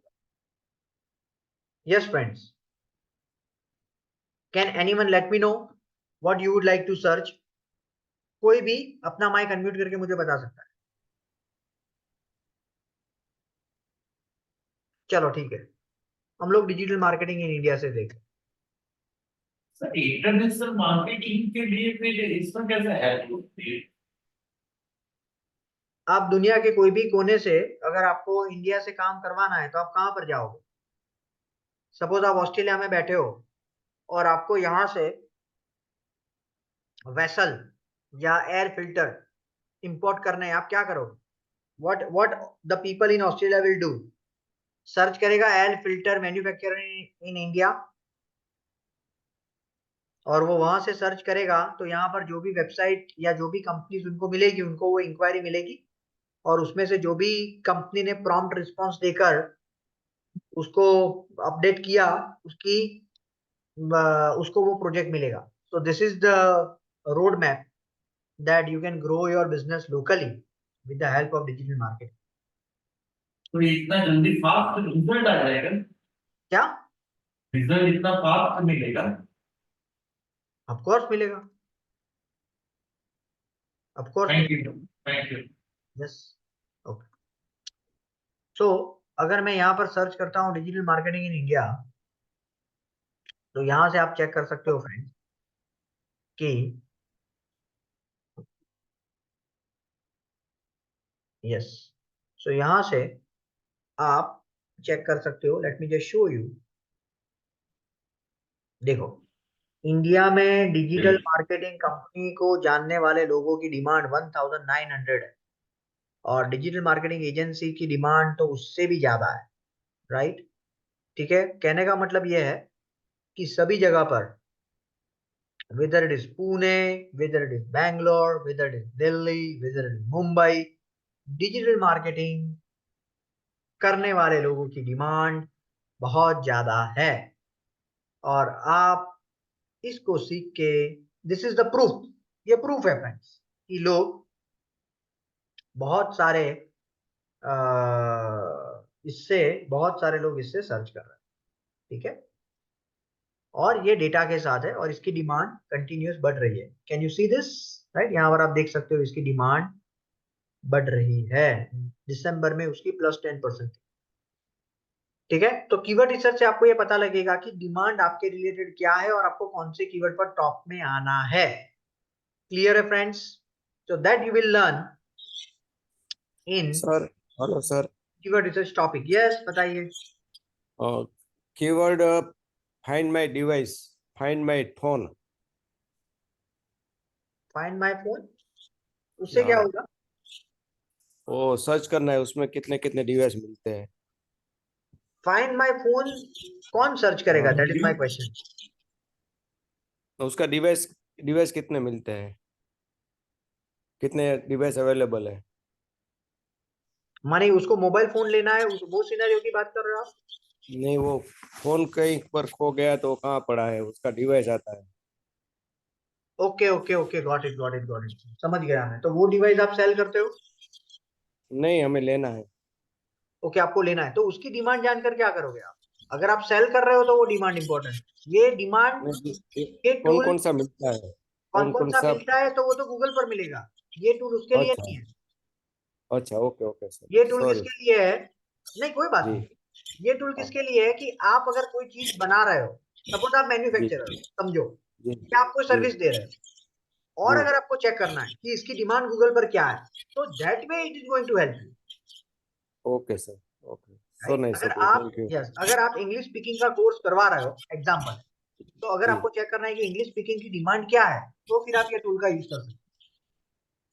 Yes friends, can anyone let me know what you would like to search? कोई भी अपना माइक अनम्यूट करके मुझे बता सकता है। चलो ठीक है, हम लोग डिजिटल मार्केटिंग इन इंडिया से देखें। सर इंटरनेशनल मार्केटिंग के लिए फिर इसमें कैसे हेल्प होती है? आप दुनिया के कोई भी कोने से अगर आपको इंडिया से काम करवाना है तो आप कहां पर जाओगे? सपोज आप ऑस्ट्रेलिया में बैठे हो और आपको यहां से वेसल या एयर फिल्टर इंपोर्ट करने हैं, आप क्या करोगे? what the people in Australia will do? Search करेगा air filter manufacturer in India, और वो वहां से सर्च करेगा तो यहाँ पर जो भी वेबसाइट या जो भी कंपनीज उनको मिलेगी, उनको वो इंक्वायरी मिलेगी, और उसमें से जो भी कंपनी ने प्रॉम्प्ट रिस्पांस देकर उसको अपडेट किया, उसको वो प्रोजेक्ट मिलेगा। सो this is the road map that you can grow your business locally with the help of digital marketing. तो इतना जल्दी फास्ट रिजल्ट आ जाएगा? क्या रिजल्ट इतना फास्ट मिलेगा? ऑफ कोर्स मिलेगा, of course. Thank you, thank you. Yes, okay. So अगर मैं यहाँ पर सर्च करता हूँ डिजिटल मार्केटिंग इन इंडिया, तो यहाँ से आप चेक कर सकते हो फ्रेंड्स कि यस, सो यहाँ से आप चेक कर सकते हो। Let me just show you. देखो, इंडिया में डिजिटल मार्केटिंग कंपनी को जानने वाले लोगों की डिमांड 1900 है, और डिजिटल मार्केटिंग एजेंसी की डिमांड तो उससे भी ज्यादा है, राइट? ठीक है, कहने का मतलब यह है कि सभी जगह पर, whether it is Pune, whether it is Bangalore, whether it is Delhi, whether it is Mumbai, digital marketing करने वाले लोगों की डिमांड बहुत ज्यादा है। और आप इसको सीख के, दिस इज द प्रूफ, ये प्रूफ है फ्रेंड्स कि लोग बहुत सारे इससे बहुत सारे लोग इससे सर्च कर रहे हैं। ठीक है, और ये डेटा के साथ है, और इसकी डिमांड कंटिन्यूस बढ़ रही है। Can you see this, right? यहाँ पर आप देख सकते हो इसकी डिमांड बढ़ रही है। दिसंबर में उसकी +10% थी। ठीक है, तो कीवर्ड रिसर्च से आपको ये पता लगेगा कि डिमांड आपके रिलेटेड क्या है और आपको कौन से कीवर्ड पर टॉप में आना है। क्लियर है friends? So that you will learn in sir, hello sir. Keyword research topic. Yes, बताइए। Keyword find my device, find my phone. Find my phone, उससे क्या होगा? वो सर्च करना है, उसमें कितने कितने डिवाइस मिलते हैं। फाइंड माय फोन कौन सर्च करेगा? That is my question. उसका डिवाइस डिवाइस कितने मिलते हैं, कितने डिवाइस अवेलेबल है। माने उसको मोबाइल फोन लेना है, वो सिनेरियो की बात कर रहे हो आप? नहीं, वो फोन कहीं पर खो गया तो कहाँ पड़ा है, उसका डिवाइस आता है। Okay okay okay, got it got it got it, समझ गया मैं। तो वो डिवाइस आप सेल करते हो? नहीं, हमें लेना है। ओके, आपको लेना है, तो उसकी डिमांड जानकर क्या करोगे आप? अगर आप सेल कर रहे हो तो वो डिमांड इंपॉर्टेंट है। ये डिमांड, ये कौन टूल कौन सा मिलता है, कौन कौन कौन कौन सा सा। मिलता है तो वो तो गूगल पर मिलेगा। ये टूल उसके लिए अच्छा नहीं है। अच्छा, ओके ओके सर, ये टूल सॉरी। किसके लिए है? नहीं, कोई बात जी। नहीं। ये टूल किसके लिए है कि आप अगर कोई चीज बना रहे हो, सपोज आप मैन्युफैक्चरर समझो जी कि आपको जी सर्विस दे रहे हो और जी अगर आपको चेक करना है कि इसकी डिमांड गूगल पर क्या है, तो that way it is going to help you, okay sir, okay, so right. Nice अगर ऑफ यू, आप थैंक यू। यस अगर आप इंग्लिश स्पीकिंग का कोर्स करवा रहे हो एग्जाम्पल, तो अगर जी, आपको चेक करना है कि इंग्लिश स्पीकिंग की डिमांड क्या है, तो फिर आप ये टूल का यूज कर सकते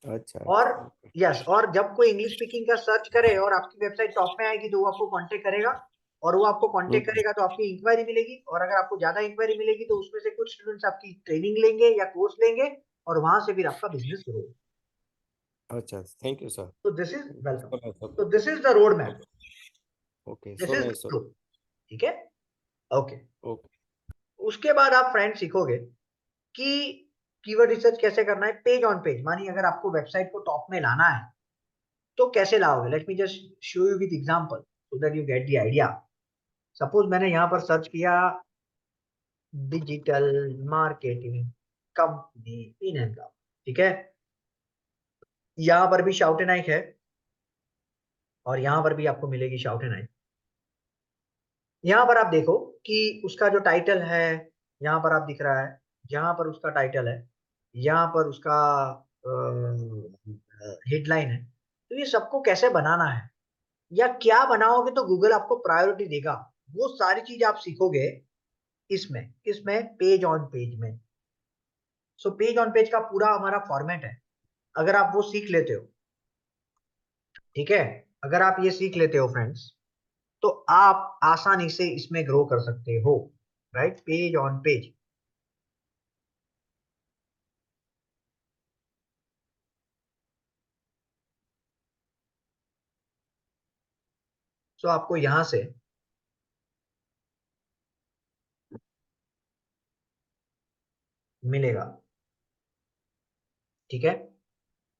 अच्छा हो। और अच्छा, ओके, यस और जब कोई इंग्लिश स्पीकिंग का सर्च करे और आपकी वेबसाइट टॉप में आएगी, तो वो आपको कांटेक्ट करेगा, और वो आपको कांटेक्ट हम्म, करेगा तो आपकी इंक्वायरी मिलेगी, और अगर आपको ज्यादा इंक्वायरी मिलेगी तो उसमें से कुछ स्टूडेंट्स आपकी ट्रेनिंग लेंगे या कोर्स लेंगे, और वहां से फिर आपका बिजनेस ग्रो। अच्छा, थैंक यू सर, तो this is welcome. So nice of to you, this is the road map, okay okay, this so is nice of, ठीक है, ओके। ओके, उसके बाद आप फ्रेंड सीखोगे कि कीवर्ड रिसर्च कैसे करना है पेज ऑन पेज। मानिए अगर आपको वेबसाइट को टॉप में लाना है तो कैसे लाओगे, late me just show you with example so that you get the idea. Suppose मैंने यहाँ पर सर्च किया digital marketing company in and out, ठीक है। यहाँ पर भी शाउट एंड आइक है, और यहाँ पर भी आपको मिलेगी शाउट एंड आइक। यहाँ पर आप देखो कि उसका जो टाइटल है, यहाँ पर आप दिख रहा है, यहाँ पर उसका टाइटल है, यहाँ पर उसका हेडलाइन है। तो ये सबको कैसे बनाना है या क्या बनाओगे तो गूगल आपको प्रायोरिटी देगा, वो सारी चीज आप सीखोगे इसमें इसमें पेज ऑन पेज में। सो पेज ऑन पेज का पूरा हमारा फॉर्मेट है, अगर आप वो सीख लेते हो, ठीक है, अगर आप ये सीख लेते हो फ्रेंड्स, तो आप आसानी से इसमें ग्रो कर सकते हो, राइट, पेज ऑन पेज। सो आपको यहां से मिलेगा, ठीक है।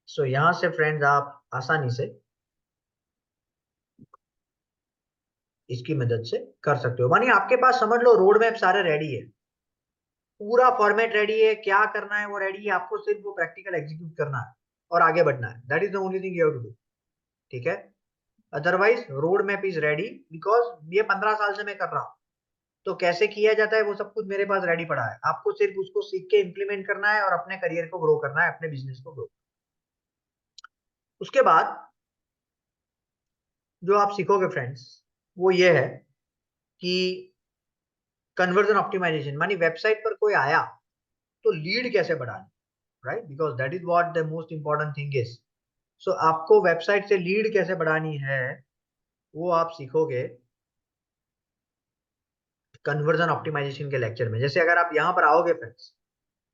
सो यहां से फ्रेंड्स आप आसानी से इसकी मदद से कर सकते हो। मानिए आपके पास समझ लो रोड मैप सारे रेडी है, पूरा फॉर्मेट रेडी है, क्या करना है वो रेडी है, आपको सिर्फ वो प्रैक्टिकल एग्जीक्यूट करना है और आगे बढ़ना है, that is the only thing you have to do, ठीक है। Otherwise road map is ready, because ये 15 साल से मैं कर रहा हूँ, तो कैसे किया जाता है वो सब कुछ मेरे पास रेडी पड़ा है, आपको सिर्फ उसको सीख के इम्प्लीमेंट करना है और अपने करियर को ग्रो करना है, अपने बिजनेस को ग्रो। उसके बाद जो आप सीखोगे फ्रेंड्स वो ये है कि कन्वर्जन ऑप्टिमाइजेशन, मानी वेबसाइट पर कोई आया तो लीड कैसे बढ़ानी, right, because that is what the most important thing is. So आपको वेबसाइट से लीड कैसे बढ़ानी है वो आप सीखोगे कन्वर्जन ऑप्टिमाइजेशन के लेक्चर में। जैसे अगर आप यहाँ पर आओगे फ्रेंड्स,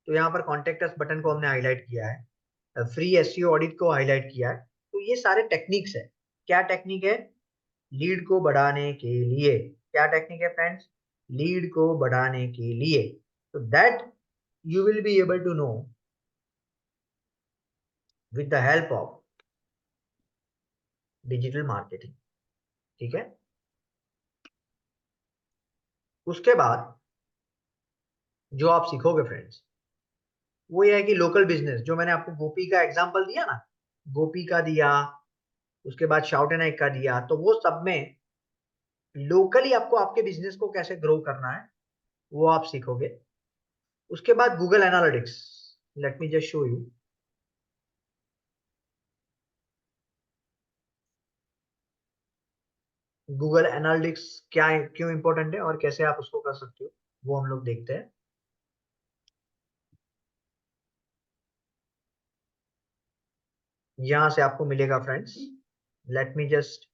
तो यहाँ पर कॉन्टेक्ट अस बटन को हमने हाईलाइट किया है, फ्री एसईओ ऑडिट को हाईलाइट किया है, तो ये सारे टेक्निक्स है। क्या टेक्निक है लीड को बढ़ाने के लिए, क्या टेक्निक है फ्रेंड्स लीड को बढ़ाने के लिए, तो that you will be able to know with the help of digital marketing, ठीक है। उसके बाद जो आप सीखोगे फ्रेंड्स वो ये है कि लोकल बिजनेस, जो मैंने आपको गोपी का एग्जांपल दिया ना, गोपी का दिया, उसके बाद शाउट एंड का दिया, तो वो सब में लोकली आपको आपके बिजनेस को कैसे ग्रो करना है वो आप सीखोगे। उसके बाद Google analytics, late me just show you. Google analytics क्या है, क्यों इंपॉर्टेंट है और कैसे आप उसको कर सकते हो, वो हम लोग देखते हैं। यहां से आपको मिलेगा फ्रेंड्स, लेट मी जस्ट,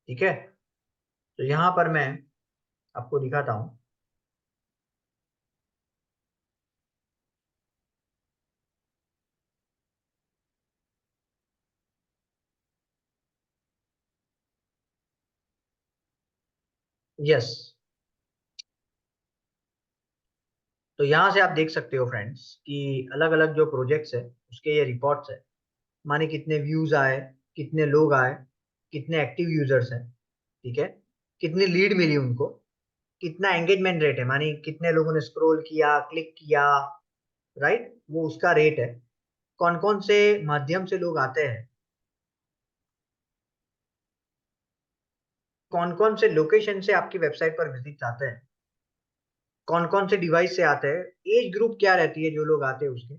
ठीक है। तो यहां पर मैं आपको दिखाता हूं, यस तो यहाँ से आप देख सकते हो फ्रेंड्स कि अलग अलग जो प्रोजेक्ट्स है उसके ये रिपोर्ट्स है, माने कितने व्यूज आए, कितने लोग आए, कितने एक्टिव यूजर्स हैं, ठीक है, कितनी लीड मिली उनको, कितना एंगेजमेंट रेट है, माने कितने लोगों ने स्क्रॉल किया, क्लिक किया, राइट, वो उसका रेट है, कौन कौन से माध्यम से लोग आते हैं, कौन कौन से लोकेशन से आपकी वेबसाइट पर विजिट आते हैं, कौन कौन से डिवाइस से आते हैं, एज ग्रुप क्या रहती है जो लोग आते हैं उसके,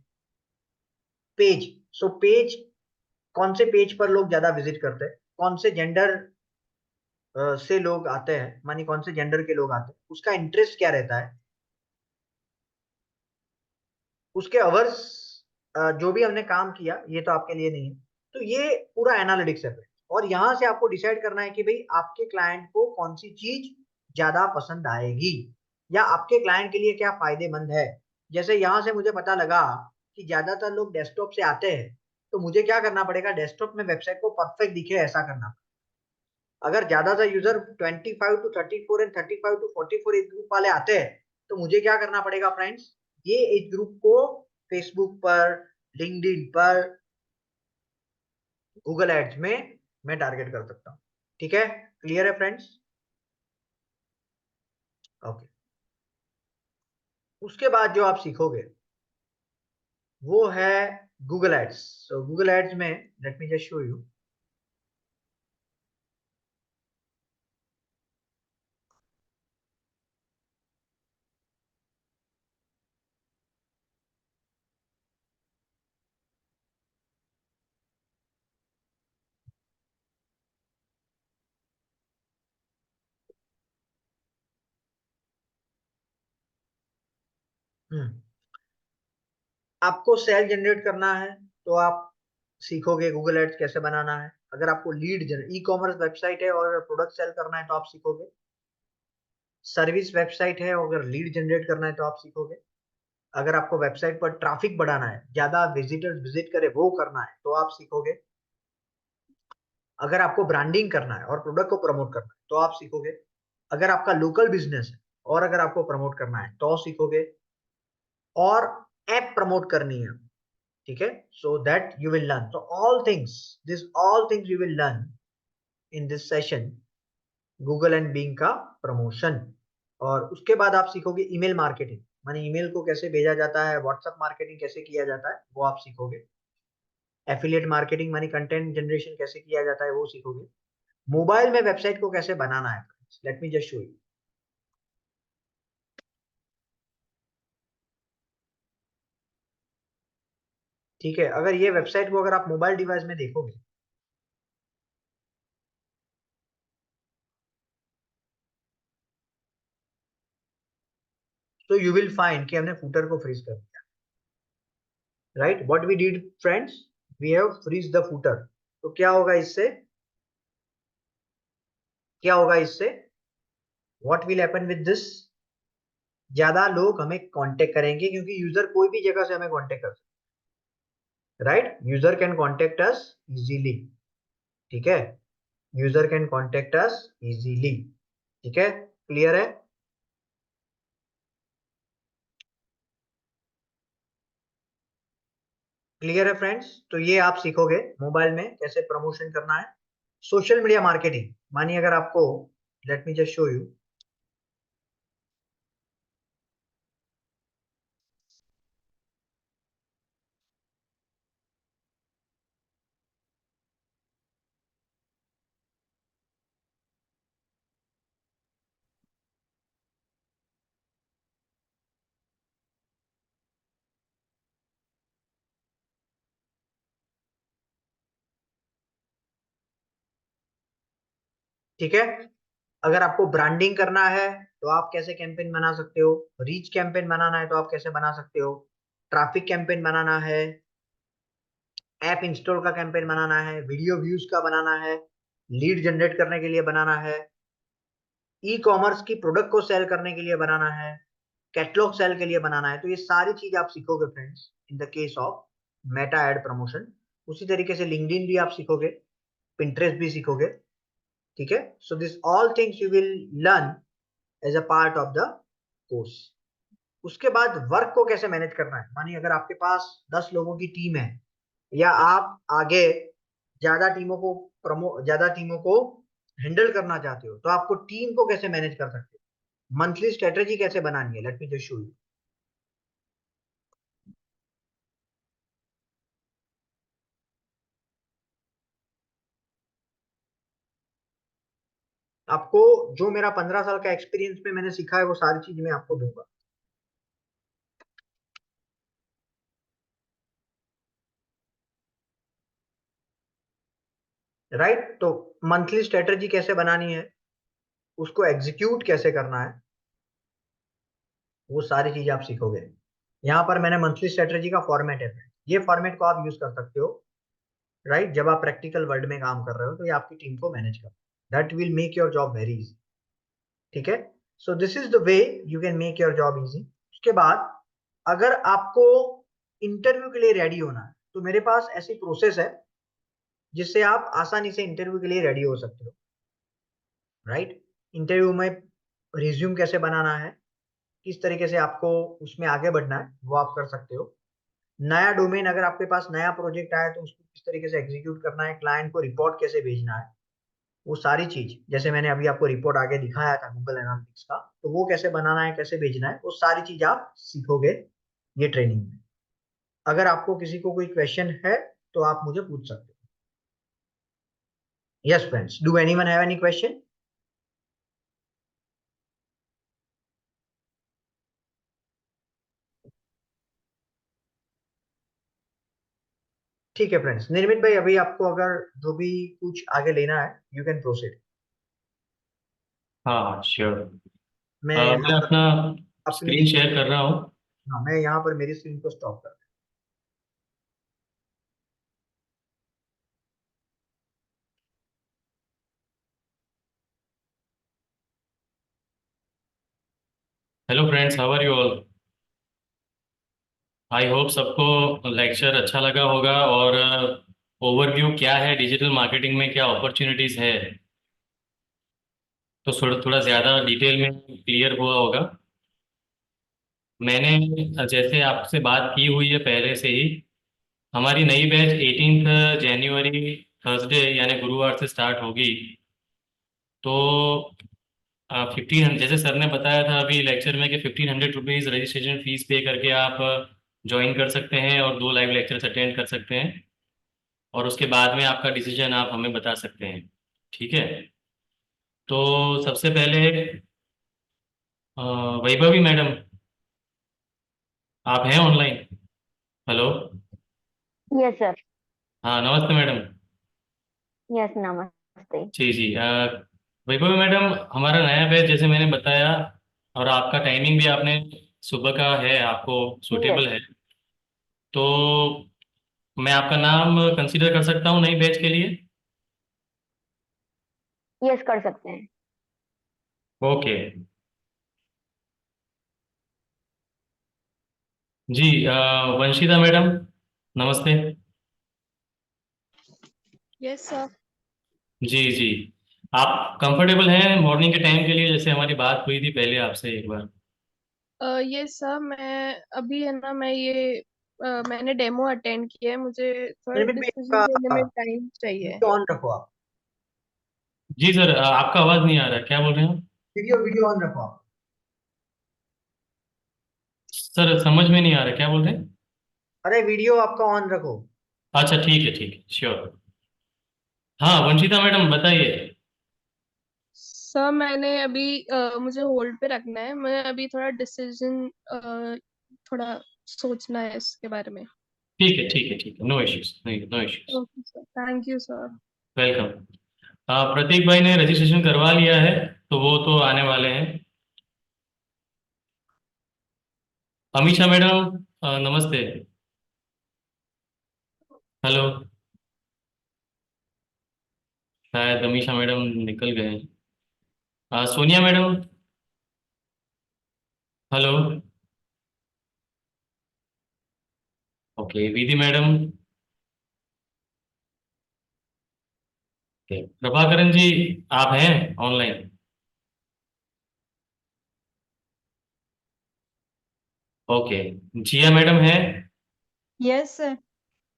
पेज, सो पेज, कौन से पेज पर लोग ज्यादा विजिट करते हैं, कौन से जेंडर से लोग आते हैं, मानी कौन से जेंडर के लोग आते हैं, उसका इंटरेस्ट क्या रहता है, उसके अवर्स, जो भी हमने काम किया ये तो आपके लिए नहीं है, तो ये पूरा एनालिटिक्स है। और यहां से आपको डिसाइड करना है कि भाई आपके क्लाइंट को कौन सी चीज ज्यादा पसंद आएगी या आपके क्लाइंट के लिए क्या फायदेमंद है। जैसे यहां से मुझे पता लगा कि ज्यादातर लोग डेस्कटॉप से आते हैं, तो मुझे क्या करना पड़ेगा, डेस्कटॉप में वेबसाइट को परफेक्ट दिखे ऐसा करना। अगर ज्यादातर user 25 to 34 and 35 to 44 age group वाले आते हैं, तो मुझे क्या करना पड़ेगा फ्रेंड्स, ये एज ग्रुप को फेसबुक पर, लिंक्डइन पर, गूगल एड्स में मैं टारगेट कर सकता हूं। ठीक है, क्लियर है फ्रेंड्स? ओके, उसके बाद जो आप सीखोगे वो है Google ads. So Google ads में let me just show you. आपको सेल जनरेट करना है तो आप सीखोगे गूगल एड्स कैसे बनाना है। अगर आपको लीड ई कॉमर्स वेबसाइट है और प्रोडक्ट सेल करना है तो आप सीखोगे। सर्विस वेबसाइट है और अगर लीड जनरेट करना है तो आप सीखोगे। अगर आपको वेबसाइट पर ट्रैफिक बढ़ाना है, ज्यादा विजिटर्स विजिट करे वो करना है तो आप सीखोगे। अगर आपको ब्रांडिंग करना है और प्रोडक्ट को प्रमोट करना है तो आप सीखोगे। अगर आपका लोकल बिजनेस है और अगर आपको प्रमोट करना है तो सीखोगे। और ऐप प्रमोट करनी है, ठीक है, so that you will learn. तो all things you will learn in this session, Google and Bing का प्रमोशन। और उसके बाद आप सीखोगे ईमेल मार्केटिंग, माने ईमेल को कैसे भेजा जाता है, व्हाट्सएप मार्केटिंग कैसे किया जाता है वो आप सीखोगे। एफिलिएट मार्केटिंग माने कंटेंट जनरेशन कैसे किया जाता है वो सीखोगे। मोबाइल में वेबसाइट को कैसे बनाना है, late me just show you. ठीक है, अगर ये वेबसाइट को अगर आप मोबाइल डिवाइस में देखोगे तो यू विल फाइंड कि हमने फूटर को फ्रीज कर दिया। Right, what we did friends, we have freeze the footer. तो क्या होगा इससे, क्या होगा इससे, what will happen with this, ज्यादा लोग हमें कांटेक्ट करेंगे क्योंकि यूजर कोई भी जगह से हमें कांटेक्ट कर सकते, right, user can contact us easily. ठीक है, user can contact us easily. ठीक है, क्लियर है? क्लियर है फ्रेंड्स? तो ये आप सीखोगे मोबाइल में कैसे प्रमोशन करना है। सोशल मीडिया मार्केटिंग, मानिए अगर आपको, late me just show you. ठीक है, अगर आपको ब्रांडिंग करना है तो आप कैसे कैंपेन बना सकते हो, रीच कैंपेन बनाना है तो आप कैसे बना सकते हो, ट्रैफिक कैंपेन बनाना है, ऐप इंस्टॉल का कैंपेन बनाना है, वीडियो व्यूज का बनाना है, लीड जनरेट करने के लिए बनाना है, ई कॉमर्स की प्रोडक्ट को सेल करने के लिए बनाना है, कैटलॉग सेल के लिए बनाना है, तो ये सारी चीज आप सीखोगे friends in the case of Meta ad promotion. उसी तरीके से लिंक्डइन भी आप सीखोगे, पिंटरेस्ट भी सीखोगे। ठीक है, so this all things you will learn as a part of the course. उसके बाद वर्क को कैसे मैनेज करना है। मानिए अगर आपके पास 10 लोगों की टीम है, या आप आगे ज्यादा टीमों को हैंडल करना चाहते हो, तो आपको टीम को कैसे मैनेज कर सकते हो, मंथली स्ट्रेटेजी कैसे बनानी है। Late me just show you. आपको जो मेरा 15 साल का एक्सपीरियंस में मैंने सीखा है, वो सारी चीज मैं आपको दूंगा। राइट, तो मंथली स्ट्रेटेजी कैसे बनानी है, उसको एग्जीक्यूट कैसे करना है, वो सारी चीज आप सीखोगे। यहाँ पर मैंने मंथली स्ट्रेटेजी का फॉर्मेट है, ये फॉर्मेट को आप यूज कर सकते हो। राइट, जब आप प्रैक्टिकल वर्ल्ड में काम कर रहे हो, तो ये आपकी टीम को मैनेज कर, that will make your job very easy. ठीक है, so this is the way you can make your job easy. उसके बाद अगर आपको इंटरव्यू के लिए रेडी होना है, तो मेरे पास ऐसी प्रोसेस है जिससे आप आसानी से इंटरव्यू के लिए रेडी हो सकते हो। राइट, इंटरव्यू में रिज्यूम कैसे बनाना है, किस तरीके से आपको उसमें आगे बढ़ना है, वो आप कर सकते हो। नया डोमेन, अगर आपके पास नया प्रोजेक्ट आया तो उसको किस तरीके से एग्जीक्यूट करना है, क्लाइंट को रिपोर्ट कैसे भेजना है, वो सारी चीज, जैसे मैंने अभी आपको रिपोर्ट आगे दिखाया था गूगल एनालिटिक्स का, तो वो कैसे बनाना है, कैसे भेजना है, वो सारी चीज आप सीखोगे ये ट्रेनिंग में। अगर आपको किसी को कोई क्वेश्चन है तो आप मुझे पूछ सकते हो। Yes friends, do anyone have any question? ठीक है फ्रेंड्स, निर्मित भाई अभी आपको अगर जो भी कुछ आगे लेना है, यू कैन प्रोसीड। हाँ श्योर। मैं मैं यहाँ अपना पर अपनी, स्क्रीन शेयर कर रहा हूँ। हाँ मैं यहाँ पर मेरी स्क्रीन को स्टॉप कर। Hello friends, how are you all. I hope सबको लेक्चर अच्छा लगा होगा, और ओवरव्यू क्या है डिजिटल मार्केटिंग में, क्या अपॉर्चुनिटीज़ है, तो थोड़ा थोड़ा ज़्यादा डिटेल में क्लियर हुआ होगा। मैंने जैसे आपसे बात की हुई है पहले से ही, हमारी नई बैच 18 जनवरी थर्सडे यानी गुरुवार से स्टार्ट होगी। तो 1500, जैसे सर ने बताया था अभी लेक्चर में कि 1500 रुपीज़ रजिस्ट्रेशन फीस पे करके आप ज्वाइन कर सकते हैं और 2 लाइव लेक्चर्स अटेंड कर सकते हैं, और उसके बाद में आपका डिसीजन आप हमें बता सकते हैं। ठीक है, तो सबसे पहले अ, वैभवी मैडम, आप हैं ऑनलाइन? हेलो। Yes sir. हाँ नमस्ते मैडम। यस नमस्ते। जी जी, वैभवी मैडम, हमारा नया बैच जैसे मैंने बताया, और आपका टाइमिंग भी आपने सुबह का है, आपको सूटेबल यस। है, तो मैं आपका नाम कंसीडर कर सकता हूँ नई बैच के लिए? यस कर सकते हैं। ओके। जी, वंशिता मैडम नमस्ते। Yes sir. जी जी, आप कंफर्टेबल हैं मॉर्निंग के टाइम के लिए, जैसे हमारी बात हुई थी पहले आपसे एक बार? यस सर, मैं अभी है ना, मैंने डेमो अटेंड किया है, मुझे थोड़ा निर्मित भाई डिसीजन लेने आपका में टाइम चाहिए। वीडियो ऑन रखो आप, जी सर, आपका आवाज़ नहीं आ रहा, क्या बोल रहे हैं आप? वीडियो वीडियो ऑन रखो आप। सर समझ में नहीं आ रहा, क्या बोल रहे हैं? अरे वीडियो आपका ऑन रखो। अच्छा ठीक है श्योर। हाँ वंशिता मैडम बताइए। सर मैंने अभी मुझे होल्ड पे रखना है, मैं अभी थोड़ा डिसीजन थोड़ा सोचना है इसके बारे में। ठीक है, no issues, no issues. Okay sir, thank you sir. Welcome. Prateek भाई ने रजिस्ट्रेशन करवा लिया है, तो वो तो आने वाले हैं। अमीषा मैडम नमस्ते। हेलो। शायद अमीषा मैडम निकल गए हैं। Sonia madam, hello. ओके, विधि मैडम। ओके, प्रभाकरन जी, आप हैं ऑनलाइन? ओके, जिया मैडम है? Yes sir.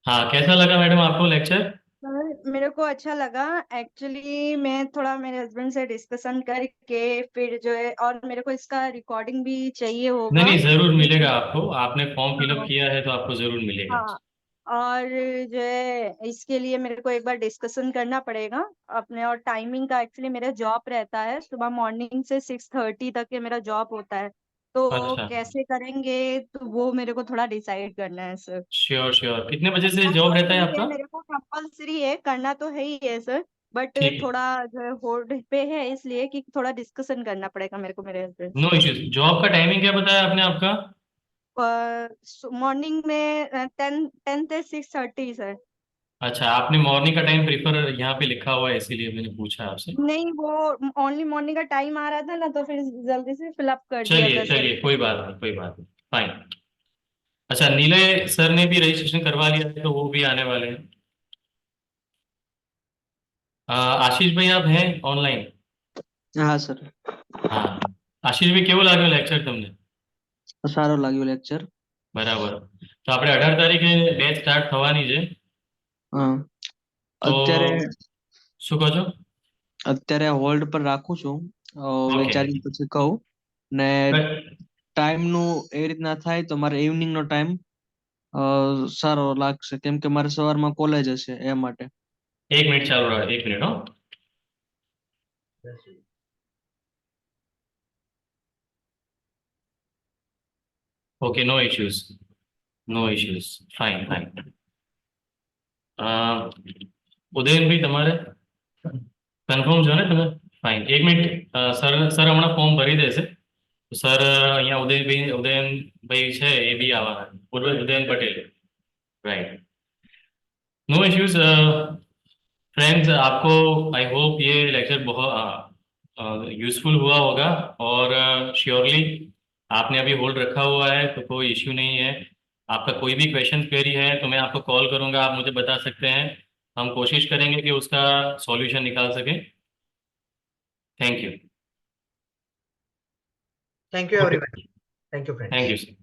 हाँ, कैसा लगा मैडम आपको लेक्चर? सर मेरे को अच्छा लगा। एक्चुअली मैं थोड़ा मेरे हस्बैंड से डिस्कशन करके फिर जो है, और मेरे को इसका रिकॉर्डिंग भी चाहिए नहीं होगा। नहीं, जरूर मिलेगा क्योंकि आपको, आपने फॉर्म फिलअप हाँ किया है तो आपको जरूर मिलेगा। हाँ, और जो है इसके लिए मेरे को एक बार डिस्कशन करना पड़ेगा अपने, और टाइमिंग का एक्चुअली मेरा जॉब रहता है सुबह मॉर्निंग से 6:30 तक के मेरा जॉब होता है, तो अच्छा, कैसे करेंगे तो वो मेरे को थोड़ा डिसाइड करना है सर। Sure sure. कितने बजे से करना जॉब तो रहता है सही है, आपका? मेरे को कंपलसरी है, करना तो है ही है सर, बट ठीक है, थोड़ा जो है होल्ड पे है, इसलिए कि थोड़ा डिस्कशन करना पड़ेगा मेरे को मेरे हस्बैंड नो से। इश्यूज। जॉब का टाइमिंग क्या बताया आपने आपका? मॉर्निंग में 10 से 6:30 सर। अच्छा, आपने मॉर्निंग का टाइम प्रीफर यहाँ पे लिखा हुआ है, इसीलिए मैंने पूछा आपसे। नहीं, वो ओनली मॉर्निंग का टाइम आ रहा था ना, तो फिर जल्दी से फिलअप कर दिया चलिए था सर। चलिए, कोई बात नहीं, कोई बात नहीं, फाइन। अच्छा, नीलय सर ने भी रजिस्ट्रेशन करवा लिया है तो वो भी आने वाले हैं। आशीष भाई आप हैं ऑनलाइन? हाँ सर, हाँ, आशीष भाई કેવો લાગ્યો લેક્ચર તમને? સારો લાગ્યો લેક્ચર. બરાબર. તો આપણે 18 તારીખે બેચ સ્ટાર્ટ થવાની છે, હા, તો અત્યારે શું કહો છો? અત્યારે હોલ્ડ પર રાખું છું. ઓકે, વિચારીને પછી કહું. ને ટાઈમ નું એ રીતના થાય તો મારે ઇવનિંગ નો ટાઈમ સારો લાગશે, કેમ કે મારે સવારમાં કોલેજ હશે એ માટે. 1 મિનિટ ચાલુ રહો, 1 મિનિટ હો. ઓકે, નો ઇશ્યુઝ, નો ઇશ્યુઝ, ફાઇન ફાઇન. ઉદયનભાઈ તમારે કન્ફર્મ છો ને તમે? Fine, 1 minute. સર સર હમણાં ફોર્મ ભરી દેશે. તો સર અહીંયા ઉદયનભાઈ છે એ બી આવવાના, Udayan Patel, right, no issues. Friends, आपको आई होप ये लेक्चर बहुत यूजफुल हुआ होगा, और श्योरली आपने अभी होल्ड रखा हुआ है तो कोई इश्यू नहीं है. आपका कोई भी क्वेश्चन क्वेरी है तो मैं आपको कॉल करूंगा, आप मुझे बता सकते हैं, हम कोशिश करेंगे कि उसका सॉल्यूशन निकाल सकें. Thank you. Thank you okay, everyone. Thank you friends. Thank you sir.